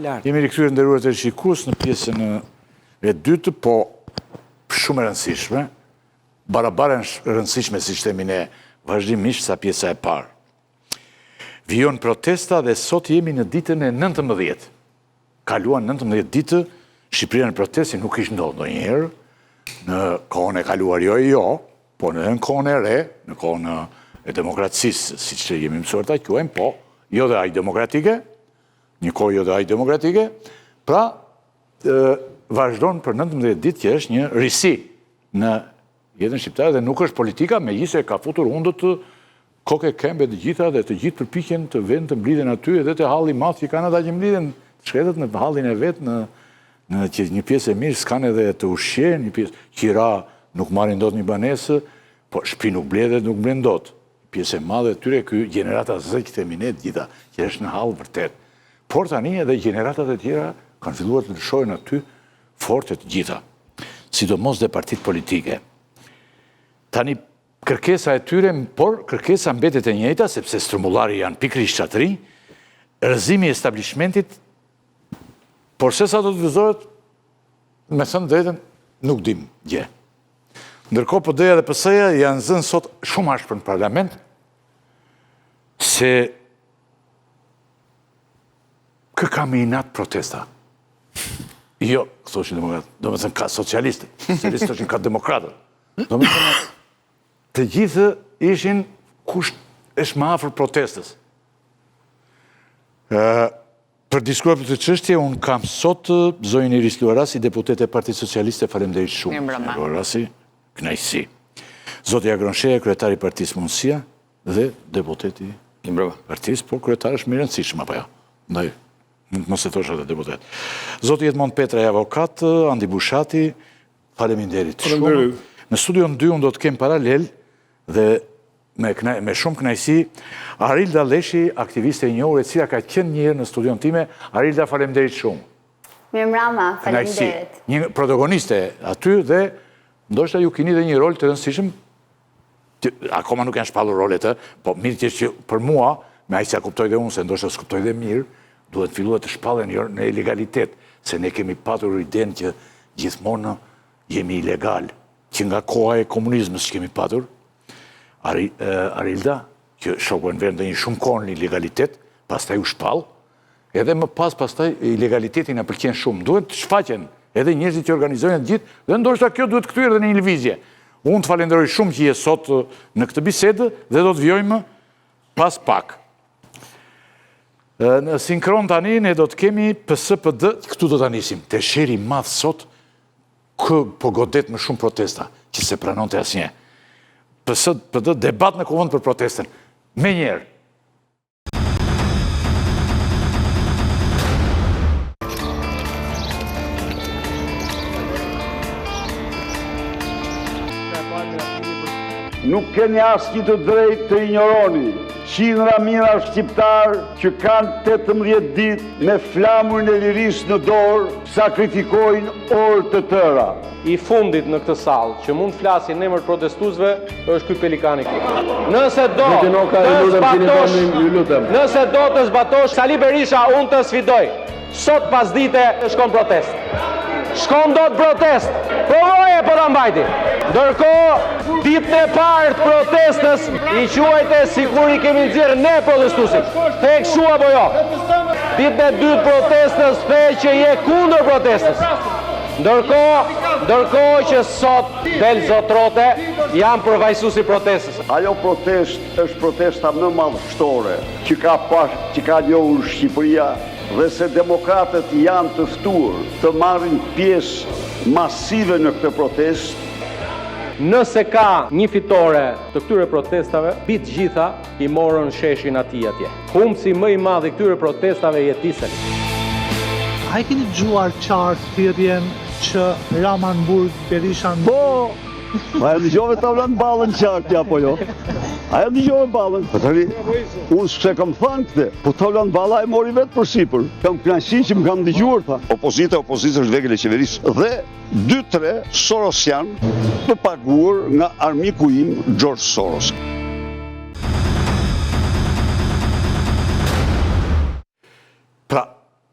lartë. Jemi rikthyer nderuar të shikues në pjesën e dytë, po shumë e rëndësishme, barabarë rëndësishme si themi ne vazhdimisht sa pjesa e parë. Vijon protesta dhe sot jemi në ditën e 19. Kaluan 19 ditë, Shqipëria në protestë nuk ishte ndodhur ndonjëherë. Në kohën e kaluar jo, po në kohën e re, në kohën e demokracisë, siç jemi mësuar ta quajmë, po jo dhe aq demokratike, një kohë jo dhe aq demokratike, pra vazhdon për 19 ditë që është një risi në jetën shqiptare dhe nuk është politika, megjithëse ka futur undët kokë e kembe të gjitha dhe të gjithë përpiqen të vend të mblidhen aty edhe të halli madh që kanë ata që mblidhen shkretët në hallin e vet në që një pjesë e mirë s'kan edhe të ushqen, një pjesë qira nuk marrin dot një banesë, po shtëpi nuk bledhet, nuk blen dot. Pjesë e madhe e tyre ky gjenerata Z që themi ne gjitha, që është në hall vërtet. Por tani edhe gjeneratat e tjera kanë filluar të lëshojnë aty forte të gjitha, sidomos dhe partitë politike. Tani kërkesa e tyre, por kërkesa mbetet e njëjta, sepse strumullari janë pikërisht shtratëri, rrëzimi i establishmentit. Por se sa do të vëzohet, me thënë drejtën, nuk dim gjë. Ndërkohë PD-ja dhe PS-ja janë zënë sot shumë ashpër në parlament, se kë kam i inat protesta. Jo, thoshin demokratët, do me thënë ka socialistët, socialistët është ka demokratët. Do me thënë, të gjithë ishin kush është më afër protestës. Për diskutuar për të çështje, unë kam sot zonjën Iris Luarasi, deputete e Partisë Socialiste, faleminderit shumë. Luarasi, kënaqësi. Zoti Agron Sheja, kryetari i Partisë Mundësia dhe deputeti i Partisë, po kryetari është më i rëndësishëm apo jo? Ndaj, mos e thosh atë deputet. Zoti Edmond Petra, avokat, Andi Bushati, faleminderit shumë. Në studion 2 unë do të kem paralel dhe me shumë kënaqësi Arilda Leshi, aktiviste e njohur, e cila ka qenë një herë në studion time. Arilda, faleminderit shumë. Mirëmbrëma, faleminderit. Një protagoniste aty dhe ndoshta ju keni dhe një rol të rëndësishëm. Akoma nuk janë shpallur rolet, po mirë që për mua, me aq sa kuptoj dhe unë, se ndoshta s'kuptoj dhe mirë, duhet filluar të shpallen në ilegalitet, se ne kemi patur idenë që gjithmonë jemi ilegal, që nga koha e komunizmit që kemi patur. Arilda, që shoku në vend dhe një shumë kohë në ilegalitet, pastaj u shpall, edhe më pastaj ilegaliteti na pëlqen shumë. Duhet të shfaqen edhe njerëzit që organizojnë të gjithë, dhe ndoshta kjo duhet kthyer edhe në një lëvizje. Unë të falenderoj shumë që je sot në këtë bisedë dhe do të vjojmë pas pak. Në sinkron tani ne do të kemi PSD, këtu do ta nisim. Te sheri i madh sot, kë po godet më shumë protesta, që se pranonte asnjë. PD debat në kuvend për protestën. Me njerë. Nuk keni asnjë të drejtë të injoroni qindra mijëra shqiptar që kanë 18 ditë me flamurin e lirisë në dorë, sakrifikojnë orë të tëra. I fundit në këtë sallë që mund flasin në emër protestuesve është ky pelikani këtu. Nëse do të zbatosh, Sali Berisha, unë të sfidoj. Sot pas dite shkon protest. Shkon do të protest. Provoje po ta mbajti. Ndërkohë, ditën e parë të protestës i quajte sikur i kemi nxjerrë ne protestuesit. The kshu apo jo? Ditën e dytë protestës the që je kundër protestës. Ndërkohë që sot del zotrote janë përvajsuesi protestës. Ajo protest është protesta më madhështore që ka njohur Shqipëria dhe se demokratët janë të ftuar të marrin pjesë masive në këtë protestë. Nëse ka një fitore të këtyre protestave, bitë gjitha i morën sheshin atij atje. Humbsi më i madh i këtyre protestave jetisën. A i keni dëgjuar qartë thirrjen që Ramanburg, Berisha... Po! A e dëgjove tavlan ballën qartë apo jo? A e dëgjove ballën? Po tani, unë s'e kam thënë këtë, po tavlan balla e mori vetë për sipër. Kam kënaqësi që më kam dëgjuar ta. Opozita është vegël e qeverisë dhe 2-3 Sorosian të paguar nga armiku im George Soros. Pra,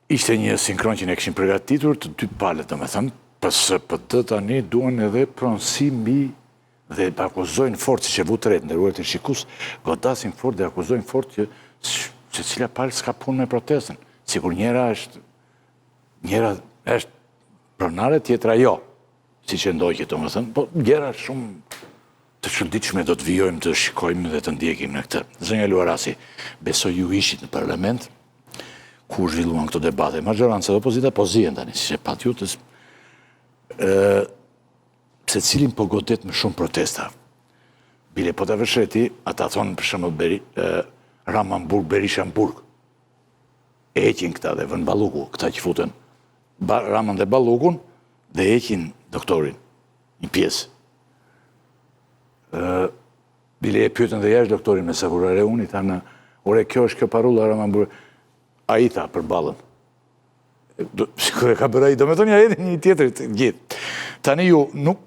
ishte një sinkron që ne këshim përgatitur të dy palët, do me thëmë, PSPT tani duen edhe pronësi mbi dhe akuzojnë fort, si që vu të retë, ndërruar të shikus, godasin fort dhe akuzojnë fort që cila palë s'ka punë me protestën. Sikur njëra është pronare, tjetra jo, si që ndojkje të më thënë, po njëra shumë të çuditshme do të vijojmë të shikojmë dhe të ndjekim në këtë. Zënja Luarasi, besoj ju ishit në parlament, ku zhvilluan këto debate. Majoranca dhe opozita po zihen tani, si që pat jutës, se cilin po godet me shumë protesta. Bile po të vëshreti, ata thonë për shumë Ramanburg, Berishamburg. E eqin këta dhe vën Balluku, këta që futen Raman dhe Ballukun, dhe eqin doktorin, një pjesë. Bile e pyetën dhe jashtë doktorin me Sakurare unë, i thanë, ore, kjo është kjo parulla Ramanburg, a i tha për balën. Kër e ka bërë a i, do me thonë ja edhe një tjetër të gjithë. Tani ju nuk,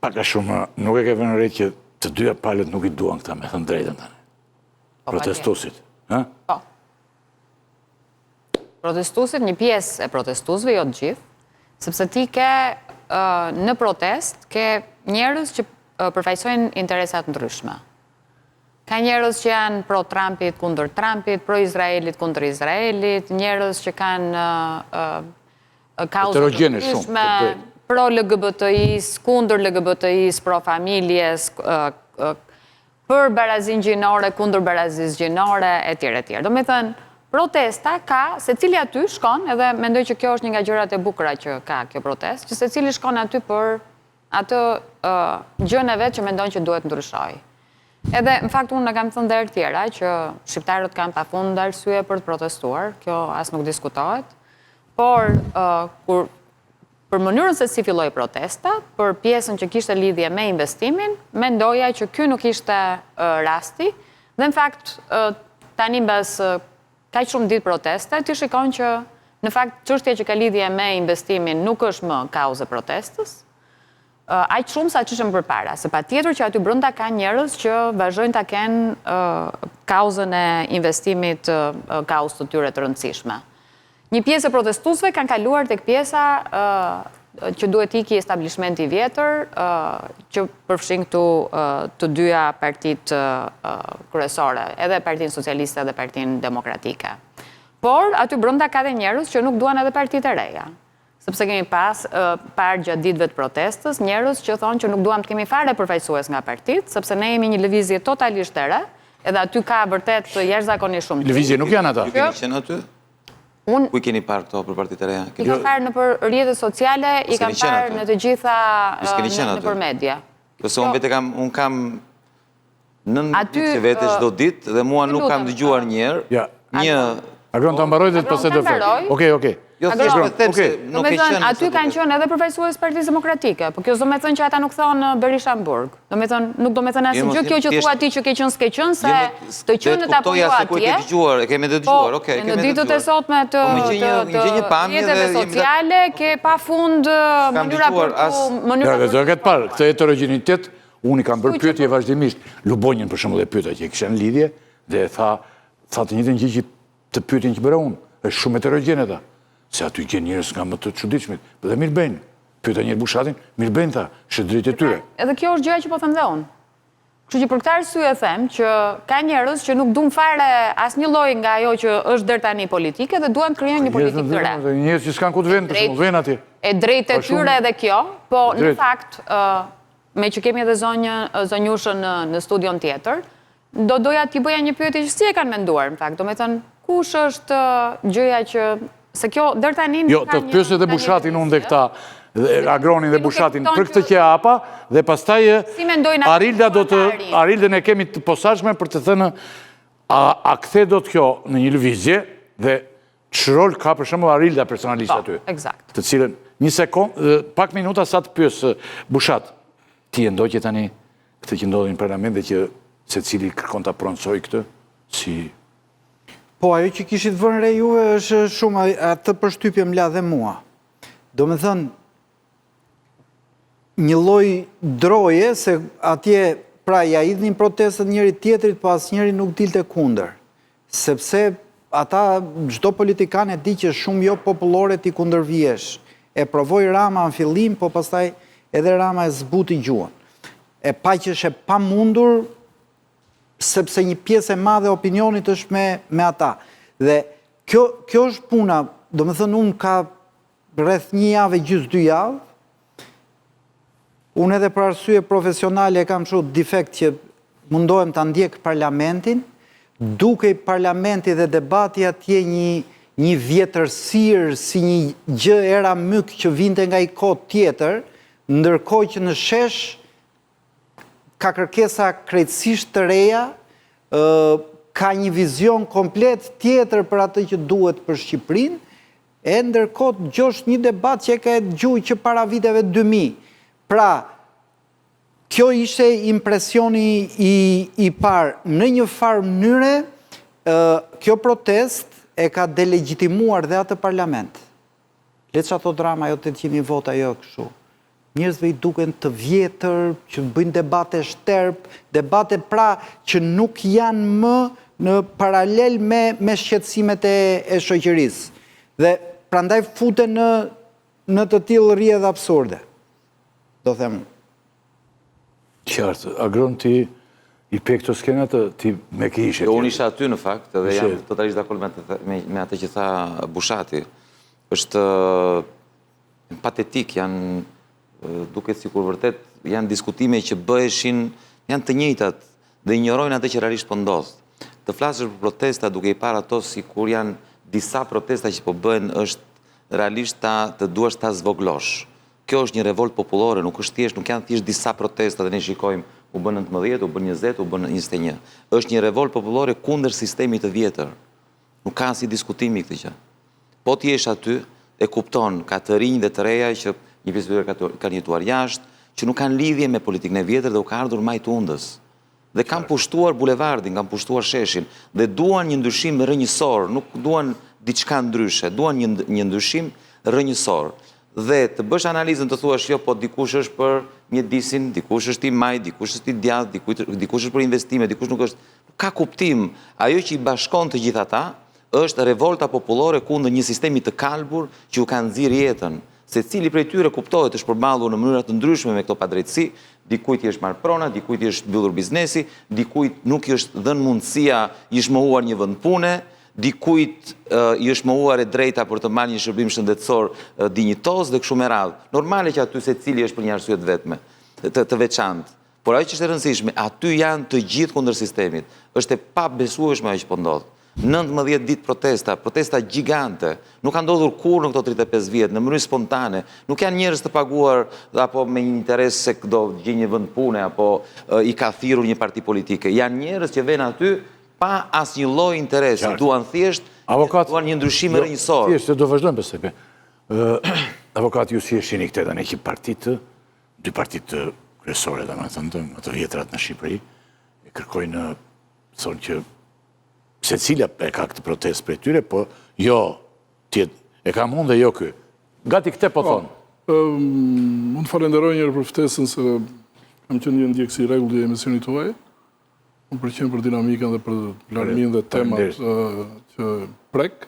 paka shumë, nuk e ke vënë re që të dyja palët nuk i duan këta, me thënë drejtën tani. Protestusit. Po. Protestusit, një pjesë e protestusve, jo të gjithë, sepse ti ke në protest, ke njerëz që përfaqësojnë interesat ndryshme. Ka njerëz që janë pro Trumpit kundër Trumpit, pro Izraelit kundër Izraelit, njerëz që kanë kauzë ndryshme, pro LGBTI-s, kundër LGBTI-s, pro familjes, për barazin gjinore, kundër barazis gjinore, etj. Do me thënë, protesta ka, se cili aty shkon, edhe mendoj që kjo është një nga gjërat e bukura që ka kjo protest, që se cili shkon aty për atë gjën e vetë që mendojnë që duhet ndryshoj. Edhe, në fakt, unë në kam thënë dherë tjera, që shqiptarët kanë pafund arsye për të protestuar, kjo as nuk diskutohet, por për mënyrën se si filloi protesta, për pjesën që kishte lidhje me investimin, mendoja që ky nuk ishte rasti, dhe në fakt, tani mbas kaq shumë ditë proteste, ti shikon që në fakt çështja që ka lidhje me investimin nuk është më kauzë e protestës, aq shumë sa që ishëm përpara, se patjetër që aty brenda ka njerëz që vazhdojnë ta kenë kauzën e investimit kauzë të tyre të rëndësishme. Një pjesë e protestuesve kanë kaluar tek pjesa që duhet iki establishmenti i vjetër, që përfshin këtu të dyja partit kryesore, edhe Partinë Socialiste dhe Partinë Demokratike. Por aty brenda ka dhe njerëz që nuk duan edhe partitë e reja. Sepse kemi parë gjatë ditëve të protestës, njerëz që thonë që nuk duam të kemi fare përfaqësues nga partitë, sepse ne jemi një lëvizje totalisht e re, edhe aty ka vërtet jashtëzakonisht shumë. Lëvizje nuk janë ata. Ju keni qenë aty? Ku i keni parë këto për partitë e reja? I kam parë në për rrjetet sociale, i kam parë në të gjitha në për media. Përse unë vete kam nën ditë që vete çdo ditë dhe mua nuk kam dëgjuar një Agron të mbaroj dhe të pëse do fërë. Okej. Jo, do me thënë, aty kanë qenë edhe përfaqësues Partisë Demokratike, po kjo do me thënë që ata nuk thonë Berishamburg. Nuk do me thënë asnjë gjë, kjo që thua ti që ke qenë s'ke qenë, se të qenë apo jo atje. E kemi dëgjuar, okej. Në ditët e sotme të rrjeteve sociale, ke pafund mënyra për të... Do këtë parë, këtë heterogenitet, unë i kam bërë pyetje vazhdimisht. Lubonjën për shembull e pyeta që kishin lidhje dhe tha të njëjtën gjë që të pyetjen që bëra unë. Është shumë heterogjen ata. Se aty gjen njerëz nga më të çuditshmit. Dhe mirë bëjnë. Pyeta njërë Bushatin, mirë bëjnë tha, është drejtë e tyre. Edhe kjo është gjëja që po them dhe unë. Kështu që për këtë arsye them që ka njerëz që nuk duan fare asnjë lloj nga ajo që është deri tani politike dhe duan të krijojnë një politikë të re. Njerëz që s'kan ku të vënë, për shembull, vënë atje. E drejtë e tyre edhe kjo, po në fakt, me që kemi edhe zonjushën në studion tjetër, doja t'i bëja një pyetje që si e kanë menduar, në fakt, do me thënë, kush është gjëja që se kjo deri tani jo, të pyesë dhe Bushatin unë dhe këta, Agronin dhe Bushatin, për këtë që apa, dhe pastaj Arildën e kemi të posaçme për të thënë a kthe do të kjo në një lëvizje dhe ç'rol ka për shembull Arilda personalisht aty. Eksakt. Të cilën një sekond, pak minuta sa të pyes Bushat, ti e ndoqje tani këtë që ndodhi në parlament dhe që secili kërkon ta pronësoj këtë si Po, ajo që kishit vënë re juve është shumë, atë përshtypje m'la dhe mua. Do me thënë, një lloj droje, se atje, pra, ja idhnin protestet njëri tjetrit, pas njëri nuk dilte kundër. Sepse ata, çdo politikan e di që shumë jo popullore t'i kundërvjesh. E provoi Rama në fillim, po pastaj edhe Rama e zbuti gjuhën. E pa që është e pamundur, sepse një pjesë e madhe e opinionit është me ata. Dhe kjo është puna, do më thënë unë ka rreth 1 javë gjys 2 javë, unë edhe për arsye profesionale kam shumë defekt që mundohem të ndjek parlamentin, duke i parlamenti dhe debati atje një vjetërsirë si një gjë era myk që vinte nga i kohë tjetër, ndërkohë që në shesh ka kërkesa krejtësisht të reja, ka një vizion komplet tjetër për atë që duhet për Shqipërinë, e ndërkohë gjosh një debat që e ka dëgjuar që para viteve 2000. Pra, kjo ishte impresioni i parë. Në një farë mënyre, kjo protest e ka delegitimuar dhe atë parlament. Le që ato drama, jo 800.000 vota, jo kështu. Njerëzve i duken të vjetër, që bëjnë debate shterp, debate pra që nuk janë më në paralel me shqetësimet e shoqërisë. Dhe prandaj futen në të tillë rrjedhë absurde. Do them. Qartë, Agron ti i pe këto skenat ti me ke ishe. Unë isha aty në fakt, dhe jam totalisht dakord me atë që tha Bushati. Është patetik, duket sikur vërtet janë diskutime që bëheshin, janë të njëjtat dhe injorojnë atë që realisht po ndodh. Të flasësh për protesta duke i parë ato sikur janë disa protesta që po bëhen, është realisht të duash ta zvoglosh. Kjo është një revolt popullore, nuk janë thjesht disa protesta dhe ne shikojmë u bën 19, u bën 20, u bën 21. Është një revolt popullore kundër sistemit të vjetër. Nuk ka si diskutimi këtë gjë. Po ti jesh aty e kupton ka të rinj dhe të reja që një pjesë e tyre kanë jetuar jashtë, që nuk kanë lidhje me politikën e vjetër dhe u ka ardhur majtundës. Dhe kanë pushtuar bulevardin, kanë pushtuar sheshin dhe duan një ndryshim rrënjësor, nuk duan diçka ndryshe, duan një ndryshim rrënjësor. Dhe të bësh analizën të thuash jo, po dikush është për mjedisin, dikush është i maj, dikush është i djathtë, dikush është për investime, dikush nuk është. Ka kuptim, ajo që i bashkon të gjitha ta, është revolta popullore kundër një sistemi të kalbur që u ka nxirr jetën. Secili prej tyre kuptohet është përballur në mënyra të ndryshme me këto padrejtësi, dikujt i është marrë prona, dikujt i është mbyllur biznesi, dikujt nuk i është dhënë mundësia i shmohuar një vend pune, dikujt i është mohuar e drejta për të marrë një shërbim shëndetësor dinjitos dhe kështu me radhë. Normale që aty secili është për një arsye të vetme, të veçantë. Por ajo që është e rëndësishme, aty janë të gjithë kundër sistemit. Është e pabesueshme ajo që po ndodh. 19 ditë protesta gjigante, nuk ka ndodhur kur në këto 35 vjet, në mënyrë spontane, nuk janë njerëz të paguar apo me një interes se do gjej një vend pune apo i ka thirrur një parti politike. Janë njerëz që vjen aty pa asnjë lloj interesi, duan thjesht duan një ndryshim rrënjësor. Thjesht do vazhdojmë besoj. Avokat ju si e shihni këtë tani që dy partitë kryesore domethënë ato vjetrat në Shqipëri e kërkojnë thonë që secila e ka këtë protestë për tyre, po jo e ka mund dhe jo ky. Gati këtë po thonë. Unë falenderoj njërë për ftesën se kam qenë një ndjekësi i rregullt i emisionit tuaj. Unë pëlqen për dinamikën dhe për larmin dhe temat që prek.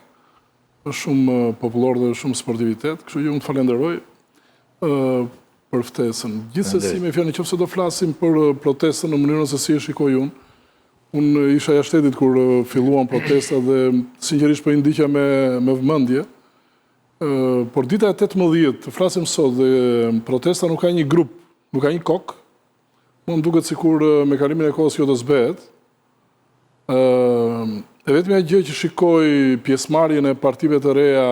Është shumë popullor dhe shumë sportivitet, kështu që unë të falenderoj për ftesën. Gjithsesi me fjalë nëse do flasim për protestën në mënyrën se si e shikoj unë. Unë isha jashtë shtetit kur filluan protesta dhe sinqerisht po i ndiqja me vëmendje. Por dita e 18, flasim sot dhe protesta nuk ka një grup, nuk ka një kokë. Më duket sikur me kalimin e kohës kjo do zbehet. E vetmja gjë që shikoj pjesëmarrjen e partive të reja,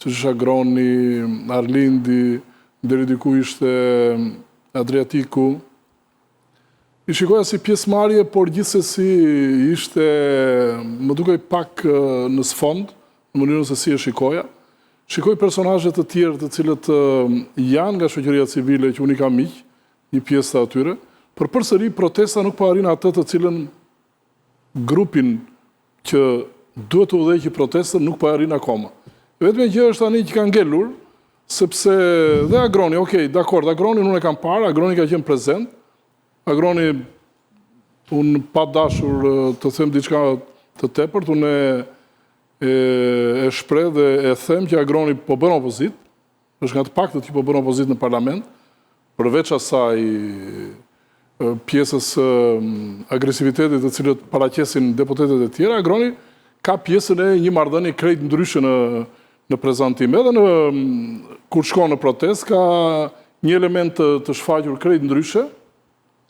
siç Agroni, Arlindi, deri diku ishte Adriatiku, i shikoja si pjesëmarrje, por gjithsesi ishte, më dukej pak në sfond, në mënyrën se si e shikoja. Shikoj personazhe të tjerë të cilët janë nga shoqëria civile që unë i kam miq, një pjesë të atyre, por përsëri protesta nuk po arrin atë të cilën grupin që duhet të udhëheqë protestën nuk po arrin akoma. Vetëm gjë është tani që ka ngelur, sepse dhe Agroni, dakord, Agroni unë e kam parë, Agroni ka qenë prezent. Agroni, unë pa dashur të them diçka të tepërt, unë e shpreh dhe e them që Agroni po bën opozit, është nga të paktët që po bën opozit në parlament, përveç asaj pjesës agresivitetit të cilët paraqesin deputetet e tjera, Agroni ka pjesën e një marrëdhënie krejt ndryshe në prezantim. Edhe kur shkon në protest, ka një element të shfaqur krejt ndryshe,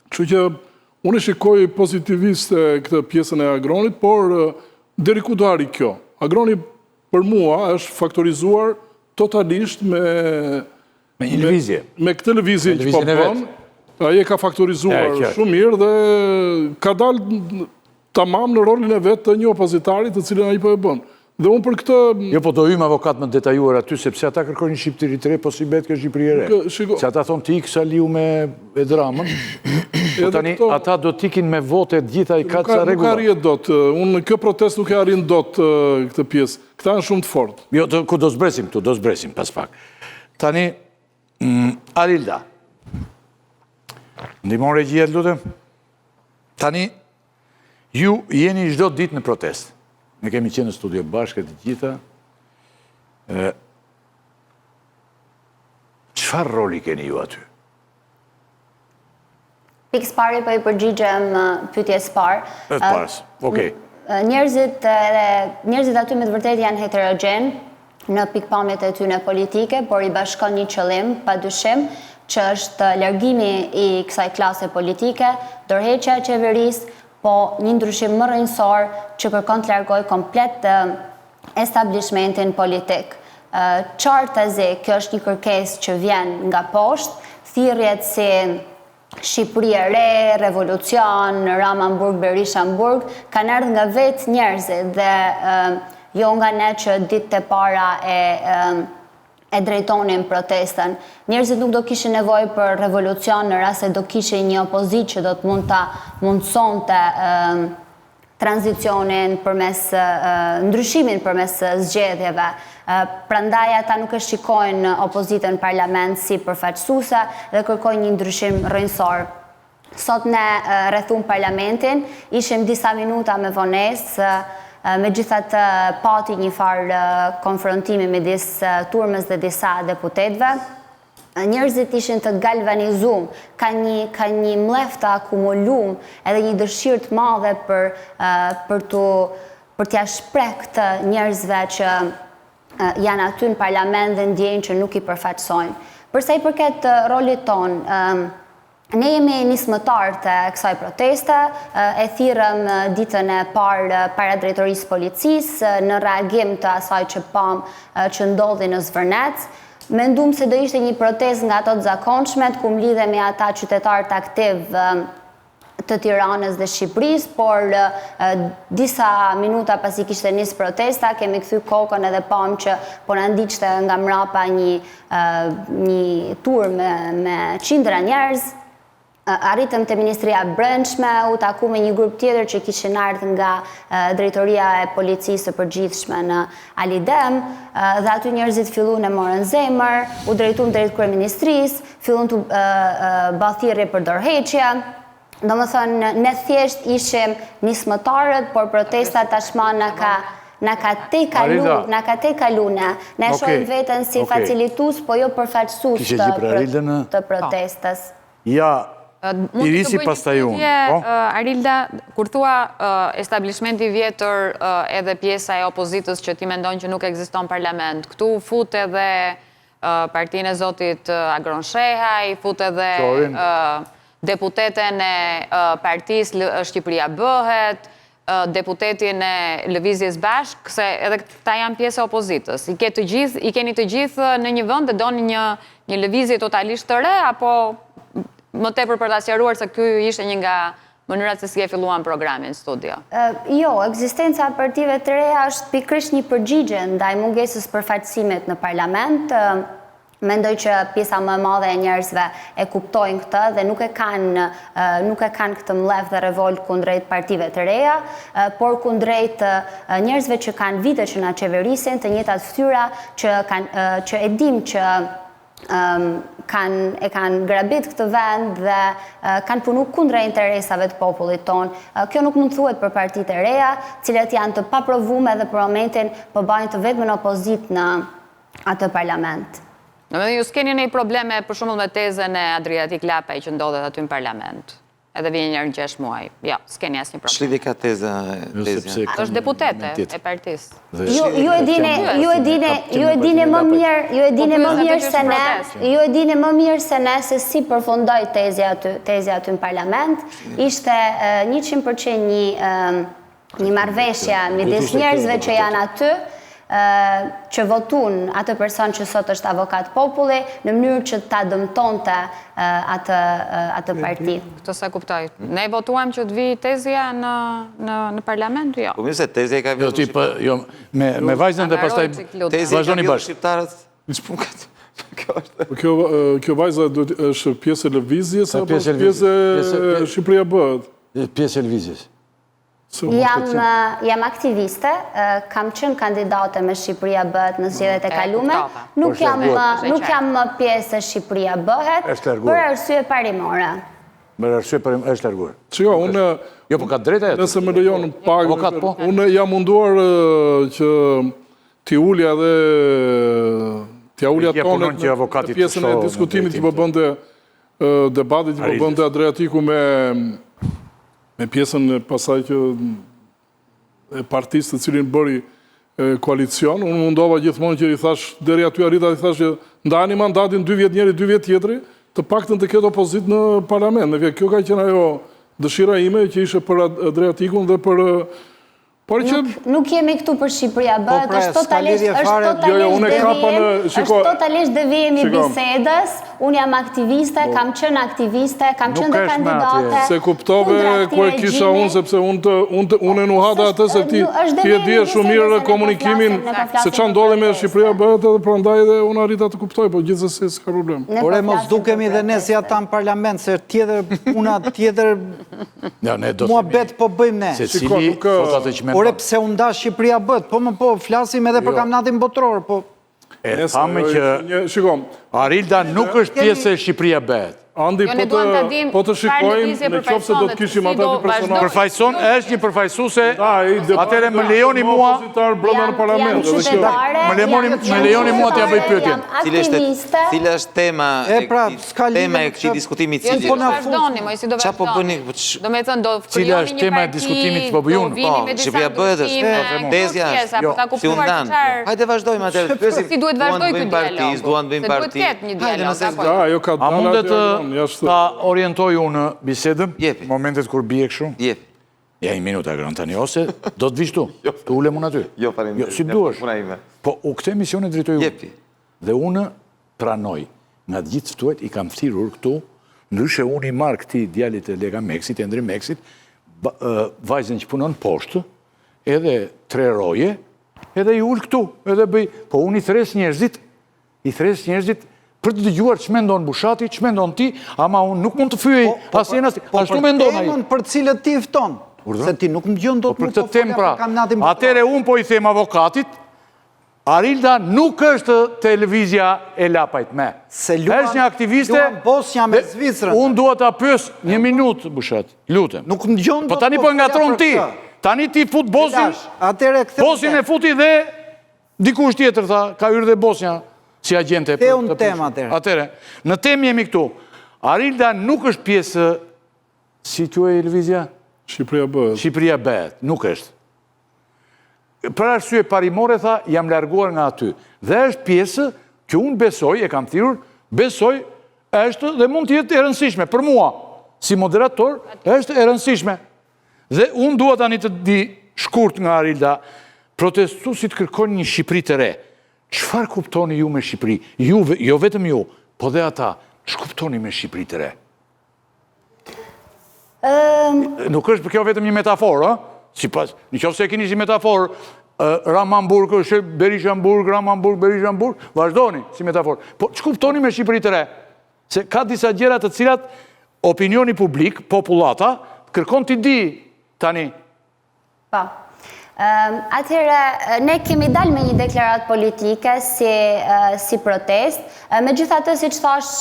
kështu që unë shikoj pozitiviste këtë pjesën e Agronit, por deri ku do arri kjo? Agroni për mua është faktorizuar totalisht me një lëvizje. Me këtë lëvizje që po bën, ai e ka faktorizuar shumë mirë dhe ka dalë tamam në rolin e vetë të një opozitarit të cilën ai po e bën. Dhe unë për këtë... Jo, po do hyjmë avokat më detajuar aty, sepse ata kërkojnë një Shqipëri të re, po si bet ka Shqipëri e re. Se ata thonë ti kësa liu me Edramën, po tani ata do t'ikin me vote gjitha i ka ca rregulla. Nuk arrin dot. Unë kjo protest nuk e arrin dot këtë pjesë. Këta janë shumë të fortë. Jo, ku do zbresim këtu, do zbresim pas pak. Tani, Arilda, ndihmon regjia të lutem. Tani, ju jeni çdo ditë në protest. Ne kemi qenë në studio bashkë të gjitha. Çfarë roli keni ju aty? Pikës pari po i përgjigjem pyetjes parë. Parës, okej. Njerëzit aty me të vërtetë janë heterogjen në pikpamjet e tyre politike, por i bashkon një qëllim, padyshim, që është largimi i kësaj klase politike, dorëheqja e qeverisë, po një ndryshim më rrënjësor që kërkon të largoj komplet establishmentin politik. Qartazi, kjo është një kërkesë që vjen nga poshtë, thirrjet si Shqipëri e re, revolucion, Ramanburg, Berishamburg, kanë ardhur nga vetë njerëzit dhe jo nga ne që ditët e para e drejtonin protestën. Njerëzit nuk do kishin nevojë për revolucion në rast se do kishin një opozit që do të mund ta mundësonte tranzicionin përmes ndryshimin përmes zgjedhjeve. Prandaj ata nuk e shikojnë opozitën në parlament si përfaqësuese dhe kërkojnë një ndryshim rrënjësor. Sot ne rrethum parlamentin, ishim disa minuta me vonesë, megjithatë pati një farë konfrontimi midis turmës dhe disa deputetëve. Njerëzit ishin të galvanizuar, ka një mlef të akumulum edhe një dëshirë të madhe për t'ia shpreh këtë njerëzve që janë aty në parlament dhe ndjejnë që nuk i përfaqësojnë. Përsa i përket rolit tonë, ne jemi nismëtar të kësaj proteste, e thirrëm ditën e parë para drejtorisë policisë në reagim të asaj që pam që ndodhi në Zvërnec. Mendum se do ishte një protestë nga ato të zakonshme, ku mlidhemi ata qytetarët aktiv të Tiranës dhe Shqipërisë, por disa minuta pasi kishte nisë protesta, kemi kthy kokën edhe pam që po na ndiqte nga mrapa një turmë me qindra njerëz. Arritëm te Ministria e Brendshme, u taku me një grup tjetër që kishin ardhur nga Drejtoria e Policisë së Përgjithshme në Alidem, dhe aty njerëzit filluan e morën zemër, u drejtuan drejt kryeministrisë, filluan të bë thirrje për dorëheqje. Domethënë, ne thjesht ishim nismëtarët, por protesta tashmë na ka te kalune. Ne shohim veten si facilitues, po jo përfaqësues të protestës. Ja, Irisi pastaj unë. Arilda, kur thua establishmenti vjetër edhe pjesa e opozitës që ti mendon që nuk ekziston parlament, këtu fut edhe partinë e zotit Agron Shehaj, fut edhe deputeten e partisë Shqipëria Bëhet, deputetin e Lëvizjes Bashk, se edhe këta janë pjesë e opozitës. I keni të gjithë në një vend dhe doni një lëvizje totalisht të re, apo më tepër për ta sqaruar se ky ishte një nga mënyrat se si e filluan programin studio? Jo, ekzistenca e partive të reja është pikërisht një përgjigje ndaj mungesës përfaqësimit në parlament. Mendoj që pjesa më e madhe e njerëzve e kuptojnë këtë dhe nuk e kanë këtë mlef dhe revolt kundrejt partive të reja, por kundrejt njerëzve që kanë vite që na qeverisin, të njëjtat fytyra që e dim që kanë grabit këtë vend dhe kanë punu kundra interesave të popullit tonë. Kjo nuk mund thuhet për partitë e reja, cilat janë të paprovume dhe për momentin po bajnë të vetëm në opozit në atë parlament. Ju s'keni një probleme për shumë me tezën e Adriatik Lapaj që ndodhet aty në parlament? Edhe vjen njërë në 6 muaj. Jo, s'keni asnjë problem. Shlidhje ka teza? Është deputete e partisë. Ju e dini më mirë se ne se si përfundoi tezja aty në parlament. Ishte 100% një marrëveshje midis njerëzve që janë aty, që votun atë person që sot është avokat populli, në mënyrë që ta dëmtonte atë parti. Këtë se kuptoj. Ne votuam që të vi tezja në parlament, jo. Po mirë se tezja e ka vjetur me vajzën dhe pastaj vazhdoni bashkë. Shqiptarët. Kjo vajza është pjesë e lëvizjes apo pjesë e Shqipëria bëhet? Pjesë e lëvizjes. Jam aktiviste, kam qenë kandidate me Shqipëria bëhet në zgjedhjet e kalume. Nuk jam më pjesë e Shqipëria bëhet, për arsye parimore. Për arsye parimore, është larguar. Qiko, unë... Jo, po ka drejta e të. Nëse më lejon pak... Unë jam munduar që t'i ulja dhe... T'ja ulja tonë në pjesën e diskutimit që po bënde debatit, që po bënde Adriatiku me pjesën e pasaj që partisë të cilin bëri koalicion, unë mundova gjithmonë që i thash, deri aty arrita i thash që ndani mandatin 2 vjet njëri, 2 vjet tjetri, të paktën të ketë opozit në parlament. Kjo ka qenë ajo dëshira ime që ishe për Adriatikun dhe për... Nuk jemi këtu për Shqipëria bëhet, është totalisht devijemi bisedës, unë jam aktiviste, kam qenë aktiviste, kam qenë dhe kandidate. Se kuptove ku e kisha unë, sepse unë e nuhata atë se ti e dhije shumë mirë komunikimin se që ndodhe me Shqipëria bëhet edhe për ndaj dhe unë arrita të kuptoj, po gjithësësi s'ka problem. Ore, mos dukemi dhe ne si ata në parlament, se tjetër mua bet po bëjmë ne. Se cili fotat e që me Ore, pse unda Shqipëria bët, po flasim edhe për kamnatin botror, po... E thamë që Arilda nuk është pjesë e Shqipëria bëhet. Andi, po të shikojmë në qofë se do të kishim ata të personat. Përfajson, është një përfajsuse, atere më lejoni mua... Më lejoni mua t'ja bëj pyetjen. Cila është tema e këti diskutimit cilë? Jo, si vazhdoni, moj, si do vazhdoni. Do me thënë, do kërjoni një parti, do vini me disa ndryshime, si undan. Hajde vazhdojmë atër. Si duhet vazhdoj këtë dialog? Duhet bëjmë parti. Se duhet ketë një dialog. A mundet ta orientoj unë bisedëm, momentet kur bje këshu? Jepi. Ja, 1 minuta grënë tani, ose do të vishtu, të ulem unë aty. Jo, farim. Si duesh. Po, u këtë emisionet drejtoj unë. Jepi. Dhe unë pranoj, nga të gjithë ftuet, i kam thirur këtu, ndryshe unë i marë këti djalit e Lega Meksit, Endri Meksit, vajzën që punon poshtë, edhe 3 roje, edhe i ullë këtu, edhe bëj, po unë i thres njerëzit, për të dëgjuar që mendon Bushati, që mendon ti, ama unë nuk mund të fyej asjen asjen. Po për temën për cilët ti fton, se ti nuk më gjën do të më po folja për kamnatin botror. Atere unë po i them avokatit, Arilda nuk është televizja e Lapajt me. Se luan Bosnja me Zvicrën. Unë duhet ta pyes 1 minutë, Bushat, lutem. Nuk më gjën do të po tani po ngatron ti. Tani ti fut Bosnjën. Bosnjën e futi dhe dikush tjetër tha, ka hyrë dhe Bosnja. Si agente. Te unë tema atere. Në tem jemi këtu. Arilda nuk është pjesë, si quaj televizja? Shqipëria bëhet. Nuk është. Për arsye parimore, tha, jam larguar nga aty. Dhe është pjesë që unë besoj, e kam thirur, besoj, është dhe mund të jetë e rëndësishme. Për mua, si moderator, është e rëndësishme. Dhe unë dua tani të di shkurt nga Arilda, protestuesit kërkojnë një Shqipëri të re. Çfarë kuptoni ju me Shqipëri? Juve, jo vetëm ju, po dhe ata, ç'kuptoni me Shqipëri të re? Nuk është kjo vetëm një metaforë, sipas, në qoftë se keni si metaforë, Ramanburg, Berishamburg, Ramanburg, Berishamburg, vazhdoni si metaforë. Po ç'kuptoni me Shqipëri të re? Se ka disa gjëra të cilat opinioni publik, populata, kërkon t'i di tani. Po. Atëherë, ne kemi dalë me një deklarat politike si protest, me gjithatë si që thash,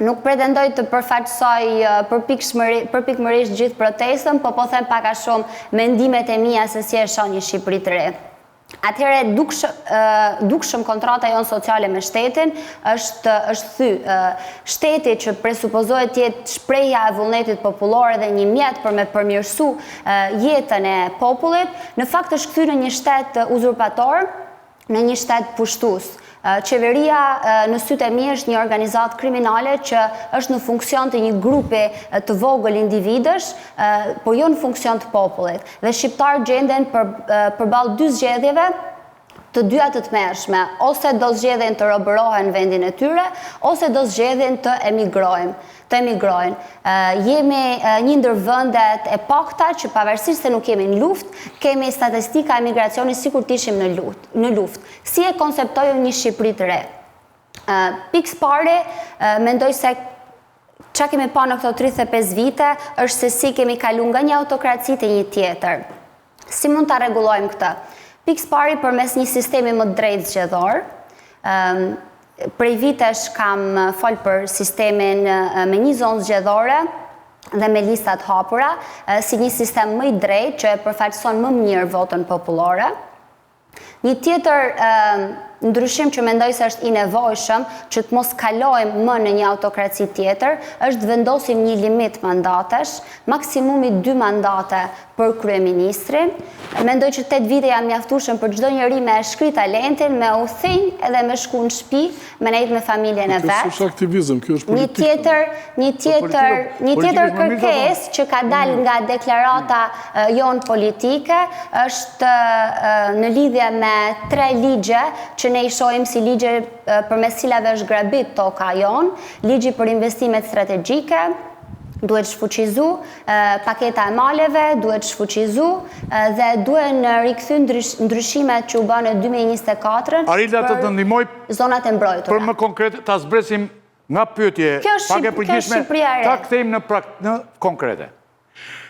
nuk pretendoj të përfaqësoj përpikmërisht gjithë protestën, po them pak a shumë mendimet e mia se si e shoh një Shqipëri të re. Atëherë, dukshëm kontrata jonë sociale me shtetin është thy. Shteti që presupozohet jetë shprehja e vullnetit popullor dhe një mjet për me përmirësu jetën e popullit, në fakt është kthy në një shtet uzurpator, në një shtet pushtues. Qeveria në sytë e mi është një organizatë kriminale që është në funksion të një grupi të vogël individësh, por jo në funksion të popullit. Dhe shqiptarë gjenden përballë dy zgjedhjeve të dyja të tmerrshme, ose do zgjedhin të robërohen në vendin e tyre, ose do zgjedhin të emigrojnë. Jemi një ndër vendet e pakta që pavarësisht se nuk jemi në luftë, kemi statistika e migracionit sikur të ishim në luftë. Si e konceptojmë një Shqipëri të re? Pikë pare, mendoj se çka kemi pa në këto 35 vite është se si kemi kalu nga një autokraci te një tjetër. Si mund ta rregullojmë këtë? Pikë pare përmes një sistemi më drejtë zgjedhor. Prej vitesh kam folë për sistemin me një zonë zgjedhore dhe me listat hapura, si një sistem më i drejtë që e përfaqëson më mirë votën popullore. Një tjetër ndryshim që mendoj se është i nevojshëm që të mos kalojmë më në një autokraci tjetër, është vendosim një limit mandatesh, maksimumi 2 mandate për kryeministrin. Mendoj që 8 vite janë mjaftueshëm për çdo njeri me shkrit talentin, me udhëtim edhe me shku në shtëpi, me nejt me familjen e vet. Kjo është aktivizëm, kjo është politikë. Një tjetër kërkesë që ka dalë nga deklarata jonë politike është në lidhje me 3 ligje që ne i shohim si ligje përmes cilave është grabit toka jonë, ligji për investimet strategjike, duhet shfuqizu, paketa e maleve duhet shfuqizu dhe duhen rikthy ndryshimet që u bënë në 2024 për zonat e mbrojtura. Për më konkret, ta zbresim nga pyetje pak e përgjithshme, ta kthejmë në konkrete.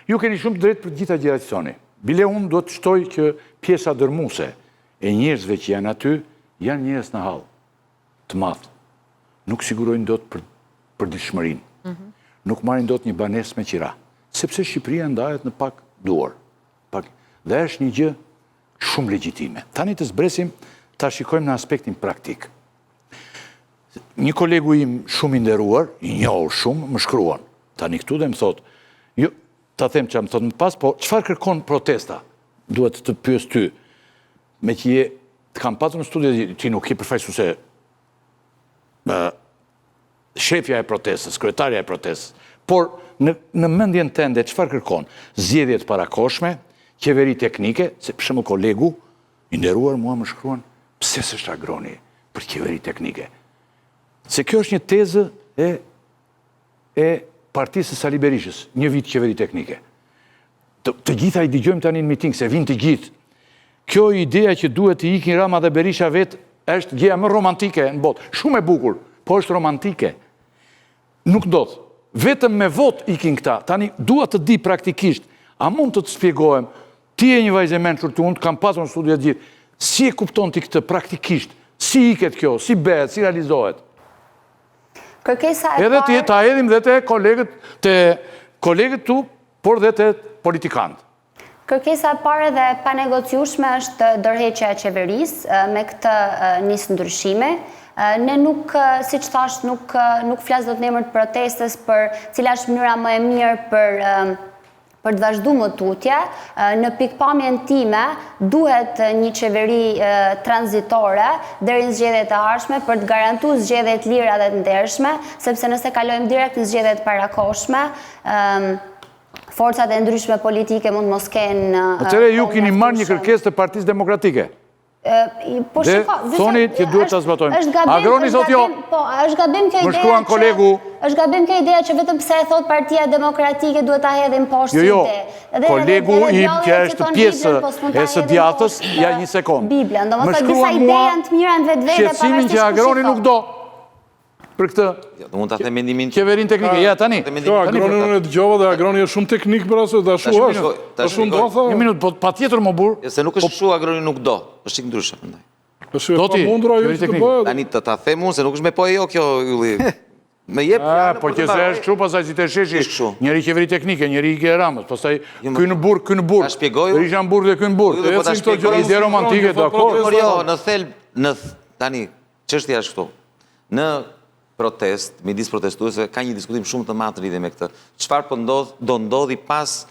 Ju keni shumë drejt për gjitha gjeneracioni. Bile unë do të shtoj që pjesa dërmuese e njerëzve që janë aty, janë njerëz në hall të madh. Nuk sigurojnë dot për dishmërinë. Nuk marrin dot një banesë me qira, sepse Shqipëria ndahet në pak duar. Dhe është një gjë shumë legjitime. Tani të zbresim, ta shikojmë në aspektin praktik. Një kolegu im shumë i nderuar, i njohur shumë, më shkruan. Tani këtu dhe më thot, jo, ta them që më thot më pas, po çfarë kërkon protesta? Duhet të pyes ty. Me që je, të kam patur në studio, ti nuk je përfaqësuese shefja e protestës, kryetarja e protestës, por në mendjen tënde çfarë kërkon? Zgjedhje të parakoshme, qeveri teknike, se për shembull kolegu i nderuar mua më shkruan, pse s'është agroni për qeveri teknike? Se kjo është një tezë e partisë së Sali Berishës, një vit qeveri teknike. Të gjitha i dëgjojmë tani në miting, se vinë të gjithë. Kjo ideja që duhet të ikin Rama dhe Berisha vetë është gjëja më romantike në botë. Shumë e bukur, po është romantike. Nuk ndodh. Vetëm me vot ikin këta. Tani dua të di praktikisht, a mund të shpjegohem, ti e një vajzë e mençur, unë kam pasur në studio të gjithë, si e kupton ti këtë praktikisht? Si iket kjo? Si bëhet? Si realizohet? Kërkesa e parë. Edhe ta hedhim dhe te kolegët tu, por dhe te politikanët. Kërkesa e parë dhe pa negociueshme është dorëheqja e qeverisë, me këtë nis ndryshime. Ne nuk, siç thash, nuk flas dot në emër të protestës për cila është mënyra më e mirë për të vazhduar më tutje. Në pikpamjen time duhet një qeveri tranzitore deri në zgjedhjet e ardhshme për të garantuar zgjedhje të lira dhe të ndershme, sepse nëse kalojmë direkt në zgjedhje të parakoshme, forcat e ndryshme politike mund mos kenë... Atëre ju keni marrë një kërkesë të Partisë Demokratike. Dhe thoni që duhet të zbatojmë. Agroni zot jo. Është gabim kjo ideja. Më shkruan kolegu. Është gabim kjo ideja që vetëm pse e thot Partia Demokratike duhet ta hedhim poshtë. Jo. Kolegu im që është pjesë e së djathtës, ja një sekond. Biblën, domethënë disa ide janë të mira në vetvete shqetësimin që Agroni nuk do. për këtë Mund ta them mendimin qeverin teknike. Ja, tani. Agroni unë e dëgjova dhe Agroni është shumë teknik për asë, dhe shu është. Është unë do tha. Një minut, po pa tjetër më burë. Se nuk është shu Agroni nuk do. Është çik ndryshe prandaj. Është e pamundur ajo që të bëhet. Tani ta them unë se nuk është me po e jo kjo ylli. Me jep fjalën. Po që se është kështu, pastaj si të sheshi, njëri qeveri teknike, njëri i ke Ramës, pastaj ky në burg, ky në burg. Ta shpjegoj. Berisha në burg dhe ky në burg. Po ta shpjegoj. Ide romantike, dakor. Por jo, në thelb, tani çështja është këtu. Në protest, midis protestuesve, ka një diskutim shumë të madh lidhje me këtë. Çfarë po do ndodhi pas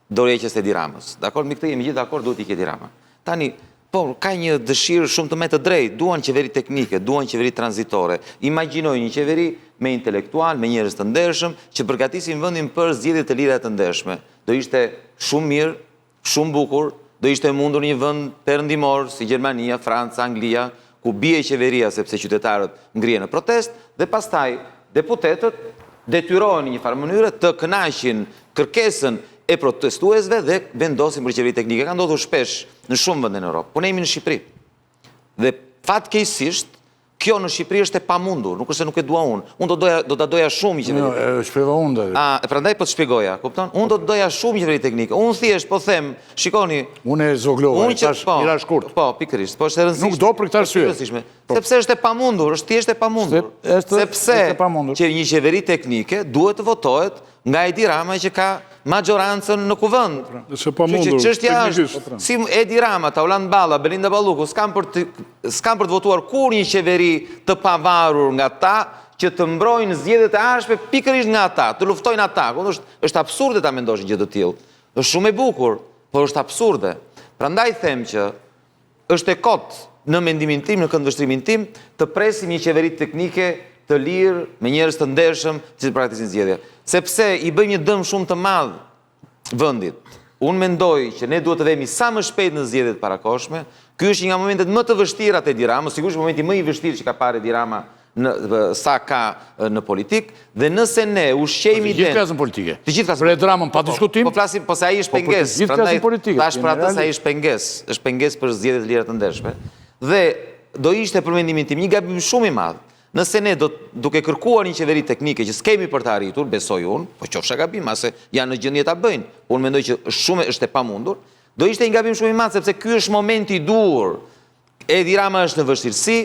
dorëheqjes së Edi Ramës. Dakor, me këtë jemi gjithë dakord, duhet i ketë Edi Rama. Tani, po, ka një dëshirë shumë të me të drejtë, duan qeveri teknike, duan qeveri tranzitore. Imagjinoj një qeveri me intelektual, me njerëz të ndershëm, që përgatisin vendin për zgjedhje të lira të ndershme. Do ishte shumë mirë, shumë bukur, do ishte mundur një vend perëndimor si Gjermania, Franca, Anglia, ku bie qeveria sepse qytetarët ngrihen në protest dhe pastaj deputetët detyrohen në një farë mënyrë të kënaqin kërkesën e protestuesve dhe vendosin për qeveri teknike. Ka ndodhur shpesh në shumë vende në Europë, po ne jemi në Shqipëri. Dhe fatkeqësisht kjo në Shqipëri është e pamundur, nuk është se nuk e dua unë. Unë do ta doja shumë qeveri. Shpjegoj unë. Prandaj po të shpjegoja, kupton? Unë do të doja shumë qeveri teknike. Unë thjesht po them, shikoni, unë e zoglova, tash mira shkurt. Po, pikërisht, po është e rëndësishme. Nuk do për këtë arsye. Sepse është e pamundur, është thjesht e pamundur. Sepse që një qeveri teknike duhet të votohet nga Edi Rama që ka majorancën në kuvend. Është e pamundur. Çështja është, si Edi Rama, Tauland Balla, Belinda Balluku, s'kan për të votuar kur një qeveri të pavarur nga ta që të mbrojnë zgjedhjet e ardhshme pikërisht nga ata, të luftojnë ata. Është absurde ta mendosh një gjë të tillë. Është shumë e bukur, por është absurde. Prandaj them që është e kot në mendimin tim, në këndvështrimin tim, të presim një qeveri teknike të lirë, me njerëz të ndershëm që të praktikojnë zgjedhje. Sepse i bëjmë një dëm shumë të madh vendit. Unë mendoj që ne duhet të vemi sa më shpejt në zgjedhjet parakoshme. Ky është një nga momentet më të vështira te Edi Rama, sigurisht momenti më i vështirë që ka parë Edi Rama sa ka në politik, dhe nëse ne ushqejmë Të gjithë klasën politike. Të gjithë klasën. Për Edi Ramën pa diskutim. Po flasim, po se ai është pengesë. Të gjithë klasën politike. Tash për atë se ai është pengesë për zgjedhjet e lira të ndershme. Dhe do ishte për mendimin tim një gabim shumë i madh. Nëse ne duke kërkuar një qeveri teknike që s'kemi për të arritur, besoj unë, po qofsha gabim, ase janë në gjendje ta bëjnë. Unë mendoj që është e pamundur, do ishte një gabim shumë i madh sepse ky është momenti i dur. Edi Rama është në vështirësi,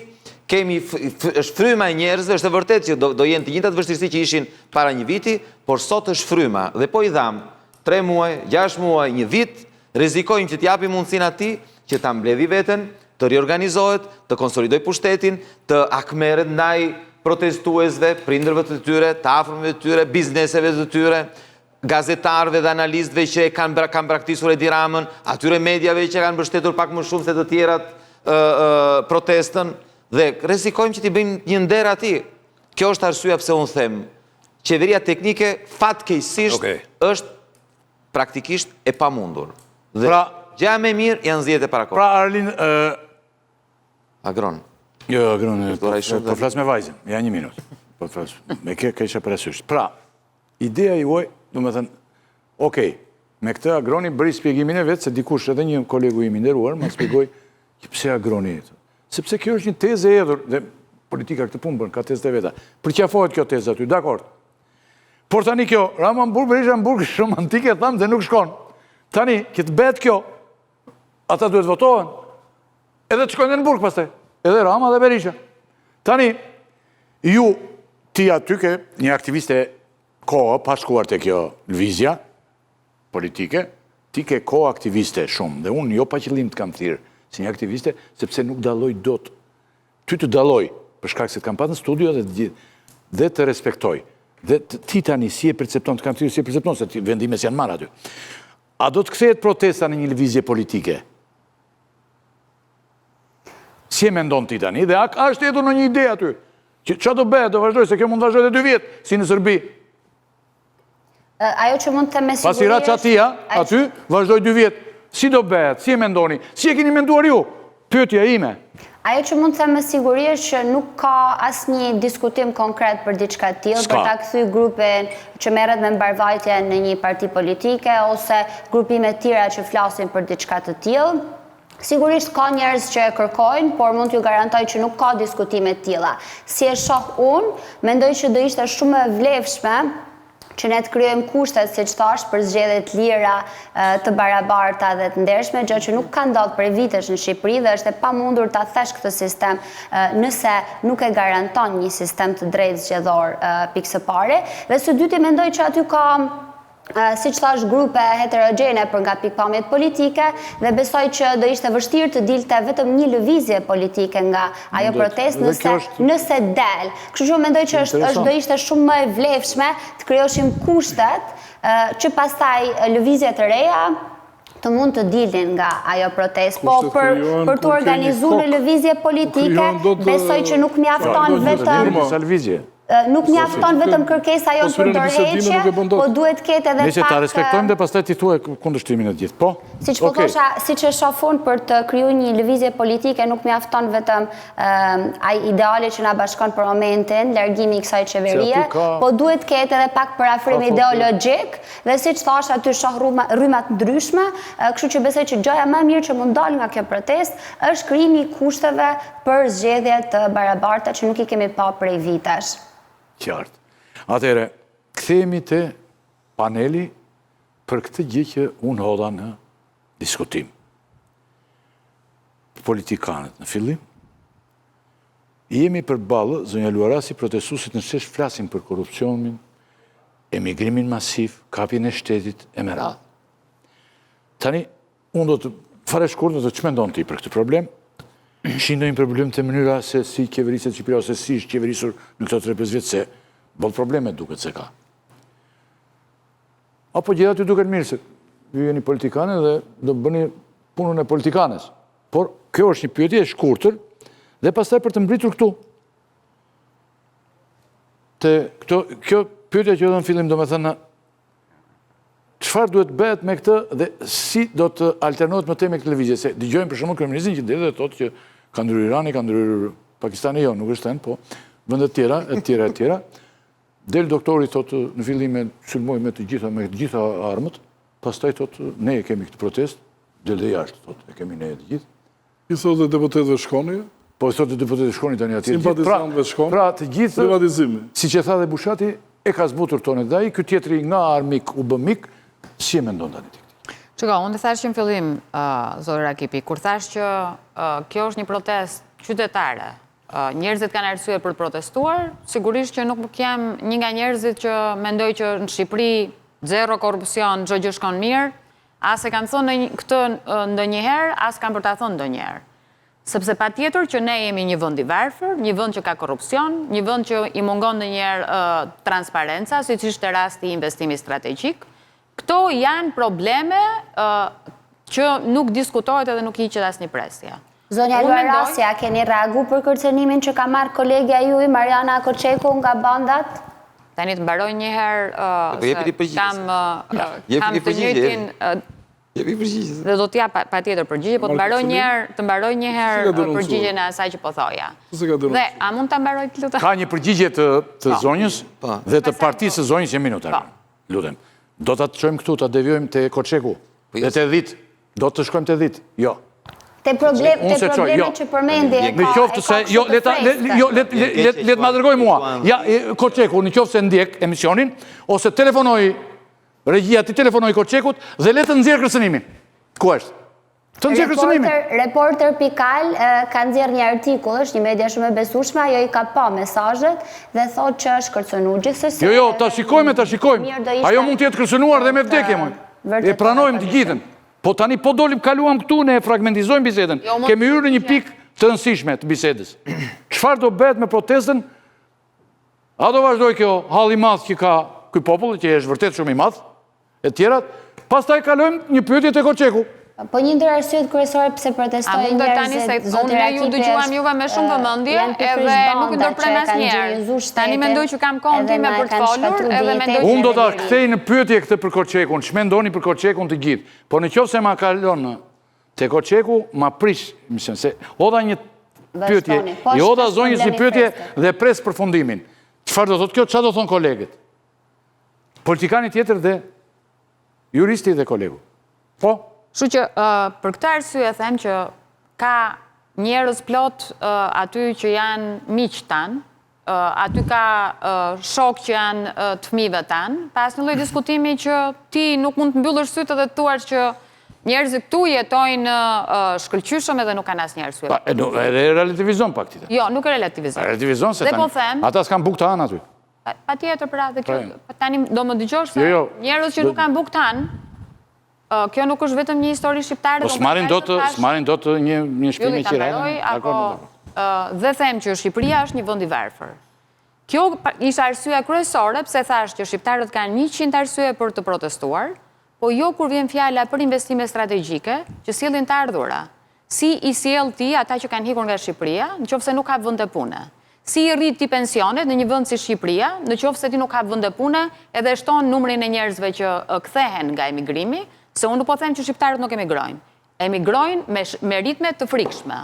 është fryma e njerëzve, është e vërtetë që do jenë të njëjtat vështirësi që ishin para një viti, por sot është fryma dhe po i dham 3 muaj, 6 muaj, 1 vit, rrezikojmë që t'japim mundësinë atij që ta mbledhë veten, të riorganizohet, të konsolidoj pushtetin, të akmeret ndaj protestuesve, prindërve të tyre, të afërmëve të tyre, bizneseve të tyre, gazetarëve dhe analistëve që kanë braktisur Edi Ramën, atyre mediave që kanë mbështetur pak më shumë se të tjerat protestën, dhe rrezikojmë që t'i bëjmë një nder atij. Kjo është arsyeja pse unë them, qeveria teknike fatkeqësisht është praktikisht e pamundur. Dhe gjëja më e mirë janë zgjedhjet e parakohshme. Pra Arlin Agron. Jo, Agron, po flas me vajzën, ja 1 minutë. Po flas, me kë isha parasysh. Pra, ideja juaj, domethënë, okej, me këtë Agroni bëri shpjegimin e vet se dikush edhe një kolegu im i nderuar më shpjegoi pse Agroni. Sepse kjo është një tezë e hedhur dhe politika këtë punë bën, ka tezë të veta. Përqafohet kjo tezë aty, dakord. Por tani kjo, Ramanburg, Berisha Hamburg, shumë antike, thamë dhe nuk shkon. Tani, këtë bet kjo, ata duhet votohen, edhe të shkojnë në burg pastaj, edhe Rama dhe Berisha. Tani, ju, ti aty ke një aktiviste kohë, pa shkuar të kjo lëvizja politike, ti ke kohë aktiviste shumë, dhe unë jo pa qëllim të kam thirë, si një aktiviste, sepse nuk dalloj dot. Ty të dalloj, për shkak se të kam pas në studio dhe të respektoj. Dhe ti tani si e percepton, të kam thirë si e percepton, se vendimes janë marrë aty. A do të kthehet protesta në një lëvizje politike? Si e mendon ti tani? Dhe a është jetur në një ide aty? Qa do bëhet, do vazhdoj, se kjo mund vazhdoj dhe 2 vjetë, si në Sërbi. Ajo që mund të me sigurisht... Pasi ra qatia, aty, vazhdoj 2 vjetë. Si do bëhet, si e mendoni? Si e keni menduar ju? Pyetja ime. Ajo që mund të me sigurisht që nuk ka asnjë diskutim konkret për diçka të tillë, për ta kthy grupin që merret me mbarvajtje në një parti politike ose grupime të tjera që flasin për diçka të tillë. Sigurisht ka njerëz që e kërkojnë, por mund t'ju garantoj që nuk ka diskutime të tilla. Si e shoh unë, mendoj që do ishte shumë e vlefshme që ne të krijojmë kushtet, siç thash, për zgjedhje të lira, të barabarta dhe të ndershme, gjë që nuk ka ndodhur prej vitesh në Shqipëri dhe është e pamundur ta thesh këtë sistem nëse nuk e garanton një sistem të drejtë zgjedhor pikë së pare. Dhe së dyti mendoj që aty ka si që thash, grupe heterogjene për nga pikpamjet politike dhe besoj që do ishte vështirë të dilte vetëm një lëvizje politike nga ajo protest nëse del. Kështu që mendoj që do ishte shumë më e vlefshme të krijoshim kushtet që pastaj lëvizjet e reja të mund të dilin nga ajo protest. Po për të organizuar në lëvizje politike, besoj që nuk mjafton vetëm nuk mjafton vetëm kërkesa jonë për dorëheqje, po duhet ketë edhe pak... ta respektojmë dhe pastaj ti thuaj kundërshtimin e gjithë, po? Siç po thosha, siç e shoh unë, për të krijuar një lëvizje politike nuk mjafton vetëm ai ideale që na bashkon për momentin, largimi i kësaj qeverie, po duhet ketë edhe pak parafrim ideologjik dhe siç thash aty shoh rryma të ndryshme, kështu që besoj që gjëja më e mirë që mund dalë nga kjo protest është krijimi i kushteve për zgjedhje të barabarta që nuk i kemi pa prej vitesh. Qartë. Atere, kthehemi te paneli për këtë gjë që unë hodha në diskutim. Politikanët në fillim, jemi përballë, zonja Luarasi, protestuesit në shesh flasin për korrupsionin, emigrimin masiv, kapjen e shtetit e me radhë. Tani, unë do të fare shkurtër të ç'mendon ti për këtë problem? Shindojnë problem të mënyra se si qeveriset Shqipëria ose si është qeverisur në këto 3-5 vjetë se bëllë probleme duket se ka. Apo gjitha ty duket mirë se ju jeni politikane dhe do bëni punën e politikanes. Por kjo është një pyetje e shkurtër dhe pastaj për të mbritur këtu. Kjo pyetje që edhe në fillim do me thënë çfarë duhet bëhet me këtë dhe si do të alternohet më tej me këtë lëvizje. Se dëgjojmë për shembull kryeministin që del dhe thotë që ka ndryrë Irani, ka ndryrë Pakistani, jo, nuk është ten, po vendet tjera. Del doktori thotë në fillim e sulmoj me të gjitha armët, pastaj thotë ne e kemi këtë protest, del dhe jashtë thotë e kemi ne e të gjithë. I thotë deputetëve shkoni? Po i thotë deputetëve shkoni tani atje. Simpatizantëve shkoni? Pra të gjithë, privatizimi. siç e tha dhe Bushati, e ka zbutur tonet dhe ai, ky tjetri nga armik u bë mik. Si e mendon tani ti? Çka, unë thash që në fillim, Zoti Rakipi, kur thash që kjo është një protestë qytetare, njerëzit kanë arsye për të protestuar, sigurisht që nuk jam një nga njerëzit që mendoj që në Shqipëri zero korrupsion, çdo gjë shkon mirë, as e kanë thënë këtë ndonjëherë, as kanë për ta thënë ndonjëherë. Sepse patjetër që ne jemi një vend i varfër, një vend që ka korrupsion, një vend që i mungon ndonjëherë transparenca, siç ishte rasti i investimit strategjik. Këto janë probleme që nuk diskutohet edhe nuk hiqet asnjë presje. Zonja Luarasi, a keni reagu për kërcënimin që ka marrë kolegja juaj Mariana Koçeku nga bandat? Tani të mbaroj një herë, kam të njëjtin dhe do t'ja patjetër përgjigje, po të mbaroj një herë përgjigjen e asaj që po thoja. Dhe a mund ta mbaroj lutem? Ka një përgjigje të zonjës dhe të partisë së zonjës, një minutë. Lutem. Do ta çojmë këtu, ta devijojmë te Koçeku. Dhe te 10. Do të shkojmë te 10. Jo. Te problemet që përmendi e ka... Në qoftë se... Jo, let ma dërgoj mua. Ja, Koçeku, në qoftë se ndjek emisionin, ose telefonoj, regjia ti telefonoj Koçekut, dhe le të nxjerrë kërcënimin. Ku është? Të nxjerrë kërcënimin. Reporter Pikal ka nxjerrë një artikull, është një media shumë e besueshme, ajo i ka pa mesazhet dhe thotë që është kërcënuar gjithsesi. Jo, ta shikojmë. Ajo mund të jetë kërcënuar dhe me vdekje, më. E pranojmë të gjithën. Po tani po dolim kaluam këtu, ne fragmentizojmë bisedën. Kemi hyrë në një pikë të rëndësishme të bisedës. Çfarë do bëhet me protestën? A do vazhdoj kjo halli i madh që ka ky popull, që është vërtet shumë i madh, e tjerat, pastaj kalojmë një pyetje te Koçeku. Po një ndër arsyet kryesore pse protestojnë njerëzit, Zoti Rakipi, ju dëgjuam juve me shumë vëmendje, edhe nuk ndërprem asnjëherë. Tani mendoj që kam kohën time për të folur, edhe mendoj që... Unë do ta kthej në pyetje këtë për Koçekun, ç'mendoni për Koçekun të gjithë. Po nëse ma kalon te Koçeku, ma prish, se hodha një pyetje, i hodha zonjës një pyetje dhe pres përfundimin. Çfarë do thotë kjo? Çfarë do thonë kolegët? Politikani tjetër dhe juristi dhe kolegu. Po? Kështu që për këtë arsye them që ka njerëz plot aty që janë miq tanë, aty ka shok që janë të fëmijëve tanë, pas një lloj diskutimi që ti nuk mund të mbyllësh sytë dhe të thuash që njerëzit këtu jetojnë shkëlqyshëm edhe nuk kanë asnjë arsye. Edhe relativizon pak tjetër. Jo, nuk e relativizon. Relativizon se tani. Ata s'kan bukë të anë aty. Patjetër pra, dhe kjo tani do më dëgjosh se njerëz që nuk kanë bukë të anë, kjo nuk është vetëm një histori shqiptare. Po s'marin do të një shpimi qirajnë. Dhe them që Shqipëria është një vend i varfër. Kjo ishte arsyeja kryesore pse thash që shqiptarët kanë 100 arsye për të protestuar, po jo kur vjen fjala për investime strategjike që sjellin të ardhura. Si i sjell ti ata që kanë hikur nga Shqipëria, nëse nuk ka vende pune. Si i rrit ti pensionet në një vend si Shqipëria, nëse ti nuk ka vende pune, edhe shton numrin e njerëzve që kthehen nga emigrimi, se unë nuk po them që shqiptarët nuk emigrojnë. Emigrojnë me ritme të frikshme.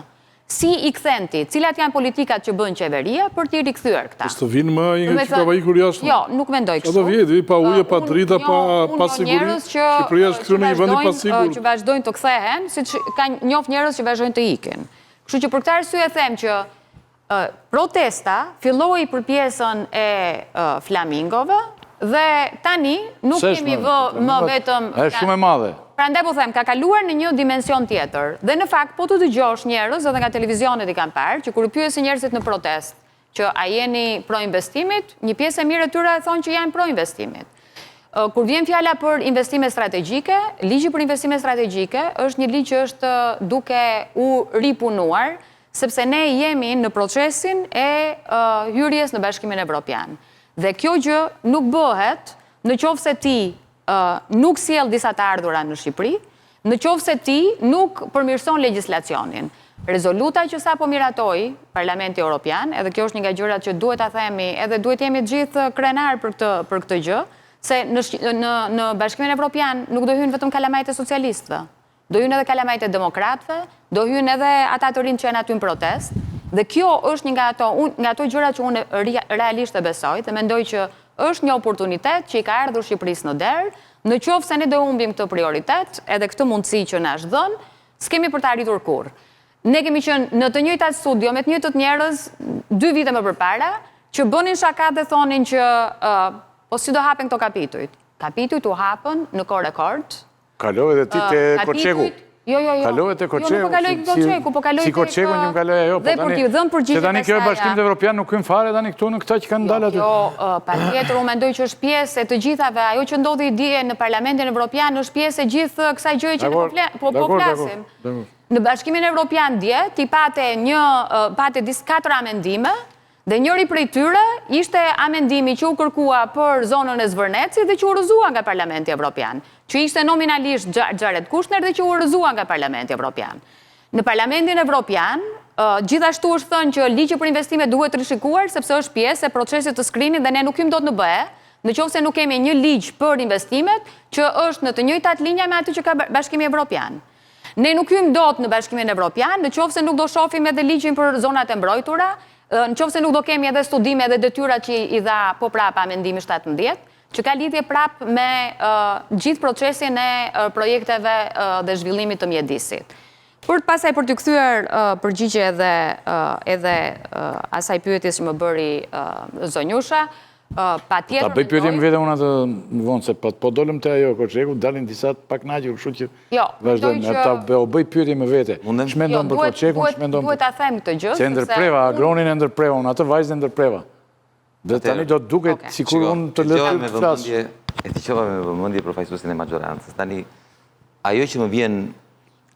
Si i kthen ti, cilat janë politikat që bën qeveria për t'i rikthyer këta? Së të vinë më nga që ka ikur jashtë? Jo, nuk mendoj kështu. Ato vjeti, pa uje, pa drita, pa siguri. Shqipëria është këtu në një vendi pa sigur. Që vazhdojnë të kthehen, si që ka njoft njerëz që vazhdojnë të ikin. Kështu që për këtë arsye them që protesta filloi për pjesën e flamingove dhe tani nuk kemi vë më vetëm... Është shumë e madhe. Prandaj po them, ka kaluar në një dimension tjetër. Dhe në fakt, po të dëgjosh njerëz edhe nga televizionet i kanë parë, që kur i pyesin njerëzit në protest, që a jeni pro investimit, një pjesë e mirë e tyre thonë që janë pro investimit. Kur vjen fjala për investime strategjike, ligji për investime strategjike është një ligj që është duke u ripunuar, sepse ne jemi në procesin e hyrjes në Bashkimin Evropian. Dhe kjo gjë nuk bëhet në qoftë se ti nuk sjell disa të ardhura në Shqipëri, në qoftë se ti nuk përmirëson legjislacionin. Rezoluta që sapo miratoi Parlamenti Evropian, edhe kjo është një nga gjërat që duhet ta themi, edhe duhet jemi të gjithë krenar për këtë gjë, se në Bashkimin Evropian nuk do hyjnë vetëm kalamajt e socialistëve, do hyjnë edhe kalamajt e demokratëve, do hyjnë edhe ata të rinj që janë aty në protest, dhe kjo është një nga ato gjërat që unë realisht e besoj dhe mendoj që është një oportunitet që i ka ardhur Shqipërisë në derë, në qoftë se ne do humbim këtë prioritet, edhe këtë mundësi që na është dhënë, s'kemi për të arritur kurrë. Ne kemi qenë në të njëjtat studio me të njëjtët njerëz 2 vite më përpara, që bënin shaka dhe thonin që po si do hapen këto kapitujt. Kapitujt u hapën në kohë rekord. Kalove dhe ti te Korçeku. Jo. Kalove te Korçeku. Jo, nuk po kaloj Korçeku, po kaloj si Korçeku që më kaloj ajo. Dhe për t'i dhënë përgjigje. Se tani kjo Bashkimi Evropian nuk hyn fare tani këtu në këta që kanë dalë aty. Jo, patjetër unë mendoj që është pjesë e të gjithave, ajo që ndodhi dje në Parlamentin Evropian është pjesë e gjithë kësaj gjëje që ne po flasim. Në Bashkimin Evropian dje ti pate 4 amendime dhe njëri prej tyre ishte amendimi që u kërkua për zonën e Zvërnecit dhe që u rrëzua nga Parlamenti Evropian, që ishte nominalisht Jared Kushner dhe që u rrëzua nga Parlamenti Evropian. Në Parlamentin Evropian, gjithashtu është thënë që ligji për investime duhet rishikuar sepse është pjesë e procesit të skrinit dhe ne nuk hyjmë dot në BE, nëse nuk kemi një ligj për investimet që është në të njëjtat linja me atë që ka Bashkimi Evropian. Ne nuk hyjmë dot në Bashkimin Evropian nëse nuk do shohim edhe ligjin për zonat e mbrojtura, nëse nuk do kemi edhe studime edhe detyrat që i dha po prapa amendimi 17, që ka lidhje prap me gjithë procesin e projekteve dhe zhvillimit të mjedisit. Pasaj për të kthyer përgjigje edhe asaj pyetjes që më bëri zonjusha, patjetër. Ta bëj pyetjen vetëm unë atë në vonë se po dolëm te ajo Korçeku, dalin disa pak nagjur, kështu që vazhdojmë. Ta bëj pyetje me vete. Ç'mendon për Korçekun, ç'mendon? Duhet ta them këtë gjë. Se ndërpreva, agronin e ndërpreva, unë atë vajzën e ndërpreva. Dhe tani do të duket sikur unë të lë të flas. E dëgjova me vëmendje përfaqësuesin e majorancës. Tani ajo që më vjen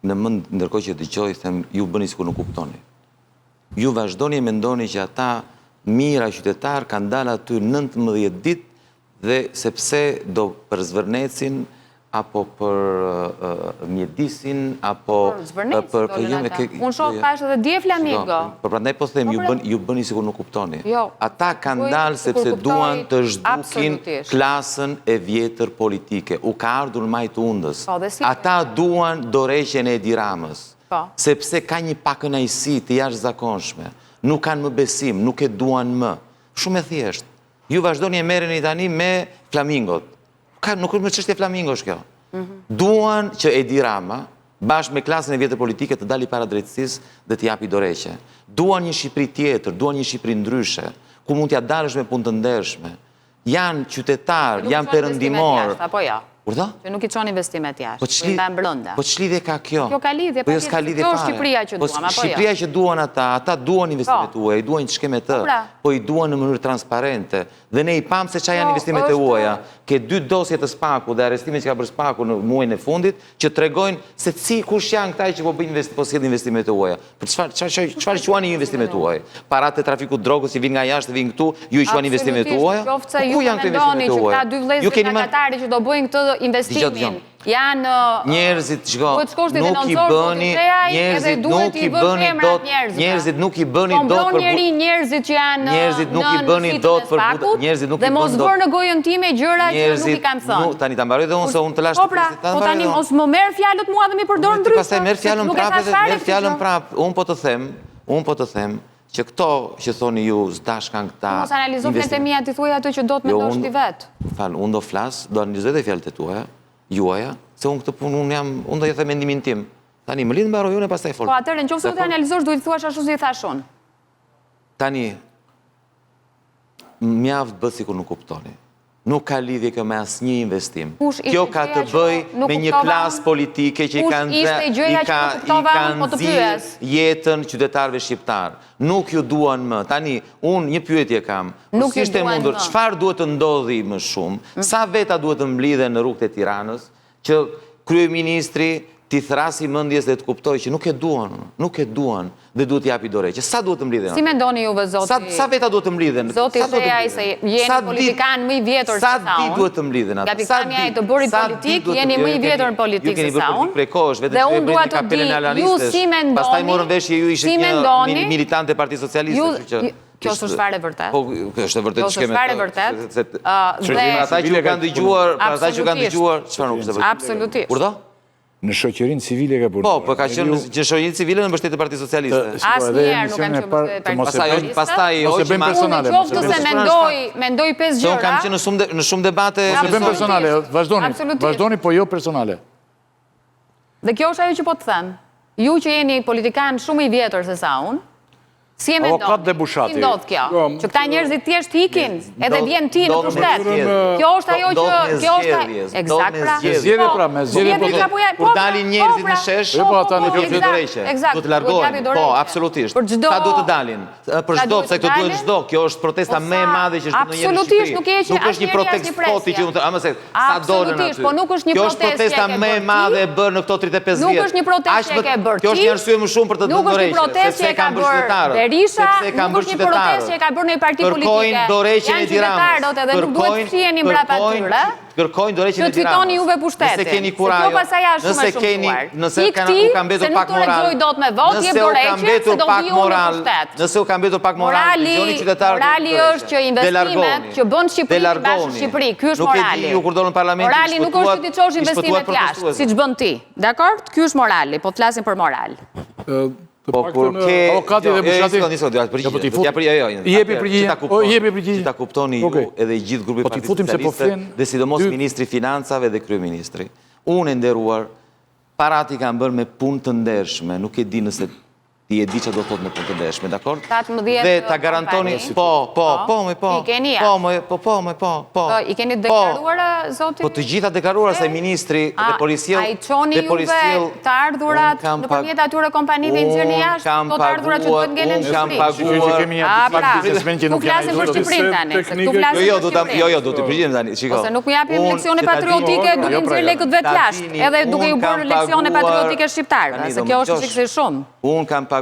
në mend ndërkohë që dëgjoj, them ju bëni sikur nuk kuptoni. Ju vazhdoni e mendoni që ata mira qytetar kanë dalë aty 19 ditë dhe sepse do për Zvërnecin apo për mjedisin apo për unë shoh pash edhe dje Flamingo. Por prandaj po them ju bëni sikur nuk kuptoni. Ata kanë dalë sepse duan të zhdukin klasën e vjetër politike. U ka ardhur majt undës. Ata duan dorëheqjen e Edi Ramës. Sepse ka një pakënaqësi të jashtëzakonshme. Nuk kanë më besim, nuk e duan më. Shumë e thjeshtë. Ju vazhdoni e merreni tani me Flamingot. Nuk është më çështje Flamingosh kjo. Duan që Edi Rama, bashkë me klasën e vjetër politike, të dali para drejtësisë dhe të japi dorëheqje. Duan një Shqipëri tjetër, duan një Shqipëri ndryshe, ku mund t'ja dalësh me punë të ndershme. Janë qytetar, janë perëndimor. Apo ja? Urdo? Që nuk i çon investimet jashtë, po i mbajnë brenda. Po ç'lidhje ka kjo? Kjo ka lidhje, po s'ka lidhje kjo fare. është Shqipëria që duam, apo jo? Shqipëria që duan ata duan investimet huaja, duan të shkeme të, po i duan në mënyrë transparente. Dhe ne i pam se çfarë janë investimet e huaja. Ke 2 dosje të Spaku dhe arrestimet që ka bërë Spaku në muajin e fundit, që tregojnë se kush janë këta që po sjellin investimet e huaja. Për çfarë quani ju investimet huaja? Paratë e trafikut drogës që vinë nga jashtë, vinë këtu, ju i quani investimet e huaja? Ku janë këto investimet e huaja? Ka dy vëllezër nga Katari që do bëjnë këtë investimin. Janë njerëzit nuk i bëni dot për njerëzit që janë në njerëzit dhe mos vërë në gojën time gjëra që nuk i kam thënë. Tani ta mbaroj dhe unë se unë të lash të prisit. Po tani mos më merë fjallët mua dhe mi përdorë ndryshe. Pastaj merë fjallën prapë. Unë po të them që këto që thoni ju zdash kanë këta... Mos analizoh fjallët e mija të thuaj ato që do të mendosh ti vetë. Falë, unë do flasë, do analizoj dhe fjallët e tuaja, juaja, se unë këtë punë, unë do jetë mendimin tim. Tani, më lidhë mbaro june, pastaj folë. Po atërë, në qofë se të analizosh, duhet të thuash ashtu si i thashon. Tani, mjavë të bëtë si kur nuk kuptoni. Nuk ka lidhje kjo me asë një investim. Kjo ka të bëj me një klasë politike që i kanë zirë jetën qytetarëve shqiptarë. Nuk ju duan më. Tani, unë një pyetje kam. Nuk ishte mundur, qëfar duhet të ndodhi më shumë? Sa veta duhet të mblidhe në rrugët e Tiranës që kryeministri t'i thrasi mendjes dhe të kuptoj që nuk e duan dhe duhet t'japi dorëheqje. Sa duhet të mblidhen? Si mendoni juve, zoti? Sa veta duhet të mblidhen? Zoti Shehaj, se jeni politikan më i vjetër se sa unë. Sa ditë duhet të mblidhen ata? Gapikamja e të bëri politik, jeni më i vjetër në politikë se sa unë. Dhe unë dua të di, ju si mendoni? Pastaj morën veshje ju ishit një militant e Partisë Socialiste. Kjo është shfarë e vërtet. Po, kjo është e vërtet. Kjo është shfarë e vërtet. Ata që ju kanë dëgjuar, çfarë nuk është e vërtet? Absolutisht. Urdo? Në shoqërinë civile ka punuar. Po, ka qenë në shoqërinë civile në mbështetje të Partisë Socialiste. Asnjëherë nuk kam qenë mbështetje Partisë Socialiste. Pastaj ose bëjmë personale. Qoftë se mendoj 5 gjëra. Unë kam qenë në shumë debate. Ose bëjmë personale, vazhdoni, po jo personale. Dhe kjo është ajo që po të them. Ju që jeni politikan shumë i vjetër se sa unë, si e mendoni? Si ndodh kjo? Që këta njerëzit thjesht ikin, edhe vjen ti në pushtet. Kjo është ajo që... Kjo është... Eksakt, pra. Zgjedhje pra, me zgjedhje kur dalin njerëzit në shesh, nuk ju të dorëheqje. Duhet të largohen. Po, absolutisht. Sa duhet të dalin? Për çdo, se këto duhet çdo. Kjo është protesta më e madhe që është në një Absolutisht, nuk është një protest spoti që Absolutisht, po nuk është një protest që e ke bërë ti. Kjo është protesta më e madhe e bërë në këto 35 vjet. Nuk është një protest që e ke bërë ti. Kjo është një arsye më shumë për të dhënë dorëheqje, sepse kanë bërë qytetarë. Berisha nuk është një protest që e ka bërë në parti politike. Janë qytetarët edhe nuk duhet të fshiheni mbrapa tyre. Kërkojnë dorëheqjen e Tiranës. Që të fitoni juve pushtetin. Nëse keni kurajë, nëse u ka mbetur pak moral, nëse u ka mbetur pak moral, morali është që investimet që bën Shqipëri bashkë Shqipëri, ky është morali. Morali nuk është që ti çosh investimet jashtë, siç bën ti. Dakor? Ky është morali, po flasim për moral. Po kur ke avokati dhe bushati jepi përgjigje që ta kuptoni ju edhe gjithë grupi Partisë Socialiste dhe sidomos ministri financave dhe kryeministri. Unë e nderuar, parat i kanë bërë me punë të ndershme, nuk e di nëse ti e di që do të thotë me punë të ndershme, dakor? Dhe ta garantoni, I keni deklaruar, zoti? Po të gjitha deklaruar se ministri dhe policjell... A i qoni juve të ardhurat në përmjet atyre kompanive në gjërë jashtë, po të ardhurat që të të ngelen në Shqipëri? Tu flasim për Shqipërin tani, se tu flasim për Shqipërin. Jo, do të përgjigjem tani, shiko. Ose nuk u japim leksione patriotike duke në gjërë lekët vetë jashtë, edhe duke ju bërë leksione patriotike shqiptarë, se kjo është shikësi shumë. Unë kam paguar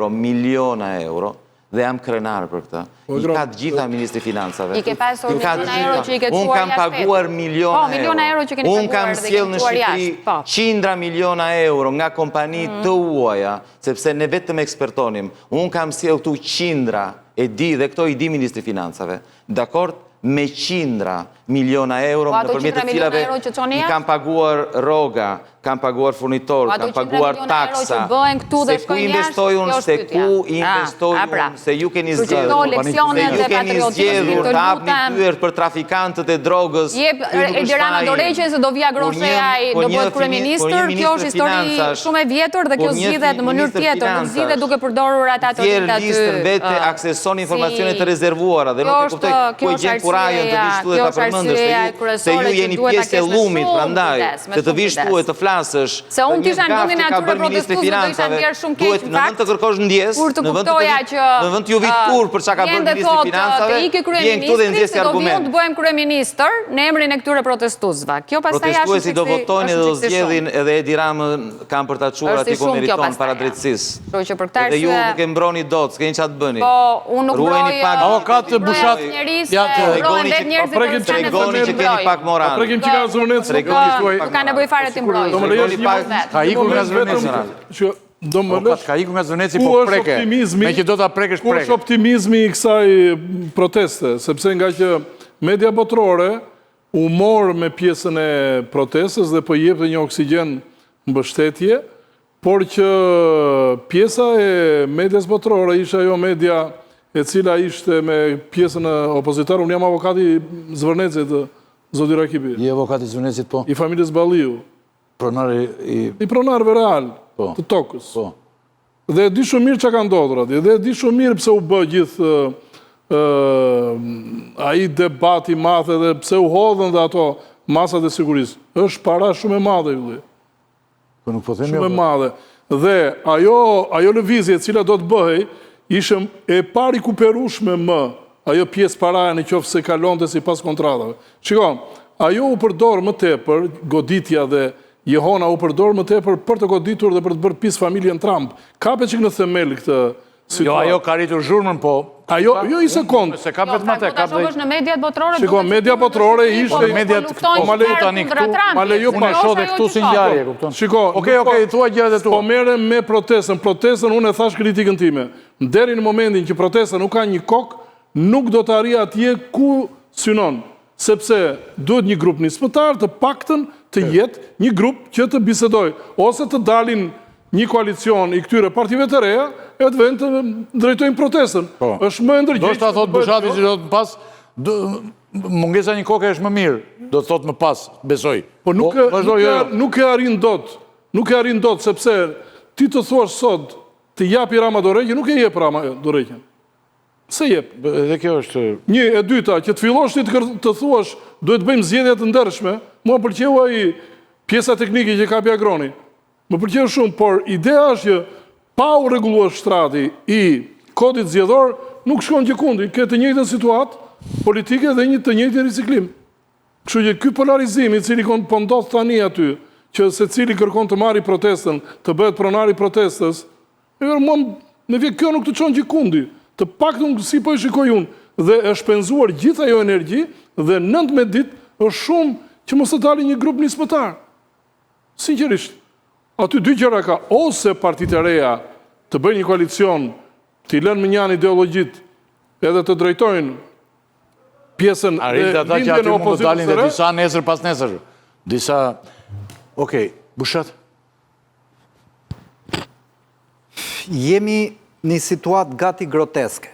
miliona euro dhe jam krenar për këta. I ka të gjitha ministri financave. I ke pasur miliona euro që i ke quar jashtë. Unë kam paguar miliona euro që keni paguar dhe unë kam sjell në Shqipëri qindra miliona euro nga kompani të huaja, sepse ne vetëm ekspertonim. Unë kam sjell këtu qindra, e di dhe këto i di ministri financave. Dakord? me qindra miliona euro, Po, ato në përmjet të 100 miliona cilave euro që çoni i jashtë? kam paguar rroga, kam paguar furnitor, Ato kam paguar 100 miliona euro taksa. që bëhen këtu dhe Se ku shkojnë investoj jashtë, unë, kjo se është pyetja. ku investoj pra. unë, se ju keni Kështu që zgjedhur. këto leksionet Se dhe ju keni patriotizmit zgjedhur të të hapni lutem. pyet për trafikantët e drogës. Jep Edi Rama dorëheqjen se do vija Grosheja do bëhet kryeministër. Kjo është histori shumë e vjetër dhe kjo zgjidhet në mënyrë tjetër, nuk zgjidhet duke përdorur ata të Tjerë rinjtë aty. listën vete akseson informacione të rezervuara dhe nuk e kuptoj ku e gjen kurajën të vish tu dhe ta përmendesh se ju jeni pjesë e llumit, prandaj se të vish tu e të flasësh. Se unë tisha në vendin e atyre protestuesve do isha ndjerë shumë keq Duhet në vend të kërkosh ndjes, në vend të ju vit kur për çka ka bërë ministri i financave, vjen këtu dhe ndjes argument. Do të bëjmë kryeministër në emrin e këtyre protestuesve. Kjo pastaj është protestuesit do votojnë dhe do zgjedhin edhe Edi Ramën kanë për ta çuar aty ku meriton para drejtësisë. Kështu që për këtë Dhe ju arsye nuk e mbroni dot, s'keni çfarë të bëni. Po, unë nuk Ruajeni pak avokat bushat. Tregoni që keni pak moral. Prekim që ka zërnec. Ka nevojë fare të mbrojë. Ka ikur nga Zvëneci. Do më lësh. Ka ikur nga Zvëneci, po preke. Me që do ta prekësh Ku preke. është optimizmi i kësaj proteste? Sepse nga që media botërore u morë me pjesën e protestës dhe po jepte një oksigjen mbështetje, por që pjesa e medias botërore ishte ajo media e cila ishte me pjesën e opozitar. Unë jam avokati Zvërnecit, Zoti Rakipi. Je avokati Zvënecit, po? I familjes Balliu. Pronari I pronarëve real të tokës. Dhe e di shumë mirë që ka ndodhur atje, dhe e di shumë mirë pse u bë gjithë ai debati madh dhe pse u hodhën dhe ato masat e sigurisë. Është para shumë e madhe ylli. Po nuk po themi. Shumë e madhe. Dhe ajo lëvizje e cila do të bëhej ishte e pari kuperueshme më ajo pjesë paraja në qoftë se kalonte sipas kontratave. Shikon, ajo u përdor më tepër, goditja dhe jehona u përdor më tepër për të goditur dhe për të bërë pis familjen Trump. Kape që në themel këtë situatë. Jo, ajo ka rritur zhurmën, po... Jo, i sekund. Se ka vetëm atë, ka dhe... në mediat botërore... Shiko, media botërore ishte... Mediat ma lejo unë e shoh dhe këtu si ngjarje, kupton? Shiko... Okej, thua gjërat e tua. Po merrem me protestën. Protestën unë e thash kritikën time. Deri në momentin që protesta nuk ka një kokë, nuk do të arrijë atje ku synon. Sepse duhet një grup nismëtar të paktën të jetë një grup që të bisedoj. Ose të dalin një koalicion i këtyre partive të reja, e të vend të drejtojnë protestën. Është më ndërgjithë. Do shta thot Bushati që do të më pas, mungesa një koke është më mirë, do të thot më pas, besoj. Po nuk e arrin dot, nuk e arrin dot, sepse ti të thuash sot, të japi Rama dorëheqjen, nuk e jep Rama dorëheqjen. Se jep. Dhe kjo është... Një, e dyta, që të fillosh ti të thuash, duhet bëjmë zgjedhje të ndershme, mua pëlqeu ai pjesa teknike që ka Agroni. Më pëlqeu shumë, por ideja është që pa u rregulluar shtrati i kodit zgjedhor, nuk shkon gjikundi, ke të njëjtën situatë politike dhe një të njëjtin riciklim. Kështu që ky polarizim i cili po ndodh tani aty, që secili kërkon të marrë protestën, të bëhet pronari protestës, me vjen kjo nuk të çon gjikundi. Të paktën si po e shikoj unë, dhe është shpenzuar gjithë ajo energji dhe 19 ditë është shumë që mos të dalë një grup nismëtar. Sinqerisht, aty dy gjëra ka, ose partitë e reja të bëjnë një koalicion, të i lënë më njëan ideologjit, edhe të drejtojnë pjesën e lindjen e opozitës së re. Disa nesër pas nesër. Disa... Okej, Bushat? Jemi një situatë gati groteske,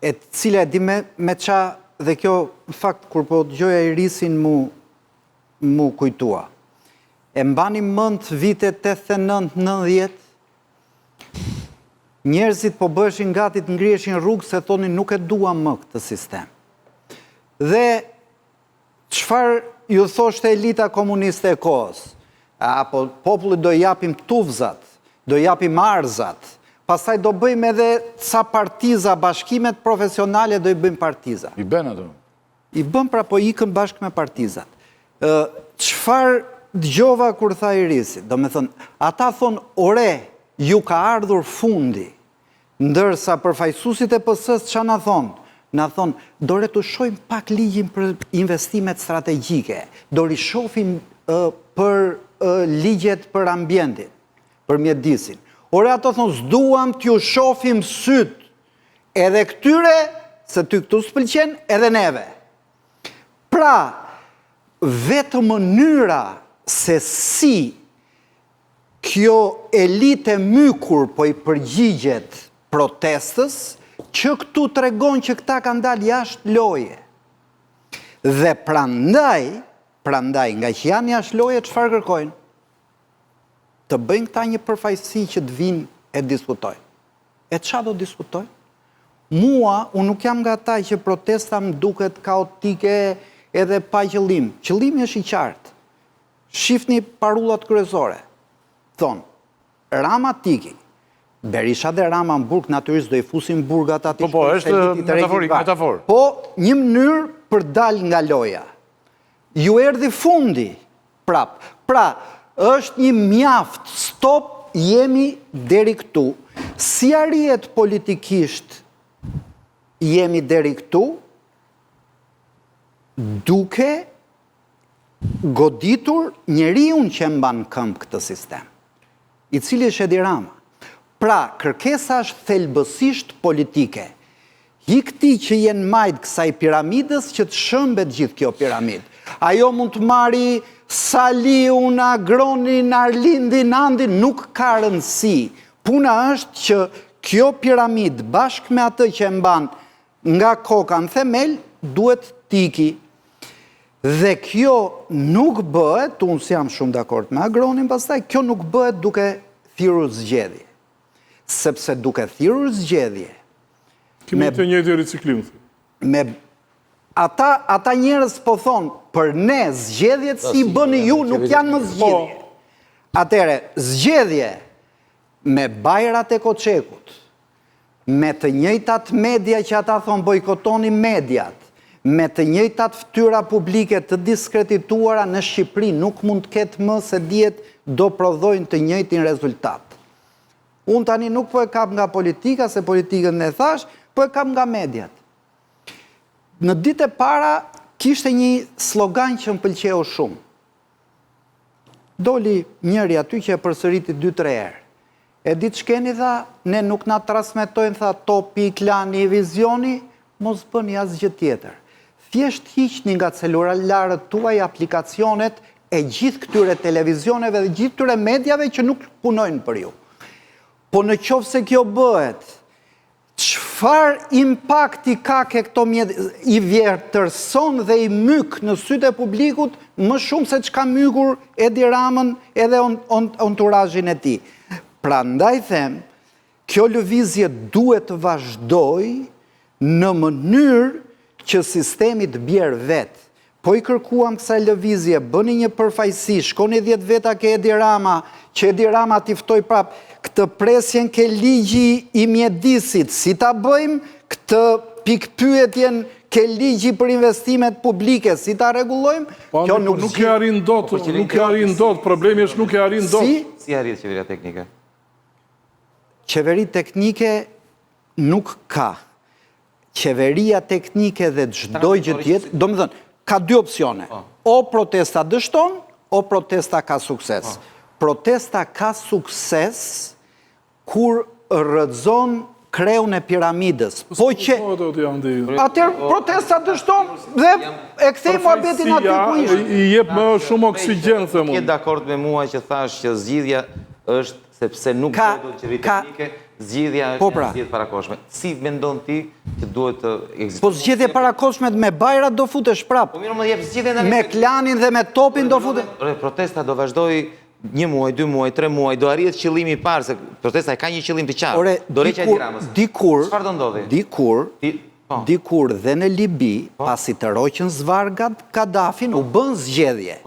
e cila e di me qa, dhe kjo, në fakt, kur po dëgjoja Irisin mu kujtua. E mbani mend vitet 89-90, njerëzit po bëshin gati të ngrieshin rrugë se thonin nuk e dua më këtë sistem. Dhe çfarë ju thoshte elita komuniste e kohës? Apo popullit do japim tufzat, do japim arzat, pastaj do bëjmë edhe ca partiza, bashkimet profesionale do i bëjmë partiza. I bën ato? I bën pra po ikën bashkë me partizat. Çfarë dëgjova kur tha Irisi? Do me thënë, ata thonë, ore, ju ka ardhur fundi, ndërsa përfaqësuesit e PS-s çfarë na thonë? Na thonë, do retushojmë pak ligjin për investimet strategjike, do rishofim për ligjet për ambientin, për mjedisin. Ore ato thonë, s'duam t'ju shofim syt, edhe këtyre se ty këtu s'pëlqen edhe neve. Pra, vetë mënyra se si kjo elite mykur po i përgjigjet protestës, që këtu tregon që këta kanë dalë jashtë loje. Dhe prandaj, nga që janë jashtë loje, çfarë kërkojnë? Të bëjnë këta një përfaqësi që të vinë e diskutojnë. E çfarë do diskutojnë? Mua, unë nuk jam nga ata që protesta më duket kaotike edhe pa qëllim. Qëllimi është i qartë. Shifni parullat kryesore. Thonë, Rama Tiki, Berisha dhe Rama në burg, natyrisht do i fusin burgat ati është metafor. Po, një mënyrë për dal nga loja. Ju erdhi fundi, prap. Pra, është një mjaft, stop, jemi deri këtu. Si arrihet politikisht jemi deri këtu, duke goditur njeriun që mban këmbë këtë sistem, i cili është Edi Rama. Pra, kërkesa është thelbësisht politike. I këti që jenë majtë kësaj piramidës që të shëmbet gjithë kjo piramidë. Ajo mund të marri Saliun, Agronin, Arlindin, Andin, nuk ka rëndësi. Puna është që kjo piramidë bashkë me atë që mban nga koka në themel, duhet tiki. Dhe kjo nuk bëhet, unë si jam shumë dakord me Agronin, pastaj kjo nuk bëhet duke thirrur zgjedhje. Sepse duke thirrur zgjedhje. Kemi të njëjtë riciklim. Ata njerëz po thonë, për ne zgjedhjet si bëni ju nuk janë më zgjedhje. Atere, zgjedhje me bajrat e Koçekut, me të njëjtat media që ata thonë bojkotoni mediat, me të njëjtat fytyra publike të diskredituara në Shqipëri nuk mund të ketë më se dihet do prodhojnë të njëjtin rezultat. Unë tani nuk po e kap nga politika, se politikën e thash, po e kap nga mediat. Në ditë e para kishte një slogan që më pëlqeu shumë. Doli njëri aty që e përsëriti 2-3 herë. E ditë shkeni tha, ne nuk na transmetojnë tha topi, klani, vizioni, mos bëni asgjë tjetër. Thjesht hiqni nga celularët tuaj aplikacionet e gjithë këtyre televizioneve dhe gjithë këtyre mediave që nuk punojnë për ju. Po në qoftë se kjo bëhet, çfarë impakti ka ke këto i vjertërson dhe i myk në sytë e publikut më shumë se çka mykur Edi Ramën edhe enturazhin e tij. Prandaj them, kjo lëvizje duhet të vazhdojë në mënyrë që sistemi të bjerë vetë. Po i kërkuam kësaj lëvizje, bëni një përfaqësi, shkoni 10 veta ke Edi Rama, që Edi Rama t'i ftoj prap, këtë presjen ke ligji i mjedisit, si ta bëjmë këtë pikpyetjen ke ligji për investimet publike, si ta rregullojmë? Kjo nuk e arrin dot, problemi është nuk e arrin dot. Si arrit qeveria teknike? Qeveri teknike nuk ka. Qeveria teknike dhe çdo gjë tjetër, do më thënë, ka 2 opsione. O protesta dështon, o protesta ka sukses. Protesta ka sukses kur rrëzon kreun e piramidës. Po që atëherë protesta dështon dhe e kthej muhabetin aty ku ishte. I jep më shumë oksigjen, them unë. Je dakord me mua që thash që zgjidhja është sepse nuk do qeveri teknike, zgjidhja është një zgjidhje parakoshme. Si mendon ti që duhet të ekzistojë? Po zgjidhje parakoshme me bajrat do futesh prap. Po mirë, më jep zgjidhje me klanin dhe me topin do futesh. Protesta do vazhdoj 1 muaj, 2 muaj, 3 muaj, do arrihet qëllimi i parë, se protesta ka një qëllim të qartë. Do reqja Edi Ramës. Çfarë do ndodhi? Dikur dhe në Libi, pasi të roqën zvargat Kadafin, u bën zgjedhje.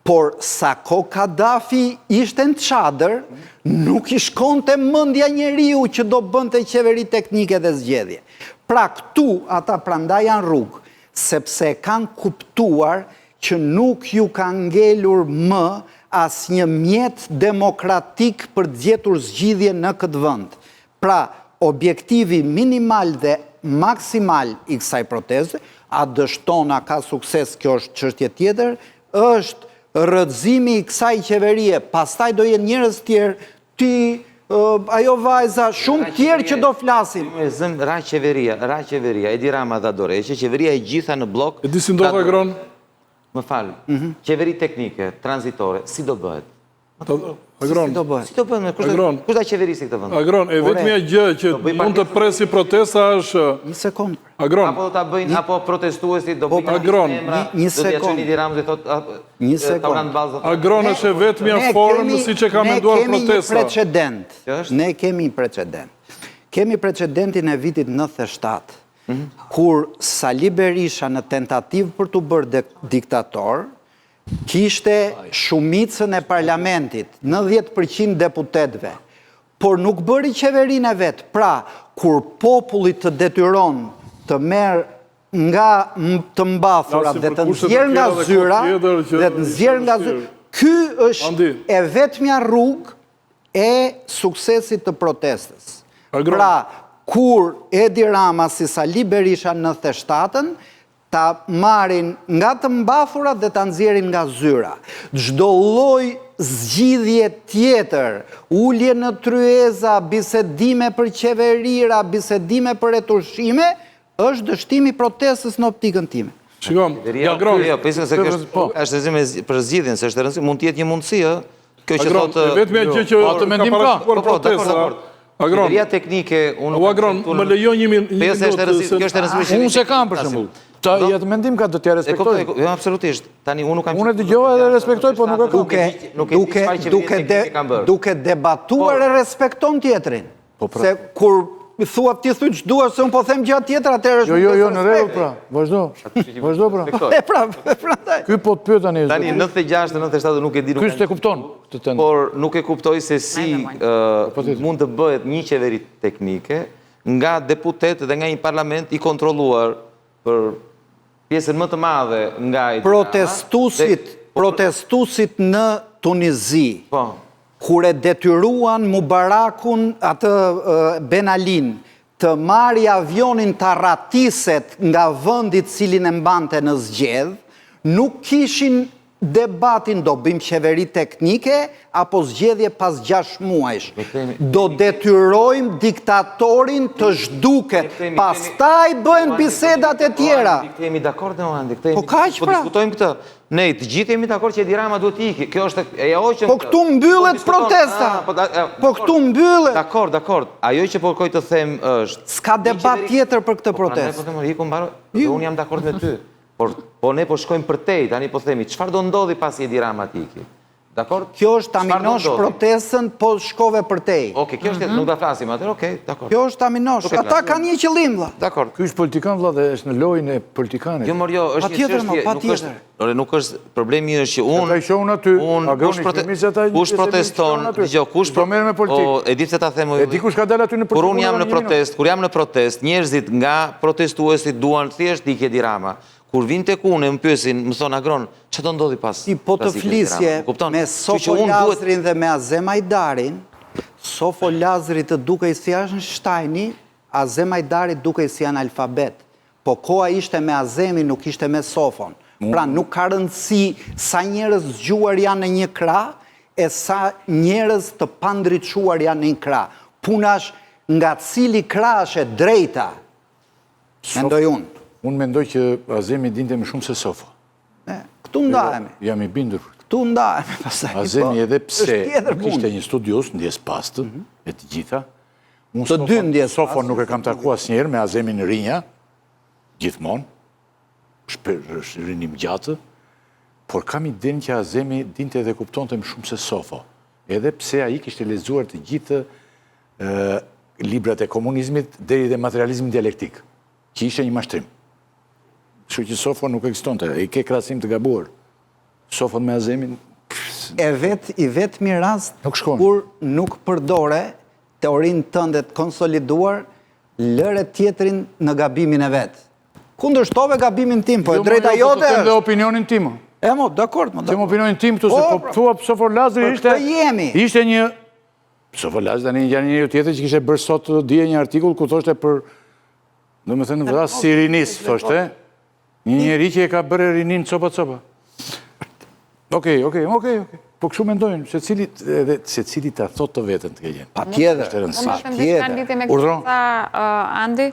Por sa ko Kadafi ishte në çadër, nuk i shkonte mendja njeriu që do bënte qeveri teknike dhe zgjedhje. Pra këtu ata prandaj janë rrugë, sepse kanë kuptuar që nuk ju ka ngelur më as një mjet demokratik për të gjetur zgjidhje në këtë vend. Pra, objektivi minimal dhe maksimal i kësaj proteste, a dështon, a ka sukses, kjo është çështje tjetër, është rrëzimi i kësaj qeverie, pastaj do jenë njerëz tjerë, ti, ajo vajza, shumë tjerë që do flasin. Me zëm, ra qeveria, Edi Rama dha dorë, qeveria e gjitha në blok. E di si ndodh Agron? Më falë, qeveri teknike, tranzitore, si do bëhet? Agron, Si do bëhet? Kush da qeverisi këtë vënd? Agron, e vetëmja gjë që mund të presi protesta është... Një sekund. Agron, Apo do ta bëjnë, apo protestuesit do bëjnë Agron, një do t'ja qënë Edi Ramës dhe thot... Një sekund. Agron është e vetëmja formë si që ka menduar protesta. Ne kemi një precedent. Kemi precedentin e vitit 97, kur Sali Berisha në tentativë për të bërë diktator, kishte shumicën e parlamentit, 90% deputetëve, por nuk bëri qeverinë e vetë. Pra, kur populli të detyron të merë nga të mbathura dhe të nxjerr nga zyra, ky është e vetmja rrugë e suksesit të protestës. Pra, kur Edi Rama si Sali Berisha në 97-ën, ta marrin nga të mbathura dhe ta nxjerrin nga zyra. Çdo lloj zgjidhje tjetër, ulje në tryeza, bisedime për qeverira, bisedime për retushime, është dështimi protestës në optikën time. Shikom, Agron. Jo, pesë se është zime për zgjidhjen, se është rëndësishme, mund të jetë një mundësi, kjo që Agron, thotë... vetëmja gjë që ka parashikuar protesta. Agron, qeveria teknike... Agron, më lejo një minutë... Unë se kam për shembull. Ta jetë mendim ka do t'ja respektoj. Jo, absolutisht. Tani, unë nuk kam... Unë e dëgjova dhe respektoj, po nuk e kam. Duke debatuar e respekton tjetrin. Se kur thua ti thuj që duar se unë po them gjatë tjetër, atërë është... Jo, në rregull pra, vazhdo pra. E pra, Ky po të pyet tani. Tani, 96-97 nuk e di... Ky s'te kupton. Por nuk e kuptoj se si mund të bëhet një qeveri teknike nga deputet dhe nga një parlament i kontrolluar për pjesën më të madhe nga... Protestusit në Tunizi, kur e detyruan Mubarakun atë Ben Alin të marrë avionin të ratiset nga vëndit cilin e mbante në zgjedh, nuk kishin debatin do bëjmë qeveri teknike apo zgjedhje pas 6 muajsh. Do detyrojmë diktatorin të zhduket, pastaj bëhen bisedat e tjera. Këtë jemi dakord në Hollandi, Po kaq pra. Po diskutojmë këtë. Ne të gjithë jemi dakord që Edi Rama duhet të ikë. Kjo është e hoqën. Po këtu mbyllet protesta. Po këtu mbyllet. Dakord. Ajo që po koj të them është... S'ka debat tjetër për këtë protestë. Unë jam dakord me ty. Po ne po shkojmë për tej, tani po themi, qëfar do ndodhi pasi Edi Rama t'iki? Dakord? Kjo është ta minosh protestën, po shkove për tej. Oke, kjo është, nuk da flasim atër, okej, dakord. Kjo është ta minosh, ata ka një qëllim, vlla. Dakord. Ky është politikan, vlla, dhe është në lojën e politikanit. Jo, mor, jo, është një çështje, nuk është, problemi është që kush proteston, kush e di se ta them, kur unë jam në protest, njerëzit nga protestuesit duan thjesht ikë Edi Rama. Kur vinë tek unë, më pyesin, më thonë Agron, që të ndodhi pas? Si po të flisje me Sofo Lazrin dhe me Azem Ajdarin, Sofo Lazri të dukej si Einsteini, Azem Ajdari dukej si analfabet. Po koha ishte me Azemi, nuk ishte me Sofon. Pra nuk ka rëndësi sa njerëz zgjuar janë në një krah, e sa njerëz të pandritëshuar janë në një krah. Punash nga cili krah është e drejta. Mendoj unë. Unë mendoj që Azemi dinte më shumë se Sofo. Këtu ndahemi. Jam i bindur. Këtu ndahemi. Azemi edhe pse ishte një studios, ndjes pastë, e të gjitha. Të dy ndjes pastë. Sofo nuk e kam taku asnjëherë me Azemin Rinja, gjithmonë, rinim gjatë, por kam idenë që Azemi dinte dhe kuptonte më shumë se Sofo. Edhe pse ai kishte lexuar të gjithë librat e komunizmit deri dhe materializmin dialektik, që ishte një mashtrim. Kështu që Sofo nuk ekzistonte, i ke krahasim të gabuar. Sofon me Azemin... I vetmi rast kur nuk përdore teorinë tënde të konsoliduar, lëre tjetrin në gabimin e vetë. Kundërshtove gabimin tim, po e drejta jote... Jo, të them dhe opinionin tim. E mo, dakord, mo. Them opinionin tim këtu, se po thua Sofo Lazri ishte një... Sofo Lazri janë një tjetër që kishte bërë sot dje një artikull ku thoshte për... Do me thënë vëra si rinis, thoshte. Një njeri që e ka bërë rinin copa. Okej. Po kështu mendojnë, se cili ta thot të vetën të keqen. Patjetër. Urdhëro. Andi,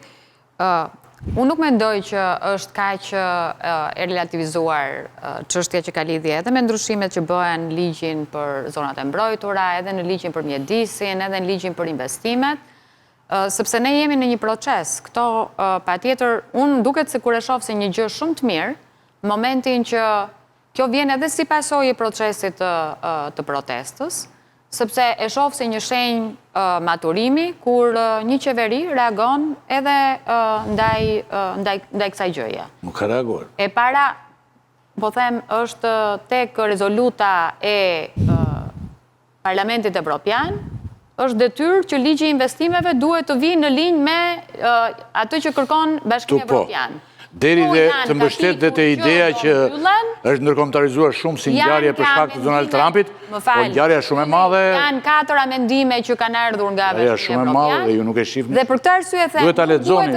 unë nuk mendoj që është kaq e relativizuar çështja që ka lidhje edhe me ndryshimet që bëhen ligjin për zonat e mbrojtura, edhe në ligjin për mjedisin, edhe në ligjin për investimet, sepse ne jemi në një proces. Këto patjetër, unë duket se kur e shoh si një gjë shumë të mirë, në momentin që kjo vjen edhe si pasojë e procesit të protestës, sepse e shoh si një shenjë maturimi kur një qeveri reagon edhe ndaj kësaj gjëje. Nuk ka reaguar. E para, po them, është tek rezoluta e Parlamentit Evropian, është detyrë që ligji i investimeve duhet të vijë në linjë me atë që kërkon Bashkimi Evropian. Deri dhe të mbështet dhe të ideja që është ndërkombëtarizuar shumë si ngjarje për shkak të Donald Trumpit, po ngjarja shumë e madhe. Janë 4 amendime që kanë ardhur nga Bashkimi Evropian. Shumë e madhe dhe ju nuk e shihni. Dhe për këtë arsye them, duhet ta lexoni,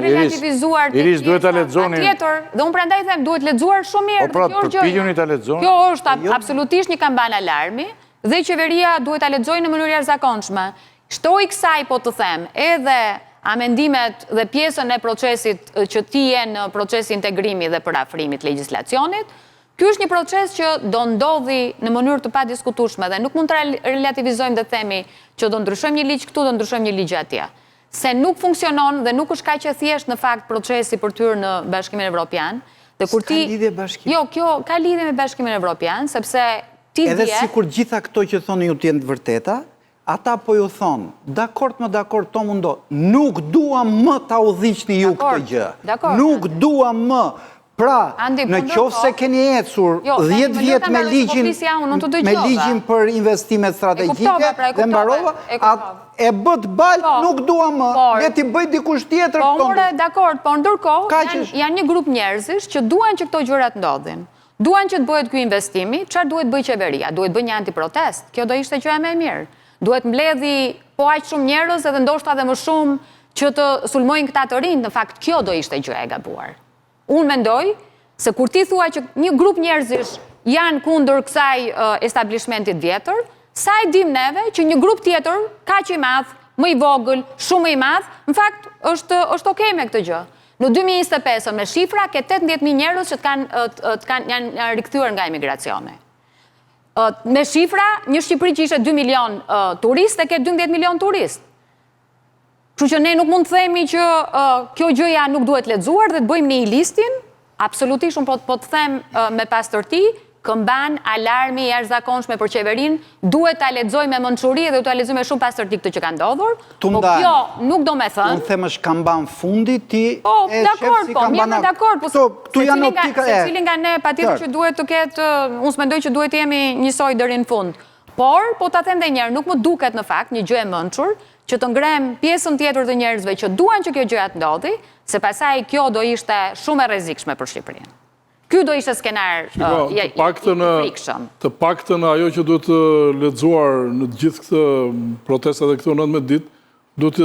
Iris, duhet ta lexoni. Patjetër, dhe unë prandaj them duhet lexuar shumë mirë. Po pra, përpiquni ta lexoni. Kjo është absolutisht një kamban alarmi dhe qeveria duhet ta lexojë në mënyrë jashtëzakonshme. Shtoj kësaj po të them, edhe amendimet dhe pjesën e procesit që tije në proces integrimi dhe përafrimit legjislacionit. Ky është një proces që do ndodhi në mënyrë të padiskutueshme dhe nuk mund të relativizojmë dhe themi që do ndryshojmë një ligj këtu, do ndryshojmë një ligj atje. Se nuk funksionon dhe nuk është kaq e thjeshtë në fakt procesi për të hyrë në Bashkimin Evropian. Dhe kur ti Jo, kjo ka lidhje me Bashkimin Evropian, sepse ti edhe sikur gjitha këto që thoni ju të jenë të vërteta, ata po ju thonë, dakord, to mundo, nuk dua më ta udhiqni ju këtë gjë. Nuk dua më. Pra, në qoftë se keni ecur 10 vjet me ligjin për investimet strategjike dhe mbarova, e bët balë nuk dua më, le ti bëj dikush tjetër këto. Po, more, dakord, po ndërkohë janë një grup njerëzish që duan që këto gjërat ndodhin. Duan që të bëhet ky investimi, çfarë duhet bëj qeveria? Duhet bëj një antiprotest. Kjo do ishte gjëja më e mirë. Duhet mbledhi po aq shumë njerëz edhe ndoshta edhe më shumë që të sulmojnë këta të rinj, në fakt kjo do ishte gjë e gabuar. Unë mendoj se kur ti thua që një grup njerëzish janë kundër kësaj establishmentit vjetër, sa e dim neve që një grup tjetër kaq i madh, më i vogël, shumë më i madh, në fakt është okay me këtë gjë. Në 2025 me shifra ke 18.000 njerëz që janë rikthyer nga emigracioni. Me shifra, një Shqipëri që ishte 2 milion turist e ke 12 milion turist. Kështu që ne nuk mund të themi që kjo gjëja nuk duhet lexuar dhe të bëjmë një listin, absolutisht unë po të them me pastërti, këmban alarmi i jashtëzakonshme për qeverinë, duhet ta lexoj me mençuri dhe duhet ta lexoj me shumë pastërti këtë që ka ndodhur. Po kjo nuk do me thënë. Unë them është kamban fundi ti e shef si kamban. Po, dakord, po këtu janë optika e. Secili nga ne patjetër që duhet të ketë, unë s'mendoj që duhet të jemi njësoj deri në fund. Por, po ta them edhe një herë, nuk më duket në fakt një gjë e mençur që të ngrem pjesën tjetër të njerëzve që duan që kjo gjëja të ndodhi, se pastaj kjo do ishte shumë e rrezikshme për Shqipërinë. Ky do ishte skenar i frikshëm. Të paktën ajo që duhet të lexuar në gjithë këtë protestat dhe këto 19 ditë, duhet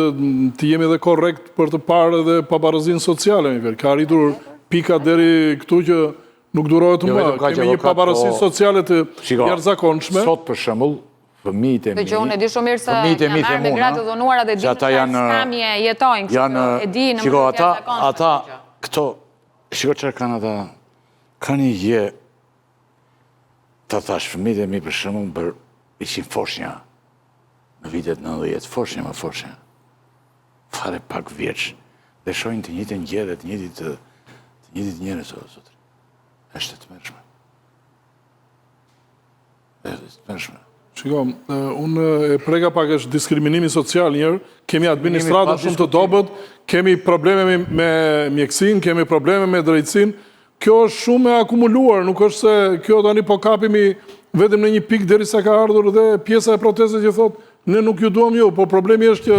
të jemi edhe korrekt për të parë edhe pavarësinë sociale. Ka arritur pika deri këtu që nuk durohet të më. Kemi një pavarësi sociale të jashtëzakonshme. Sot për shembull, fëmijët e mi. Që unë e di shumë mirë se janë marrë me gratë të dhunuara dhe di në skamje jetojnë, kështu e di në mënyrë të jashtëzakonshme. Ata këto, shiko çfarë kanë ata. Ka një je, të thash fëmijët e mi për shembull ishin foshnja në vitet 90, foshnja. Fare pak vjeç. Dhe shohin të njëjtën gjë dhe të njëjtit njerëz o zotëri. Është të mërshme. Shiko, unë e preka pak është diskriminimi social njërë, kemi administratën shumë të dobët, kemi probleme me mjekësin, kemi probleme me drejtsin. Kjo është shumë e akumuluar, nuk është se kjo tani po kapimi vetëm në një pikë derisa ka ardhur dhe pjesa e protestit që thotë, ne nuk ju duam ju, po problemi është që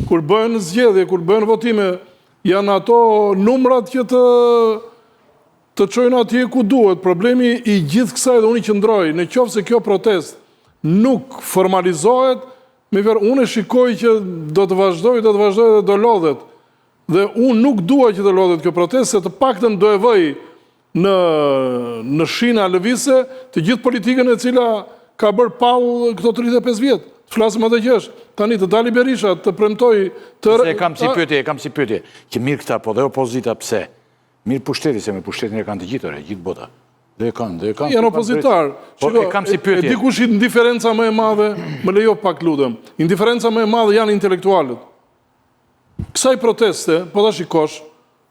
kur bëhen zgjedhje, kur bëhen votime, janë ato numrat që të çojnë atje ku duhet. Problemi i gjithë kësaj dhe unë i qëndroj, në qoftë se kjo protest nuk formalizohet, unë e shikoj që do të vazhdoj dhe do lodhet. Dhe unë nuk dua që të lodhet kjo protest, se të paktën do e vëj në shina lëvizse të gjithë politikën e cila ka bërë pall këto 35 vjetë. Të flasëm atë qesh, tani të dali Berisha, të premtoj të... E kam si pyetje, që mirë këta, po dhe opozita pse? Mirë pushteti, se me pushtetin e kanë të gjithore, gjithë bota. Dhe e kanë. Janë opozitar. Po e kam si pyetje. E dikush indiferenca më e madhe, më lejo pak lutem, indiferenca më e madhe janë intelektualët. Kësaj proteste, po ta shikosh,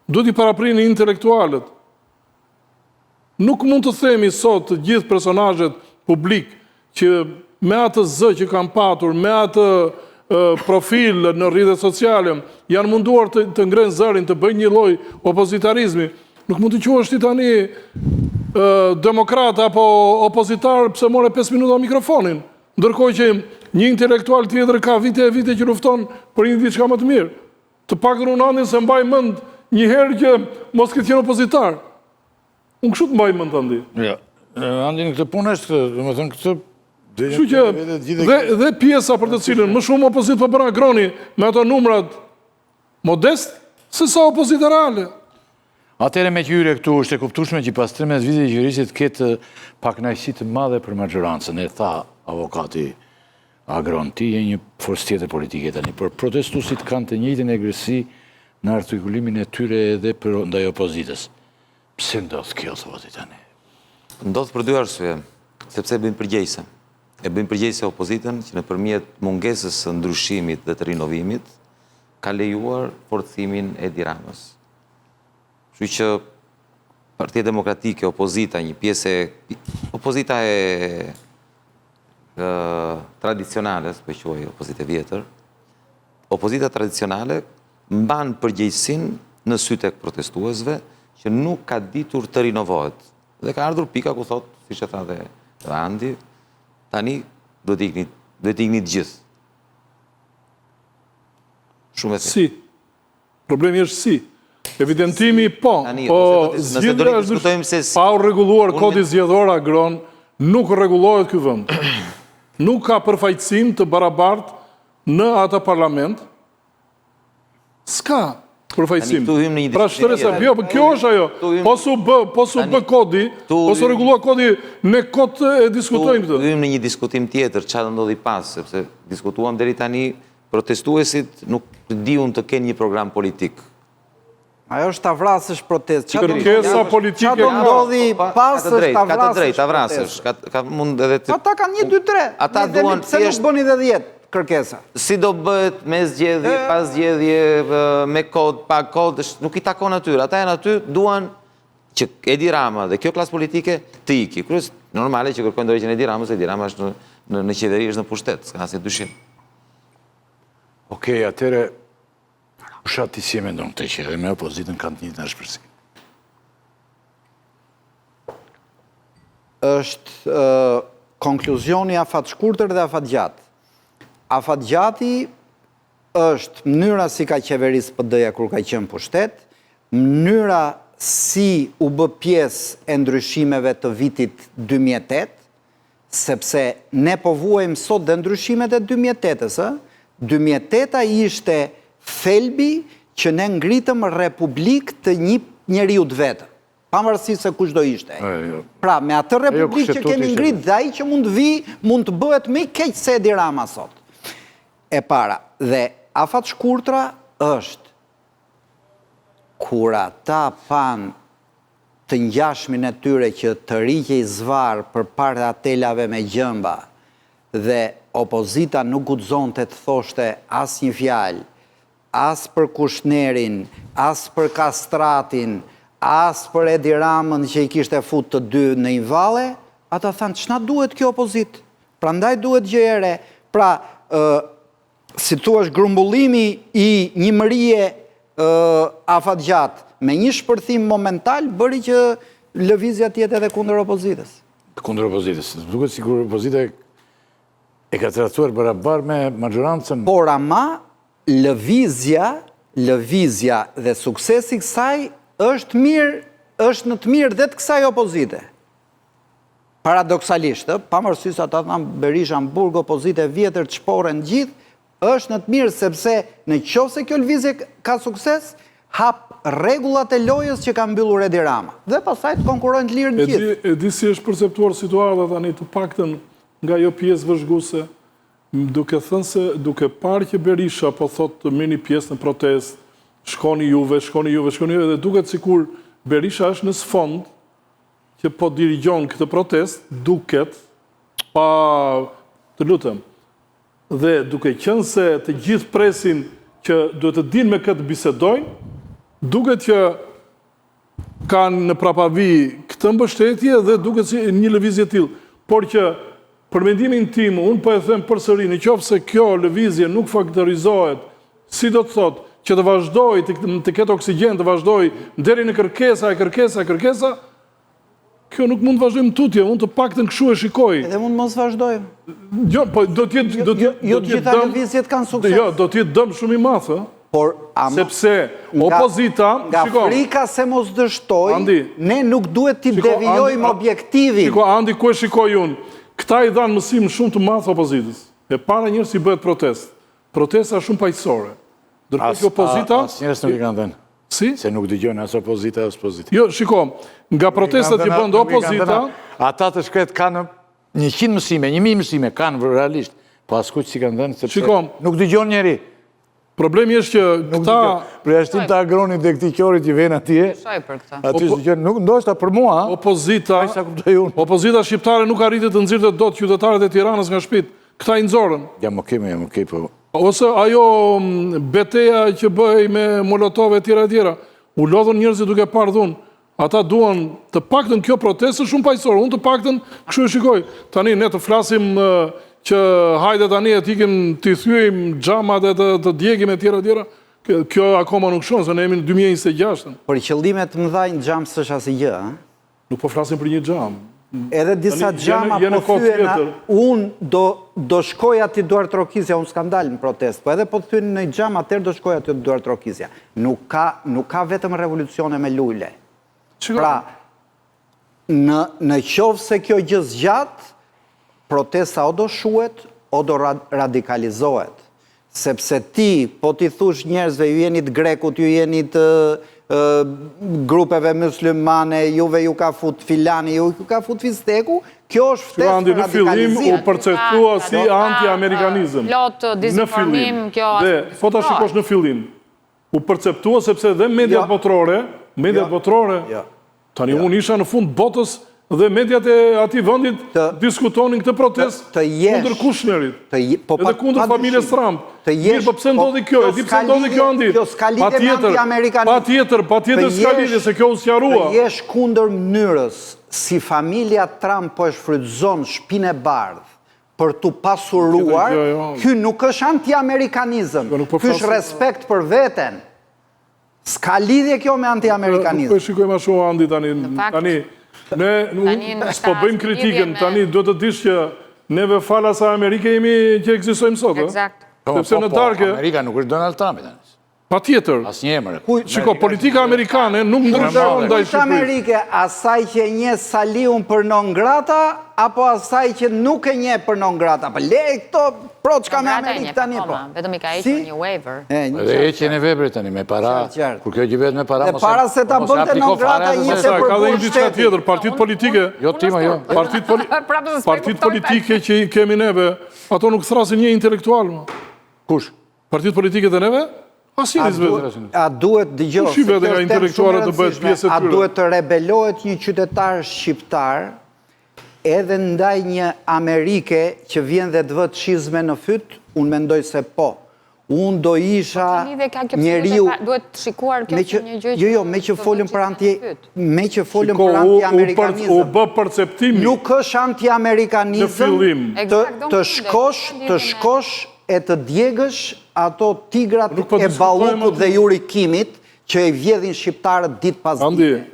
duhet i paraprini intelektualët. Nuk mund të themi sot të gjithë personazhet publik që me atë zë që kanë patur, me atë profil në rrjetet sociale, janë munduar të ngrenë zërin, të bëjnë një lloj opozitarizmi. Nuk mund të quhesh ti tani demokrat apo opozitar pse more 5 minuta mikrofonin. Ndërkohë që një intelektual tjetër ka vite e vite që lufton për një diçka më të mirë. Të paktën unë andin se mbaj mend një herë që mos këtë qenë opozitar. Unë kështu të mbaj mend të andi. Ja, andin këtë punë është, dhe më thënë këtë... Kështu që dhe pjesa për të cilën më shumë opozit për bëra groni me ato numrat modest, se sa opozita reale. Atere me qyre këtu është e kuptueshme që pas 13 vite qeverisë ketë pak kënaqësi të madhe për maxhorancën. E tha avokati Agron, ti je një forcë tjetër politike tani, por protestuesit kanë të njëjtën agresi në artikulimin e tyre edhe ndaj opozitës. Pse ndodh kjo thotë tani? Ndodh për dy arsye, sepse bëjmë përgjegjëse. E bëjmë përgjegjëse opozitën që nëpërmjet mungesës së ndryshimit dhe të rinovimit ka lejuar forcimin e Edi Ramës. Kështu që Partia Demokratike, opozita, një pjesë opozita e tradicionale, s'po e quaj opozite vjetër, opozita tradicionale mban përgjegjësinë në sy tek protestuesve që nuk ka ditur të rinovohet. Dhe ka ardhur pika ku thot, siç e tha dhe Andi, tani duhet të ikni të gjithë. Shumë e thjeshtë. Si. Problemi është si. Evidentimi po zgjidhja është pa u rregulluar kodi zgjedhor Agron, nuk rregullohet ky vend. Nuk ka përfaqësim të barabartë në atë parlament. S'ka përfaqësim. Pra shtresa, kjo është ajo. Po su bë kodi, po su rregullohet kodi, ne kot e diskutojmë këtë. Hymë në një diskutim tjetër, çfarë ndodhi pas, sepse diskutuam deri tani, protestuesit nuk diun të kenë një program politik. Ajo është ta vrasësh protest. Kërkesa politike... Qa do ndodhi pas është ta vrasësh protest. Ta vrasësh, ka mund edhe të... Ata kanë 1, 2, 3. Ata duan thjesht... Se nuk bëni dhe 10 kërkesa. Si do bëhet me zgjedhje, pas zgjedhje, me kod, pa kod, nuk i takon atyre. Ata janë aty, duan që Edi Rama dhe kjo klasë politike të iki. Kërës normale që kërkojnë dorëheqjen e Edi Ramës, Edi Rama është në qeveri, është në pushtet, s'ka asnjë dyshim. Okej, atëre Pushat ti si e mendon këtë që edhe me opozitën kanë të njëjtën shpërsi? Është konkluzioni afat shkurtër dhe afat gjatë. Afat gjati është mënyra si ka qeverisë PD-ja kur ka qenë pushtet, mënyra si u bë pjesë e ndryshimeve të vitit 2008, sepse ne po vuajmë sot dhe ndryshimet e 2008-ës, 2008-a ishte thelbi që ne ngritëm republik të një njeriu të vetë, pavarësisht se kush do ishte. Pra, me atë republik që kemi ngrit, dhe ai që mund vi, mund të bëhet më i keq se Edi Rama sot. E para, dhe afat shkurtra është kur ata pan të ngjashmin e tyre që të riqej zvar për para atelave me gjëmba dhe opozita nuk guxonte të thoshte asnjë fjalë, as për Kushnerin, as për Kastratin, as për Edi Ramën që i kishte fut të dy në një valle, ata thanë, ç'na duhet kjo opozit? Prandaj duhet gjë e re. Pra, si thua, grumbullimi i një mërie afatgjat me një shpërthim momental bëri që lëvizja të jetë edhe kundër opozitës. Kundër opozitës. Duket sikur opozita e ka trajtuar barabar me maxhorancën. Por ama lëvizja dhe suksesi kësaj është në të mirë dhe të kësaj opozite. Paradoksalisht, pavarësisht ata thanë Berisha në burg opozite vjetër të shporen gjithë, është në të mirë sepse në qoftë se kjo lëvizje ka sukses, hap rregullat e lojës që ka mbyllur Edi Rama. Dhe pastaj të konkurrojnë të lirë në gjithë. E di si është perceptuar situata tani të paktën nga jo pjesë vëzhguese, duke thënë se duke parë që Berisha po thotë të merrni pjesë në protestë, shkoni juve, dhe duket sikur Berisha është në sfond që po dirigjon këtë protestë, duket pa të lutem. Dhe duke qenë se të gjithë presin që duhet të dinë me këtë bisedojnë, duket që kanë në prapavi këtë mbështetje dhe duket si një lëvizje tillë. Por që për mendimin tim, unë po e them përsëri, nëse kjo lëvizje nuk faktorizohet, si do të thotë, që të vazhdoj të ketë oksigjen, të vazhdoj deri në kërkesa, kjo nuk mund të vazhdojmë tutje, unë të paktën kështu e shikoj. Edhe mund mos vazhdojmë. Jo, po do të jetë Jo të gjitha lëvizjet kanë sukses. Jo, do të jetë dëm shumë i madh, sepse opozita, nga frika se mos dështoj, ne nuk duhet t'i devijojmë objektivin. Shiko, Andi, ku e shikoj unë? Këta i dhanë mësim shumë të madh opozitës. E para njërë si bëhet protest. Protesta shumë paqësore. Ndërkohë që opozita... As njërës nuk i kanë dhenë. Si? Se nuk dëgjojnë as opozita as pozitiva. Jo, shiko, nga protestat që bëndë opozita... Ata të shkret kanë 100 mësime, 1000 mësime, kanë realisht. Po as kuq si kanë dhenë, sepse nuk dëgjon njeri. Problemi është që këta... Përjashtim të agronit dhe këti qorit që vjen atje, aty s'dëgjon, nuk ndoshta për mua, opozita shqiptare nuk arritet të nxirrte dot qytetarët e Tiranës nga shtëpitë. Këta i nxorën. Ja, më kej, po... Ose ajo beteja që bëj me molotove e tjera, u lodhën njerëzit duke parë dhunë. Ata duan të paktën kjo protestë shumë paqësore, unë të paktën kështu e shikoj. Tani ne të flasim që hajde tani e tikim të thyejm xhamat e të djegim e tjera, kjo akoma nuk shon, se ne jemi në 2026. Por qëllimet mëdha në xham s'është asgjë, ëh? Nuk po flasim për një xham. Edhe disa xhama po thyen, unë do shkoj aty Duart Trokizja, unë s'kam dalë në protest, po edhe po thyen në xham atëherë do shkoj aty Duart Trokizja. Nuk ka vetëm revolucione me lule. Pra, në qovë se kjo gjë zgjat, protesta o do shuhet, o do radikalizohet. Sepse ti, po ti thush njerëzve, ju jeni të grekut, ju jeni të grupeve muslimane, juve ju ka fut filani, ju ka fut fisteku, kjo është ftesë për radikalizim. Në fillim u perceptua si anti-amerikanizëm. Plot dizinformim, kjo... Po ta shikosh në fillim. U perceptua sepse dhe mediat botërore, tani unë isha në fund botës dhe mediat e ati vëndit diskutonin këtë protest kundër Kushnerit edhe kundër familjes Trump. Mirë, po pse ndodhi kjo? E di pse ndodhi kjo, Andi? Pa tjetër s'ka lidhje, se kjo u sqarua. Të jesh kundër mënyrës si familja Trump po e shfrytëzon shpinë e bardhë për t'u pasuruar, ky nuk është anti-amerikanizëm, ky është respekt për veten. S'ka lidhje kjo me anti-amerikanizëm. Nuk e shikojmë ashtu, Andi, tani. Ne s'po bëjmë kritikën, tani do të dish që neve falas a Amerike jemi që ekzistojmë sot. Eksakt. Sepse në darke... Amerika nuk është Donald Trump. Pa tjetër. As një emër. Shiko, politika amerikane nuk ndryshon ndaj Shqipërisë. Amerike, asaj që nje Saliun për non grata, apo asaj që nuk e nje për non grata? Për le këto proçka me Amerikë tani po. Vetëm i ka eqë një waiver. Dhe eqen e veprit tani me para, kur kjo gjibet me para... Dhe para se ta bënte non grata një se Ka dhe një përbur diçka tjetër, partit politike... Jo, Timo, jo. Partit politike që kemi neve, ato nuk thrasin një intelektual. Kush? Partit politike dhe neve? Asnjë zbet. A duhet dëgjoj, a duhet të rebelohet një qytetar shqiptar edhe ndaj një Amerike që vjen dhe të vët shizme në fyt? Unë mendoj se po. Unë do isha njeriu... Duhet shikuar kjo që një gjë... Jo, me që folëm për anti-amerikanizëm. U bë perceptimi... Nuk është anti-amerikanizëm të shkosh e të djegësh ato tigrat e Ballukut dhe Jurikimit që e vjedhin shqiptarët ditë pas dite.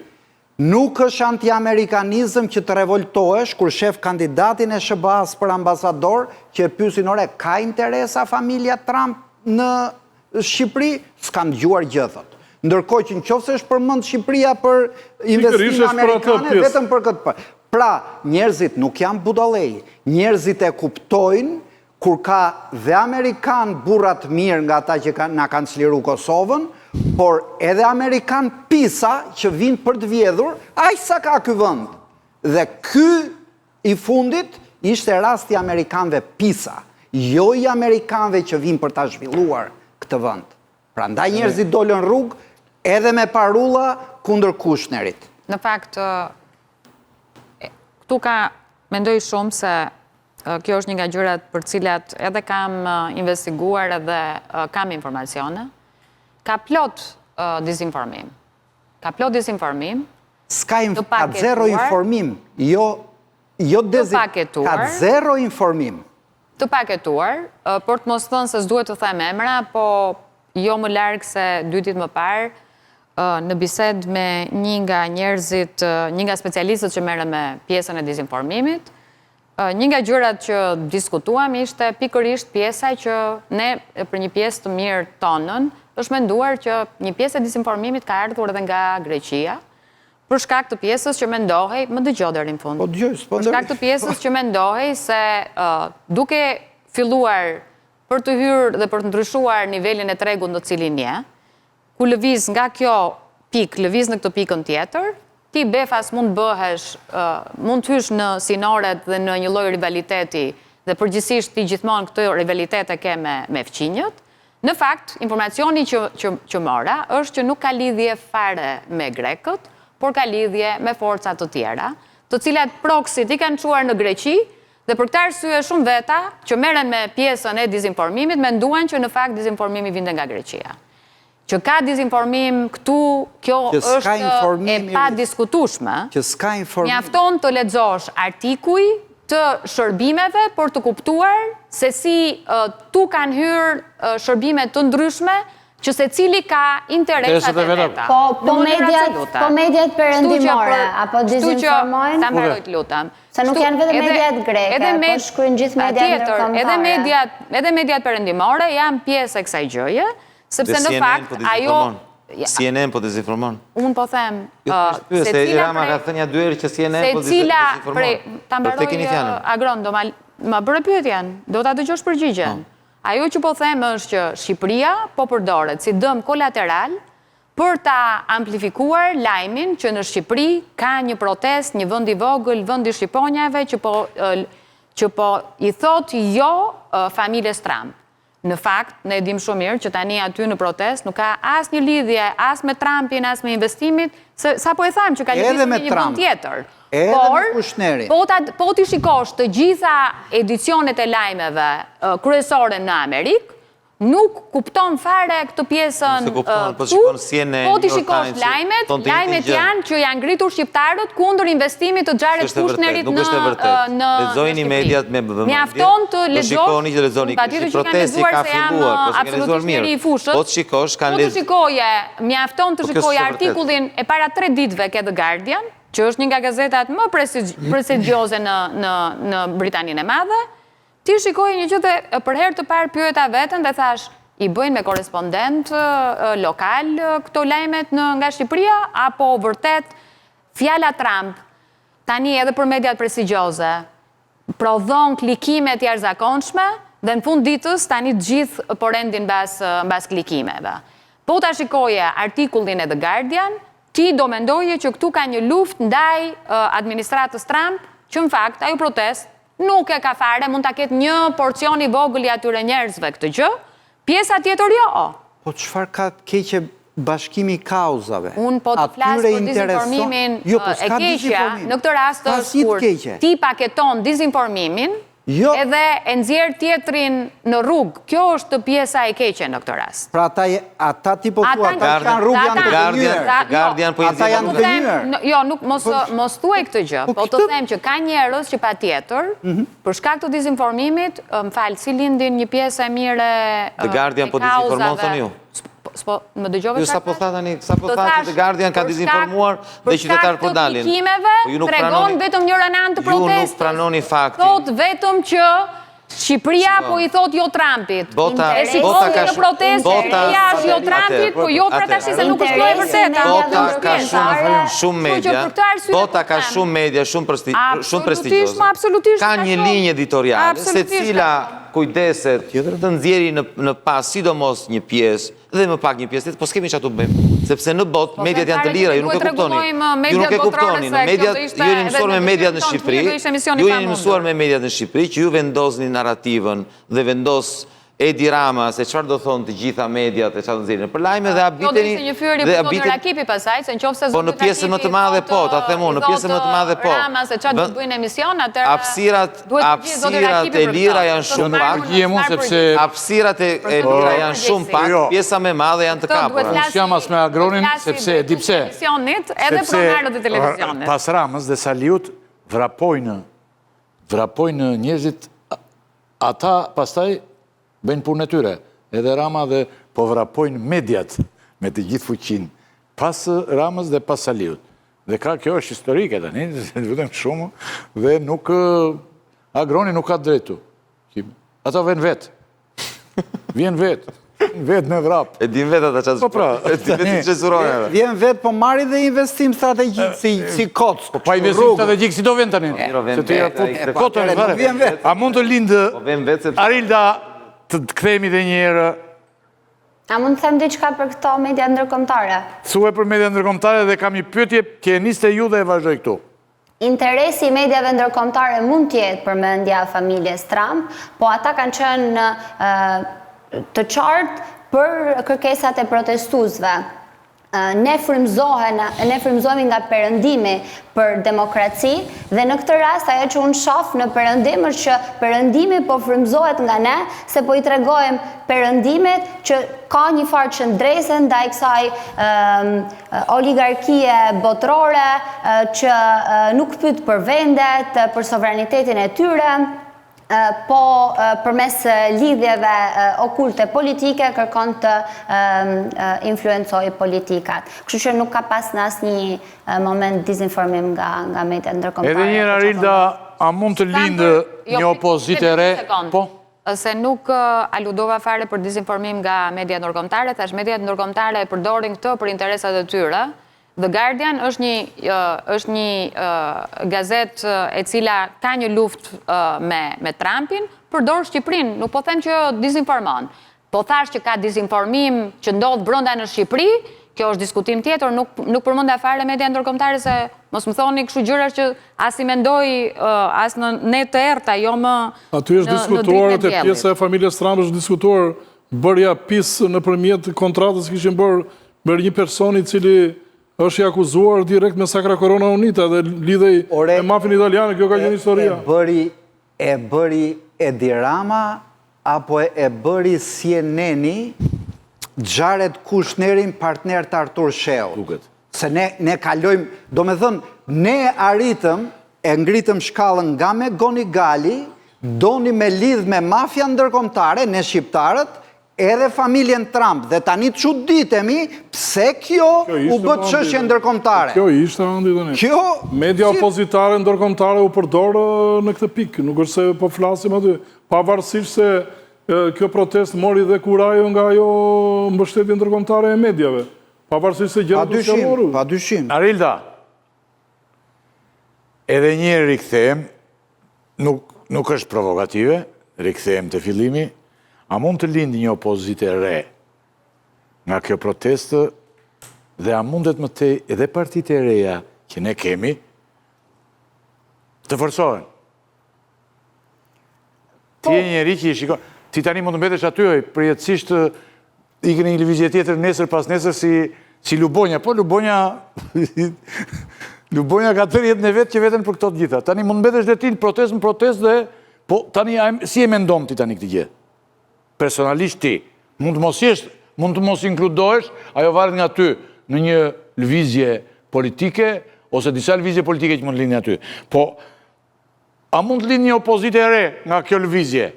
Nuk është anti-amerikanizëm që të revoltohesh kur shef kandidatin e SBA-s për ambasador që e pyesin, ore, ka interesa familja Trump në Shqipëri? S'kam dëgjuar gjë, thot. Ndërkohë që nëse është përmend Shqipëria për investime amerikane, vetëm për këtë. Pra, njerëzit nuk janë budallej. Njerëzit e kuptojnë kur ka dhe Amerikan burrat mirë nga ata që na kanë çliru Kosovën, por edhe Amerikan PISA që vinë për të vjedhur, aq sa ka ky vend. Dhe ky i fundit ishte rasti Amerikanëve PISA, jo i Amerikanëve që vinë për ta zhvilluar këtë vend. Prandaj njerëzit dolën rrugë edhe me parulla kundër Kushnerit. Në fakt, këtu mendoj shumë se kjo është një nga gjërat për cilat edhe kam investiguar edhe kam informacione. Ka plot dizinformim. Ka plot dizinformim. Ka zero informim, jo dezinformim. Ka zero informim. Të paketuar, por të mos thënë se s'duhet të them emra, po jo më larg se 2 ditë më parë, në bised me një nga njerëzit, një nga specialistët që merren me pjesën e dizinformimit, një nga gjërat që diskutuam ishte pikërisht pjesa që ne për një pjesë të mirë tonën, është menduar që një pjesë e dizinformimit ka ardhur edhe nga Greqia, për shkak të pjesës që mendohej, më dëgjoj deri në fund. Për shkak të pjesës që mendohej se duke filluar për të hyrë dhe për të ndryshuar nivelin e tregut në cilin je, ku lëviz nga kjo pikë, lëviz në këtë pikën tjetër, ti befas mund bëhesh, mund të hysh në sinoret dhe në një lloj rivaliteti dhe përgjithsisht ti gjithmonë këtë rivalitet e ke me fqinjët. Në fakt, informacioni që mora është që nuk ka lidhje fare me grekët, por ka lidhje me forcat të tjera, të cilat proksit i kanë çuar në Greqi, dhe për këtë arsye shumë veta që merren me pjesën e dizinformimit menduan që në fakt dizinformimi vinte nga Greqia. Që ka dizinformim këtu, kjo është e pa diskutueshme. Mjafton të lexosh artikuj të shërbimeve për të kuptuar se si tu kanë hyrë shërbime të ndryshme që se cili ka interesat e veta. Po mediat perëndimore, apo dizinformojnë? Ta mbaroj të lutem. Se nuk janë vetëm mediat greke, po shkruajnë gjithë mediat ndërkombëtare. Edhe mediat perëndimore janë pjesë e kësaj gjëje, sepse në fakt ajo... CNN po dezinformon? Unë po them... Se Rama ka thënë ja 2 herë që CNN po dezinformon. Ta mbaroj Agron, do ma bërë pyetjen, do ta dëgjosh përgjigjen. Ajo që po them është që Shqipëria po përdoret si dëm kolateral për ta amplifikuar lajmin që në Shqipëri ka një protest, një vend i vogël, vendi shqiponjave që po i thot jo familjes Trump. Në fakt, ne dim shumë mirë që tani aty në protest nuk ka as një lidhje, as me Trumpin, as me investimin, sa po e thamë që ka lidhje me një vend tjetër. Por, po t'i shikosh të gjitha edicionet e lajmeve kryesore në Amerikë, nuk kupton fare këtë pjesën tu, po t'i shikosh lajmet janë që janë ngritur shqiptarët kundër investimit të Xharet Kushnerit në Shqipëri. Mjafton të lexosh, patjetër që kanë lexuar se jam absolutisht njeri i fushës. Po të shikosh, mjafton të shikoje artikullin e para 3 ditëve ke The Guardian, që është një nga gazetat më prestigjioze në Britaninë e Madhe. Ti shikoj një gjë dhe për herë të parë pyeta veten dhe thash, i bëjnë me korespondent lokal këto lajmet nga Shqipëria, apo vërtet fjala Trump, tani edhe për mediat prestigjioze, prodhon klikime të jashtëzakonshme dhe në fund ditës tani të gjithë po rendin mbas klikimeve. Po ta shikoje artikullin e The Guardian, ti do mendoje që këtu ka një luftë ndaj administratës Trump, që në fakt ajo protest nuk e ka fare, mund ta ketë një porcion i vogël i atyre njerëzve këtë gjë, pjesa tjetër jo. Po çfarë ka keqe bashkimi i kauzave? Unë po të flas për dizinformimin e keqja, në këtë rast është kur ti paketon dizinformimin edhe e nxjerr tjetrin në rrugë. Kjo është pjesa e keqe në këtë rast. Pra ata ti po thua, ata që kanë rrugë janë të gënjur. Guardian po ata janë të gënjur. Jo, mos thuaj këtë gjë, po të them që ka njerëz që patjetër, për shkak të dizinformimit, më fal, si lindin një pjesë e mirë e The Guardian po dezinformon thoni ju. Më dëgjove ju sa po tani, sa po thati The Guardian ka dezinformuar dhe qytetarët po dalin. Për shkak të klikimeve, tregon vetëm njëra anë të protestës. Ju nuk pranoni faktin. Thot vetëm që Shqipëria po i thot jo Trumpit. E shikoni në protestë, Shqipëria është jo Trumpit, po jo për tash se nuk është kjo e vërteta. Bota ka shumë media. Bota ka shumë media, shumë prestigjioze. Ka një linjë editoriale, secila kujdeset të nxjerrë në pas sidomos një pjesë dhe më pak një pjesë, po s'kemi çfarë të bëjmë, sepse në botë mediat janë të lira, ju nuk e kuptoni. Ju nuk e kuptoni, në mediat ju jeni mësuar me mediat në Shqipëri, ju jeni mësuar me mediat në Shqipëri që ju vendosni narrativën dhe vendos Edi Rama, se çfarë do thonë të gjitha mediat e çfarë do nxjerrin për lajme dhe habiteni një fyri për zonë Rakipi pasaj, se nëse po në pjesën më të madhe po, ta them unë, në pjesën më të madhe po. Rama se çfarë do të bëjnë emision, atëherë hapësirat e lira janë shumë pak. Hapësirat e lira janë shumë pak, pjesa më e madhe janë të kapura. Unë jam as me Agronin, sepse di pse. Edhe pronarët e televizionit. Pas Ramës dhe Saliut vrapojnë njerëzit, ata pastaj bëjnë punën e tyre, edhe Rama dhe po vrapojnë mediat me të gjithë fuqinë, pas Ramës dhe pas Saliut. Dhe kjo është historike tani, vetëm shumë, dhe nuk, Agroni nuk ka drejtu. Ata vjen vetë. Vjen vetë. Vetë me vrap. E din vetë ata çfarë. Po pra, e din vetë çesurone. Vjen vetë, po marri dhe investim strategjik si kock. Po pa investim strategjik si do vjen tani? Se të kotën e vjen vetë. A mund të lindë Arilda të kthehemi dhe një herë? A mund të them diçka për këto media ndërkombëtare? Thuaj për media ndërkombëtare dhe kam një pyetje që e niste ju dhe e vazhdoj këtu. Interesi i mediave ndërkombëtare mund të jetë përmendja familjes Trump, po ata kanë qenë të qartë për kërkesat e protestuesve. Ne frymëzohemi nga perëndimi për demokraci dhe në këtë rast ajo që unë shoh në perëndim është që perëndimi po frymëzohet nga ne se po i tregojmë perëndimit që ka një farë qëndrese ndaj kësaj oligarkie botërore që nuk pyet për vendet, për sovranitetin e tyre, po përmes lidhjeve okulte politike kërkon të influencojë politikat. Kështu që nuk ka pas në asnjë moment dizinformim nga media ndërkombëtare. Edhe një herë Arilda, a mund të lindë një opozitë e re? Po. Se nuk aludova fare për dizinformim nga media ndërkombëtare, thash media ndërkombëtare e përdorin këtë për interesat e tyre. The Guardian është një gazet e cila ka një luftë me Trumpin, përdor Shqipërinë, nuk po them që dizinformon. Po thash që ka dizinformim që ndodh brenda në Shqipëri, kjo është diskutim tjetër, nuk përmenda fare media ndërkombëtare se mos më thoni kështu gjëra që as i mendoj as në net të errta, jo më aty është diskutuar te pjesa e familjes Trump është diskutuar bërja PiS nëpërmjet kontratës që kishin bërë një person i cili është i akuzuar direkt me sakra Corona Unita dhe lidhej me mafin italiane, kjo ka qenë historia. E bëri Edi Rama apo e bëri CNN-i Xharet Kushnerin partner të Artur Sheu. Se ne kalojmë, do me thënë, ne arritëm, e ngritëm shkallën nga me Goni Gali, doni me lidh me mafia ndërkombëtare, ne shqiptarët, edhe familjen Trump, dhe tani të çuditemi pse kjo u bë çështje ndërkombëtare. Kjo ishte andi tani. Media opozitare ndërkombëtare u përdorë në këtë pikë, nuk është se po flasim aty, pavarësisht se kjo protest mori dhe kurajo nga ajo mbështetje ndërkombëtare e mediave. Pavarësisht se gjërat u shëroru. Padyshim. Arilda, edhe një herë rikthehem, nuk është provokative, rikthehem te fillimi. A mund të lindë një opozitë e re nga kjo protestë dhe a mundet më tej edhe partitë e reja që ne kemi të forcohen? Ti e njeri që i shikon, ti tani mund të mbetesh aty, përjetësisht ikën një lëvizje tjetër nesër pas nesër si Lubonja, po Lubonja ka tërë jetën e vetë që vetën për këto të gjitha. Tani mund të mbetesh dhe ti në protest dhe po tani si e mendon ti tani këtë gjë? Personalisht ti, mund të mos inkludohesh, ajo varet nga ty në një lëvizje politike, ose disa lëvizje politike që mund të lindin aty. Po, a mund të lindë një opozitë e re nga kjo lëvizje?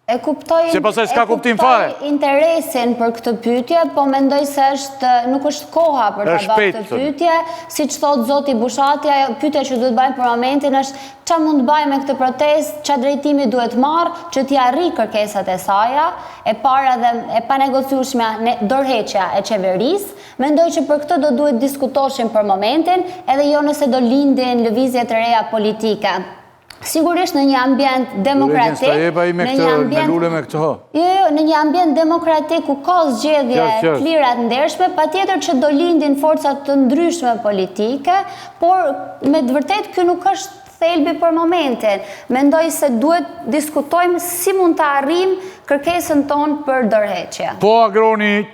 E kuptoj interesin për këtë pyetje, po mendoj se nuk është koha për të bërë këtë pyetje. Siç thot zoti Bushati, pyetja që duhet bëjmë për momentin është çfarë mund të bëjmë me këtë protestë, çfarë drejtimi duhet marrë që t'i arrijë kërkesat e saj, e para dhe e panegociueshme dorëheqja e qeverisë. Mendoj që për këtë do duhet diskutoshim për momentin, edhe jo nëse do lindin lëvizje të reja politike. Sigurisht në një ambient demokratik, në një ambient demokratik ku ka zgjedhje klirat ndershme, patjetër që do lindin forcat të ndryshme politike, por me të vërtet ky nuk është thelbi për momentin. Mendoj se duhet diskutojmë si mund të arrijmë kërkesën tonë për dorëheqje. Po Agroni,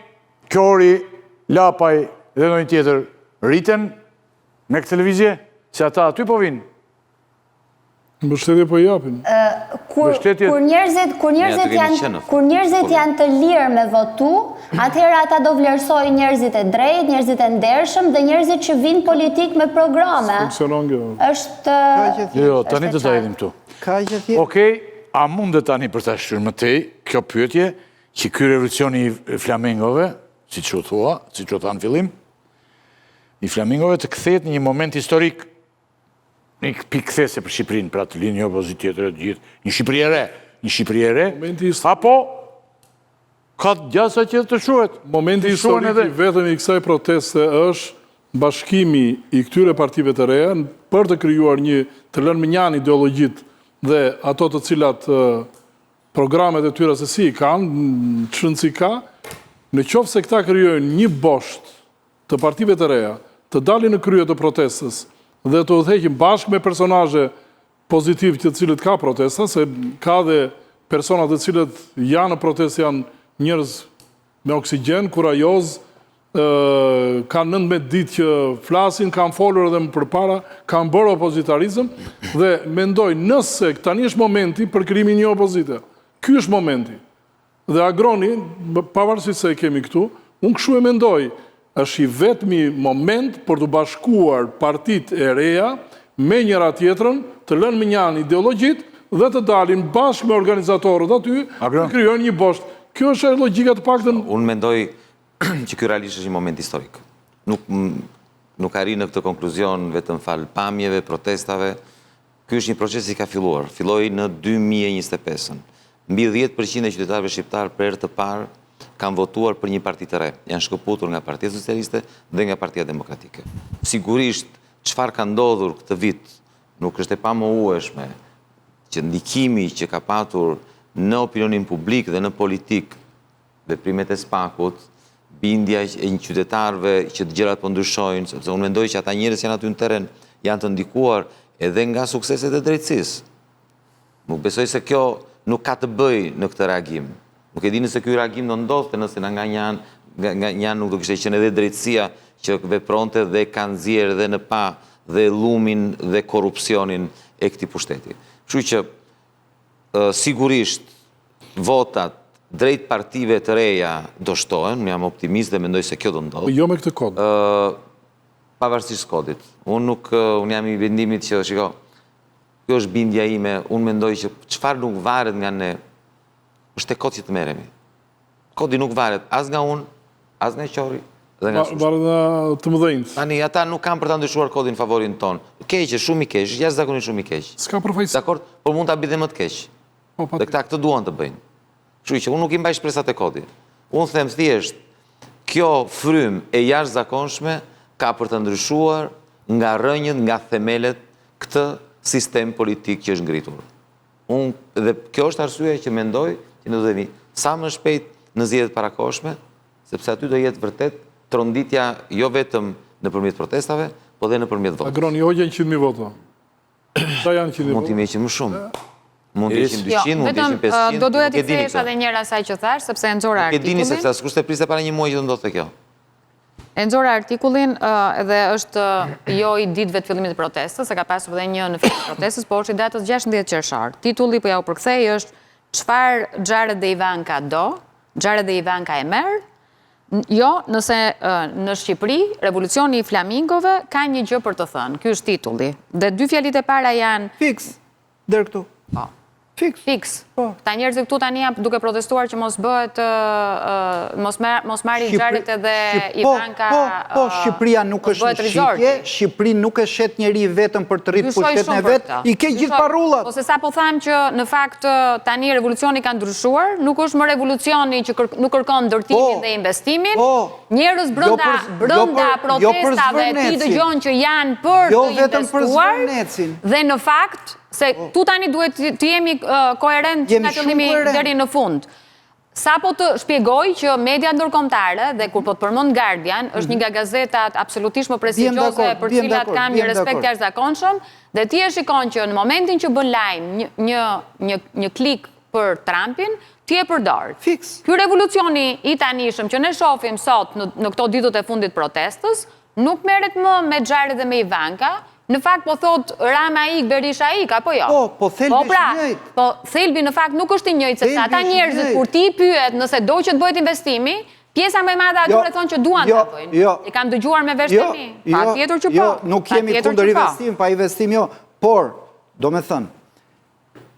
Qori, Lapaj dhe ndonjë tjetër rriten me këtë televizje, se ata aty po vinë. Mbështetje po japin. Kur njerëzit janë të lirë me votu, atëherë ata do vlerësojnë njerëzit e drejtë, njerëzit e ndershëm dhe njerëzit që vinë politik me programe. Funksionon kjo. Është... Jo, tani të ta edhim tu. Okej, a mundet tani për ta shkruar më tej kjo pyetje që ky revolucioni i flamingove, siç u thua, siç u thanë fillim, i flamingove të kthehet në një moment historik. Një pikëthese për Shqipërinë, pra të linë një opozit tjetër e gjithë, një Shqipëri e re, apo ka gjasa që të shuhet. Momenti historik i vetëm i kësaj proteste është bashkimi i këtyre partive të reja për të krijuar një të lënë mënjan ideologjit dhe ato të cilat programet e tyre se si i kanë, çrëndsi ka, në qoftë se këta krijojnë një bosht të partive të reja, të dalin në krye të protestës, dhe të udhëheqim bashkë me personazhe pozitiv të cilët ka protesta, se ka dhe persona të cilët janë në protestë janë njerëz me oksigjen, kurajoz, kanë 19 ditë që flasin, kanë folur edhe më përpara, kanë bërë opozitarizëm dhe mendoj nëse tani është momenti për krijimin e një opozite. Ky është momenti. Dhe Agroni, pavarësisht se e kemi këtu, unë kështu e mendoj, është i vetmi moment për të bashkuar partit e reja me njëra tjetrën, të lënë mënjan ideologjit dhe të dalin bashkë me organizatorët aty, të krijojnë një bosht. Kjo është logjika të paktën. Unë mendoj që ky realisht është një moment historik. Nuk arri në këtë konkluzion vetëm fal pamjeve, protestave. Ky është një proces që ka filluar. Filloi në 2025. Mbi 10% e qytetarëve shqiptar për herë të parë kanë votuar për një parti të re. Janë shkëputur nga Partia Socialiste dhe nga Partia Demokratike. Sigurisht, çfarë ka ndodhur këtë vit nuk është e pamohueshme që ndikimi që ka patur në opinionin publik dhe në politik veprimet e SPAK-ut, bindja e një qytetarëve që të gjërat po ndryshojnë, sepse unë mendoj që ata njerëz janë aty në terren janë të ndikuar edhe nga sukseset e drejtësisë. Nuk besoj se kjo nuk ka të bëjë në këtë reagim. Nuk e di nëse ky reagim do ndodhte nëse nga një anë nuk do kishte qenë edhe drejtësia që vepronte dhe ka nxjerrë edhe në pa dhe llumin dhe korrupsionin e këtij pushteti. Kështu që sigurisht votat drejt partive të reja do shtohen, unë jam optimist dhe mendoj se kjo do ndodh. Jo me këtë kod. Pavarësisht kodit. Unë jam i vendimit që shiko, kjo është bindja ime, unë mendoj që çfarë nuk varet nga ne është e kodit që të merremi. Kodi nuk varet as nga unë, as nga Qori, dhe nga Sushti. Varet nga të mëdhenjt. Tani, ata nuk kanë për ta ndryshuar kodin favorin tonë. Keq, shumë i keq, jashtëzakonisht shumë i keq. S'ka përfaqësi. Dakor, por mund ta bëjë më të keq. Dhe këta këtë duan të bëjnë. Kështu që unë nuk i mbaj shpresat e kodit. Unë them thjesht, kjo frym e jashtëzakonshme ka për të ndryshuar nga rrënjët, nga themelet këtë sistem politik që është ngritur. Dhe kjo është arsyeja që mendoj që ne do të jemi sa më shpejt në zgjedhjet parakoshme, sepse aty do jetë vërtet tronditja jo vetëm nëpërmjet protestave, po dhe nëpërmjet votës. Agroni, hoqja 100.000 vota. Sa janë 100.000 vota? Mund të jenë më shumë. Mund të jenë 200, mund të jenë 500. Do duhet të kthesh edhe një herë asaj që thash, sepse e nxora artikullin. E dini sepse askush të priste para një muaji që do ndodhte kjo. E nxora artikullin edhe është jo i ditëve të fillimit të protestës, se ka pasur edhe një në fillim të protestës, por është i datës 16 qershor. Titulli po ja u përkthej është çfarë Xharet dhe Ivanka do, Xharet dhe Ivanka e merr. Jo, nëse në Shqipëri, revolucioni i flamingove ka një gjë për të thënë. Ky është titulli. Dhe dy fjalit e para janë Fiks, deri këtu. Po. Fiks. Ta njerëzit këtu tani janë duke protestuar që mos bëhet, mos marri Xharet edhe Ivanka. Po, Shqipëria nuk është në shqipje, Shqipëri nuk e shet njeri vetëm për të rritë pushtetin e vetë, i ke gjithë parullat. Ose sa po thamë që në fakt tani revolucioni ka ndryshuar, nuk është më revolucioni që nuk kërkon ndërtimin dhe investimin, njerëz brenda protestave ti dëgjon që janë për të investuar dhe në fakt Se tu tani duhet të jemi koherent Jemi nga shumë qëllimi koherent. deri në fund. Sa po të shpjegoj që media ndërkombëtare dhe kur po të përmend Guardian, është një nga gazetat absolutisht më prestigjioze për vjem cilat dakord, kam një vjem respekt dakord. jashtëzakonshëm, dhe ti e shikon që në momentin që bën lajm një klik për Trumpin, ti e përdor. Fiks. Ky revolucioni i tanishëm që ne shohim sot në këto ditët e fundit protestës, nuk merret më me Xhari dhe me Ivanka. Në fakt po thot Rama ik, Berisha ik, apo jo? Po, thelbi është i njëjtë. Po, thelbi në fakt nuk është i njëjtë, sepse Thelbi ata është i njerëzit, njëjtë. kur ti i pyet nëse do që të bëhet investimi, pjesa më e madhe atyre thonë që duan ta bëjnë. E kam dëgjuar me vështirësi. Patjetër që po. Nuk kemi kundër investim, pa investim jo. Por, do me thënë,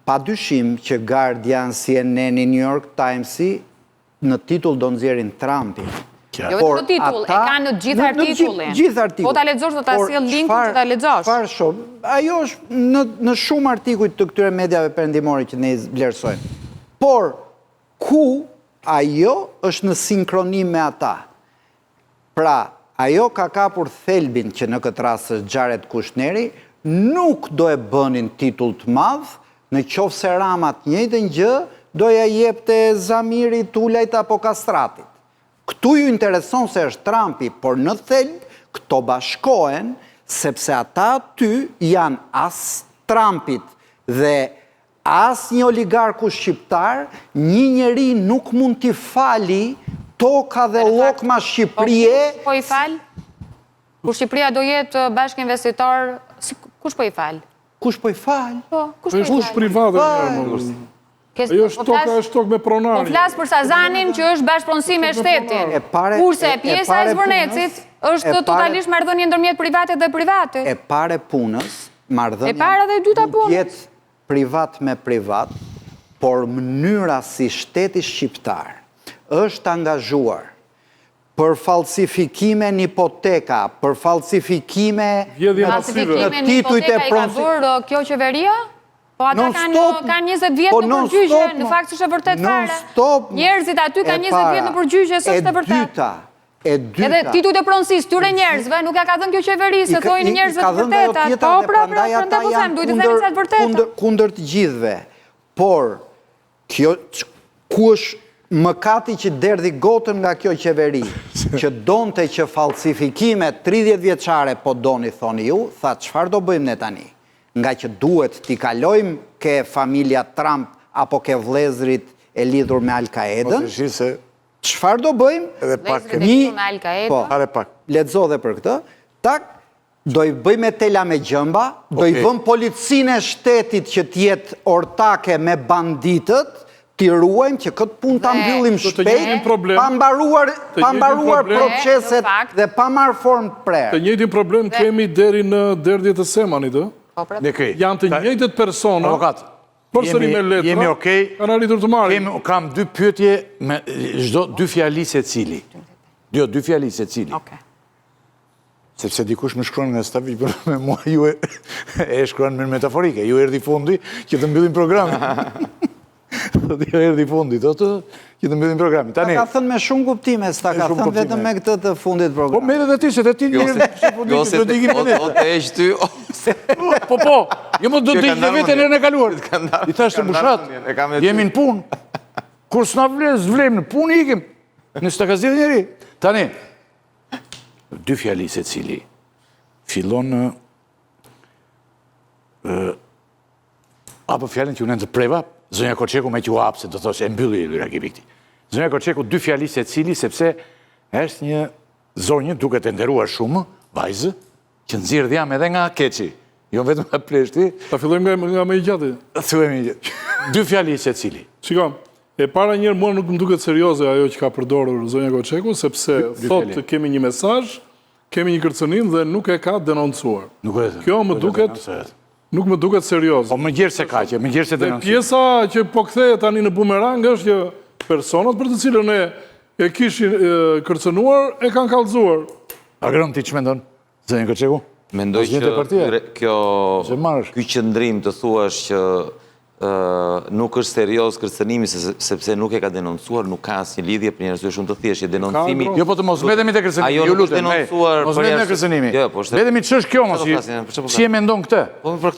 pa dyshim që Guardian, CNN, New York Timesi në titull do nxjerrin Trumpin. Jo vetëm në titull, e kanë në gjithë artikullin. Gjithë artikull. Po ta lexosh do ta sjell linkun që ta lexosh. Çfarë shoh? Ajo është në shumë artikuj të këtyre mediave perëndimore që ne i vlerësojmë. Por ku ajo është në sinkronim me ata? Pra, ajo ka kapur thelbin që në këtë rast është Xharet Kushneri, nuk do e bënin titull të madh, në qoftë se Rama të njëjtën gjë do ja jepte Zamirit, Tulajt apo Kastratit. Këtu ju intereson se është Trumpi, por në thelb këto bashkohen, sepse ata aty janë as Trumpit dhe as një oligarku shqiptar, një njeri nuk mund t'i fali toka dhe llokma Shqipërie. Po i fal? Kur Shqipëria do jetë bashkë investitor, kush po i fal? Kush po i fal? Po, kush po i Është fal? private. Ajo është tokë me pronari. Po flas për Sazanin që është bashkëpronësi me shtetin. Kurse pjesa e Zvërnecit është totalisht marrëdhënie ndërmjet privatit dhe privatit. E pare punës, marrëdhënia E para dhe e dyta punës. jetë privat me privat, por mënyra si shteti shqiptar është angazhuar për falsifikime në hipoteka, për falsifikime Falsifikime në hipoteka i ka bërë kjo qeveria? Po ata kanë 20 vjetë në përgjygje, në fakt është e vërtet fare. Njerëzit aty kanë 20 vjetë në përgjygje, së është e vërtet. Edhe titujt e pronësisë tyre njerëzve nuk ja ka dhënë kjo qeveri, se thojnë njerëzve të vërtetat. Po, prandaj po them, duhet të themi sa të vërteta. Kundër të gjithëve. Por, ku është mëkati që derdhi gotën nga kjo qeveri, që donte që falsifikime 30 vjeçare po doni, thoni ju, tha çfarë do bëjmë ne tani? Nga që duhet t'i kalojmë ke familja Trump apo ke vlezrit e lidhur me Al-Qaedën, çfarë do bëjmë? Vlezrit e lidhur me Al-Qaedën? Lexo dhe për këtë, do i bëjmë tela me gjëmba, do i vëmë policinë e shtetit që t'jetë ortake me banditët, t'i ruajmë që këtë punë ta mbyllim shpejt, pa mbaruar proceset dhe pa marrë formë prerë. Të njëjtin problem kemi deri në derdhjet e Semanit, janë të njëjtët persona, përsëri me letra, jemi okej, kanë arritur të marrin. Kam dy pyetje me dy fjali se cili. Dy fjali se cili. Sepse dikush më shkruan nga stafi, për me mua ju e shkruan me metaforike. Ju erdhi fundi që të mbyllim programin. Ju erdhi fundi, që të mbyllim programin. Ta ka thënë me shumë kuptime, s'ta ka thënë vetëm me këtë të fundit programit. Po, me dhe ti, se të ti njërë Jo se o të eqë ty, Po, jo më do të ikë dhe vete nërë në kaluar. I thashtë të mbushat, jemi në punë. Kur s'na vlem në punë, ikim. Nësë të ka zhjithë njëri. Tani, dy fjali se cili fillon në apo fjallin që unë të preva, Zonja Koçeku me që apë, se do thosë e mbylli e lyra kipikti. Zonja Koçeku dy fjali se cili, sepse është një zonjë duke të nderuar shumë, vajzë, që nëzirë dhjam edhe nga keqi. Jo vetëm nga pleshti. Ta fillojmë nga me i gjati. Thuemi i gjati. Dy fjali se cili. Shikam, e para njërë mua nuk më duket serioze ajo që ka përdorur Zonja Koçeku, sepse thotë kemi një mesazh, kemi një kërcënim dhe nuk e ka denoncuar. Kjo më duket... Nuk më duket serioz. Po më gjerë se ka që, më gjerë se denoncim. Pjesa që po kthehet tani në bumerang është që personat për të cilën e kishin kërcënuar e kanë kallëzuar. Agron ti ç'mendon? Zonja Koçeku? Mendoj që ky qëndrim të thuash që nuk është serios kërcënimi sepse nuk e ka denoncuar, nuk ka asnjë lidhje për një arsye shumë të thjeshtë, denoncimi. Jo, po të mos mbetemi te kërcënimi, ju lutem. Mos mbetemi te kërcënimi. Vetëm ç'është kjo mos. Si e mendon këtë?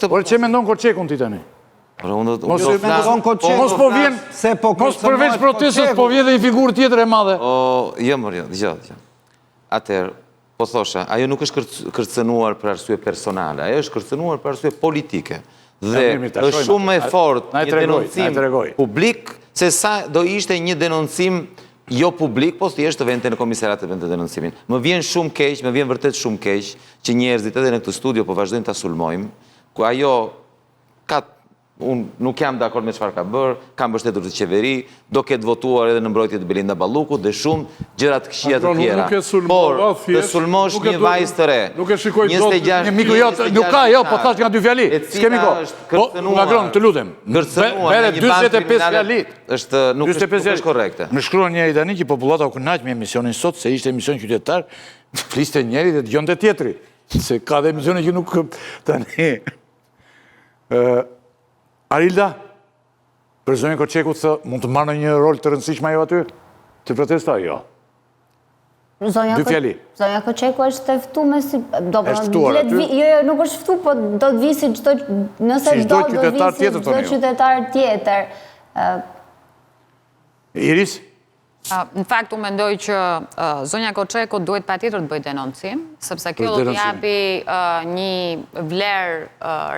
Por ç'e mendon Koçekun ti tani? Mos po vjen se po përveç protestës po vjen dhe një figurë tjetër e madhe. Jo, dëgjoj. Atëherë, po thosha, ajo nuk është kërcënuar për arsye personale, ajo është kërcënuar për arsye politike. Dhe është shumë e fortë një denoncim publik, se sa do ishte një denoncim jo publik, po thjesht të vente në komisariat të vend të denoncimin. Më vjen shumë keq, më vjen vërtet shumë keq, që njerëzit edhe në këtë studio po vazhdojnë ta sulmojmë, ku ajo ka unë nuk jam dakord me çfarë ka bërë, ka mbështetur të qeveri, do ketë votuar edhe në mbrojtje të Belinda Ballukut dhe shumë gjëra të këqija të tjera. Por të sulmosh një vajzë të re, 26 miku jot, nuk ka, jo, po thash nga dy fjali. S'kemi kohë. Po, Magron, të lutem. Bëre 45 fjali. Nuk është korrekte. Më shkruan njëri tani që popullata u kënaq me emisionin sot, se ishte emision qytetar, fliste njëri dhe dëgjonte tjetri. Se ka dhe emisione që nuk tani. Arilda, për zonjën Koçekut thë, mund të marrë një rol të rëndësishme ajo aty? Të protesta, jo. Dy fjali. Zonja Koçeku është ftuar si... Është ftuar aty? Jo, nuk është ftuar, po do të vi si çdo... Nëse do të vi si çdo qytetar tjetër. Iris? Në fakt, unë mendoj që zonja Koçeku duhet patjetër të bëjë denoncim, sepse kjo do të japi një vlerë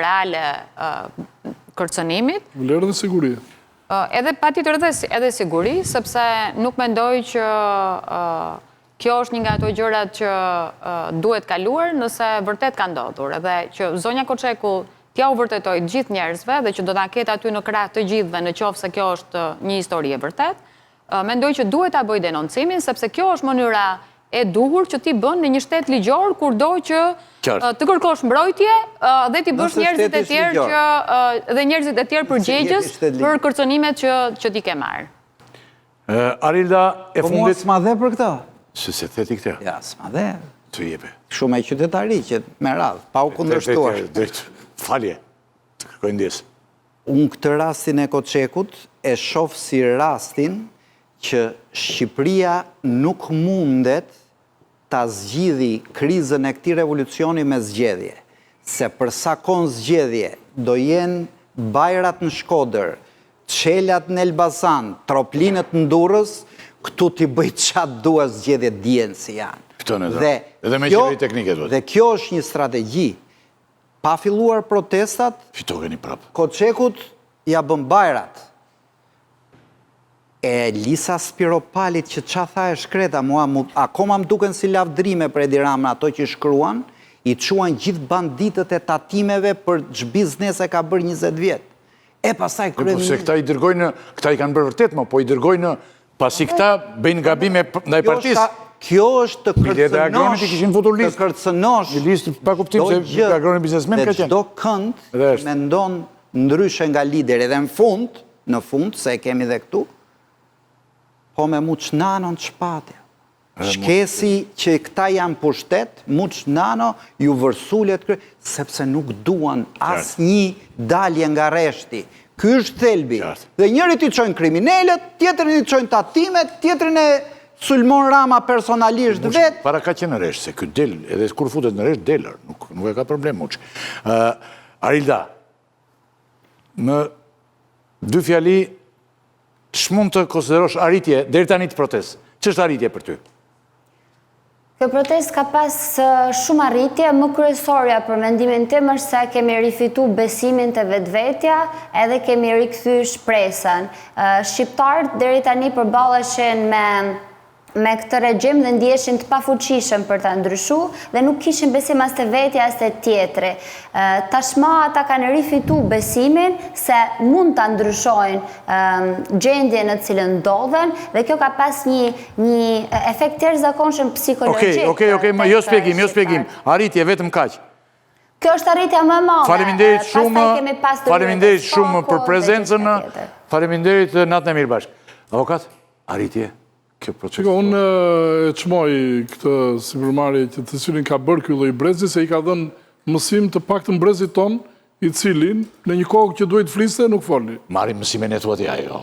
reale kërcënimit. Vlerë dhe siguri. Edhe patjetër edhe siguri, sepse nuk mendoj që kjo është një nga ato gjërat që duhet kaluar nëse vërtet ka ndodhur. Edhe që zonja Koçeku t'ja u vërtetoj të gjithë njerëzve dhe që do ta ketë aty në krah të gjithëve në qoftë se kjo është një histori e vërtet. Mendoj që duhet ta bëj denoncimin, sepse kjo është mënyra e duhur që ti bën në një shtet ligjor kur do që të kërkosh mbrojtje dhe ti bësh njerëzit e tjerë dhe njerëzit e tjerë përgjegjës për kërcënimet që ti ke marrë. Arilda, e fundit... Po mua s'ma dhe për këta? Se theti këta? Ja, s'ma dhe. Të jepe. Shumë e qytetari që me radhë, pa u kundërshtuar. Falje, të kërkoj ndjesë. Unë këtë rastin e Koçekut e shoh si rastin që Shqipëria nuk mundet ta zgjidhi krizën e këtij revolucioni me zgjedhje. Se për sa kohë zgjedhje do jenë bajrat në Shkodër, çelat në Elbasan, troplinët në Durrës, këtu t'i bëj çat dua zgjedhje dijen si janë. Edhe me qeveri teknike duhet. Dhe kjo është një strategji. Pa filluar protestat, fitogeni prapë. Koçekut ja bën bajrat. E Lisa Spiropalit që qa tha e shkreta, akoma më duken si lavdrime për Edi Rama ato që shkruan, i quan gjithë banditët e tatimeve për ç'biznes e ka bërë 20 vjet. E pastaj kryeministri... Se këta i dërgojnë, këta i kanë bërë vërtet, po i dërgojnë, pasi këta bëjnë gabime ndaj partisë. Kjo është të kërcënosh një listë pa kuptim se agroni biznesmen ka qenë. Dhe çdo kënd mendon ndryshe nga lideri dhe në fund, se e kemi dhe këtu, po me Muç Nanon ç'patja. Shkesi që këta janë pushtet, Muç Nano ju vërsulet sepse nuk duan asnjë dalje nga rreshti. Ky është thelbi. Dhe njërit i çojnë kriminalët, tjetrin i çojnë tatimet, tjetrin e sulmon Rama personalisht vet. Para ka qenë në rresht, se ky del, edhe kur futet në rresht deler, nuk e ka problem Muç. Arilda, në dy fjali, ç'mund të konsiderosh arritje deri tani të protestë? Ç'është arritje për ty? Kjo protestë ka pas shumë arritje, më kryesorja për mendimin tim është se kemi rifitu besimin të vetvetja edhe kemi rikthy shpresën. Shqiptarët deri tani përballeshin me këtë regjim dhe ndjeshin të pafuqishëm për ta ndryshuar dhe nuk kishin besim as te vetja as te tjetri. Tashmë ata kanë rifitu besimin se mund ta ndryshojnë gjendjen në cilën ndodhen dhe kjo ka pas një efekt të jashtëzakonshëm psikologjik. Okej, jo shpjegim. Arritje vetëm kaq. Kjo është arritja më e madhe. Faleminderit shumë për prezencën. Faleminderit Natën e Mirbash. Avokat, arritje. Qiko, unë e qmoj këtë sipërmarrje që të cilin ka bërë ky lloj brezi, se i ka dhënë mësim të paktën brezit ton i cilin në një kohë që duhet fliste, nuk foli. Marim mësimin e tuat jo.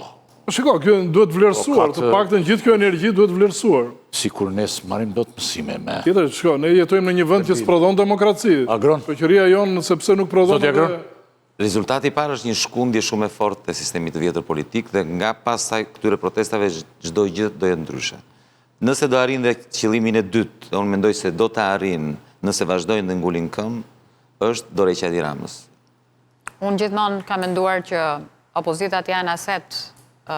Shiko, kjo duhet vlerësuar, të paktën gjithë kjo energji duhet vlerësuar. Si kur nes marim do të mësime me... Tjetër, shiko, ne jetojmë në një vend që s'prodhon demokraci. Agron. Shoqëria jonë sepse nuk prodhon... Zoti Agron. Rezultati parë është një shkundje shumë e fortë të sistemit të vjetër politik dhe nga pasaj këtyre protestave çdo gjë do jetë ndryshe. Nëse do arrin dhe qëllimin e dytë, unë mendoj se do të arrin nëse vazhdojnë dhe ngulin këmbë, është dorëheqja e Ramës. Unë gjithmonë kam menduar që opozitat janë aset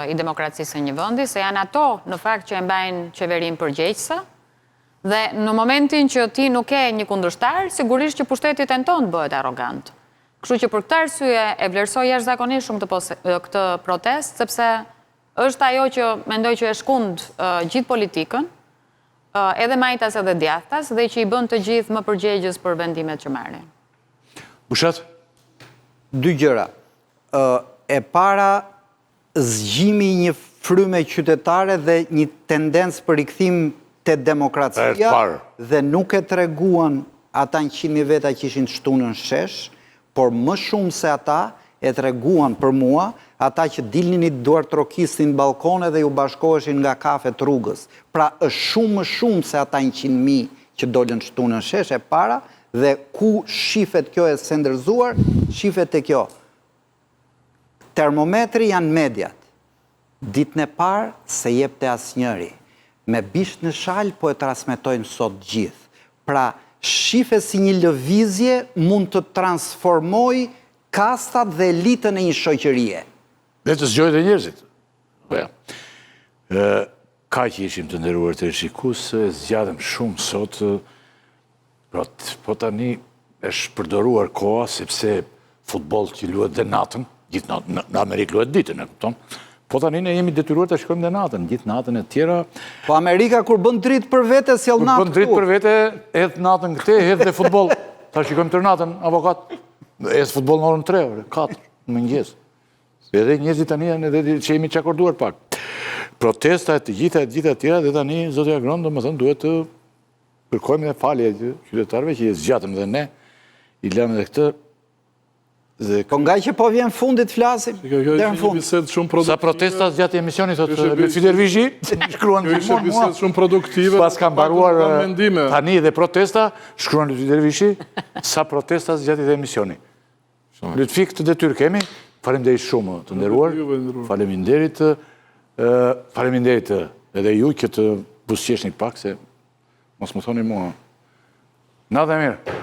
i demokracisë së një vendi, se janë ato në fakt që e mbajnë qeverinë përgjegjëse, dhe në momentin që ti nuk ke një kundërshtar, sigurisht që pushteti tenton të bëhet arrogant. Kështu që për këtë arsye e vlerësoj jashtëzakonisht shumë këtë protest, sepse është ajo që mendoj që e shkund gjithë politikën, edhe majtas edhe djathtas, dhe që i bën të gjithë më përgjegjës për vendimet që marrin. Bushat? Dy gjëra. E para, zgjimi një fryme qytetare dhe një tendencë për rikthim te demokracia dhe nuk e treguan ata 100.000 veta që ishin shtunën shesh, por më shumë se ata e treguan për mua ata që dilnin i duar trokistin balkone dhe ju bashkoheshin nga kafet rrugës. Pra është shumë më shumë se ata 100.000 që dolën shtunën shesh e para, dhe ku shifet kjo e sendërzuar, shifet e kjo. Termometri janë mediat. Ditën e parë se jep të asnjëri. Me bisht në shalë po e transmetojnë sot gjithë. Pra, shife si një lëvizje mund të transformoj kastat dhe elitën e një shoqërie. Dhe të zgjojë dhe njerëzit. Ka që ishim të nderuar të shikus, zgjadëm shumë sot, po tani është përdoruar koha, sepse futboll që luhet dhe natën, gjithë natën, në Amerikë luhet ditën, e kupton? Po tani ne jemi detyruar të shkojmë dhe natën, gjithë natën e tjera. Po Amerika kur bën dritë për vete, sjell natë këtu. Kur bën dritë për vete, hedh natën këte, hedh dhe futboll. Ta shikojmë tër natën, avokat, hedh futboll në orën 3, 4, në mëngjes. Edhe njerëzit tani janë edhe që jemi çakorduar pak. Protesta të gjitha tjera dhe tani zoti Agron domethënë duhet të kërkojmë dhe falje qytetarëve që zgjatëm dhe ne, i lëmë dhe këtë. Po nga që po vjen fundit flasim, Kjo deri në fund. Sa protesta zgjatë emisioni, thotë Lutfi Dervishi, shkruan Kjo ishte bisedë shumë produktive. Pas ka mbaruar tani dhe protesta, shkruan Lutfi Dervishi, sa protesta zgjatë emisioni. Lutfi këtë detyrë kemi, faleminderit shumë të nderuar, faleminderit edhe ju që të buzëqeshni pak, se mos më thoni mua. Natë e mirë.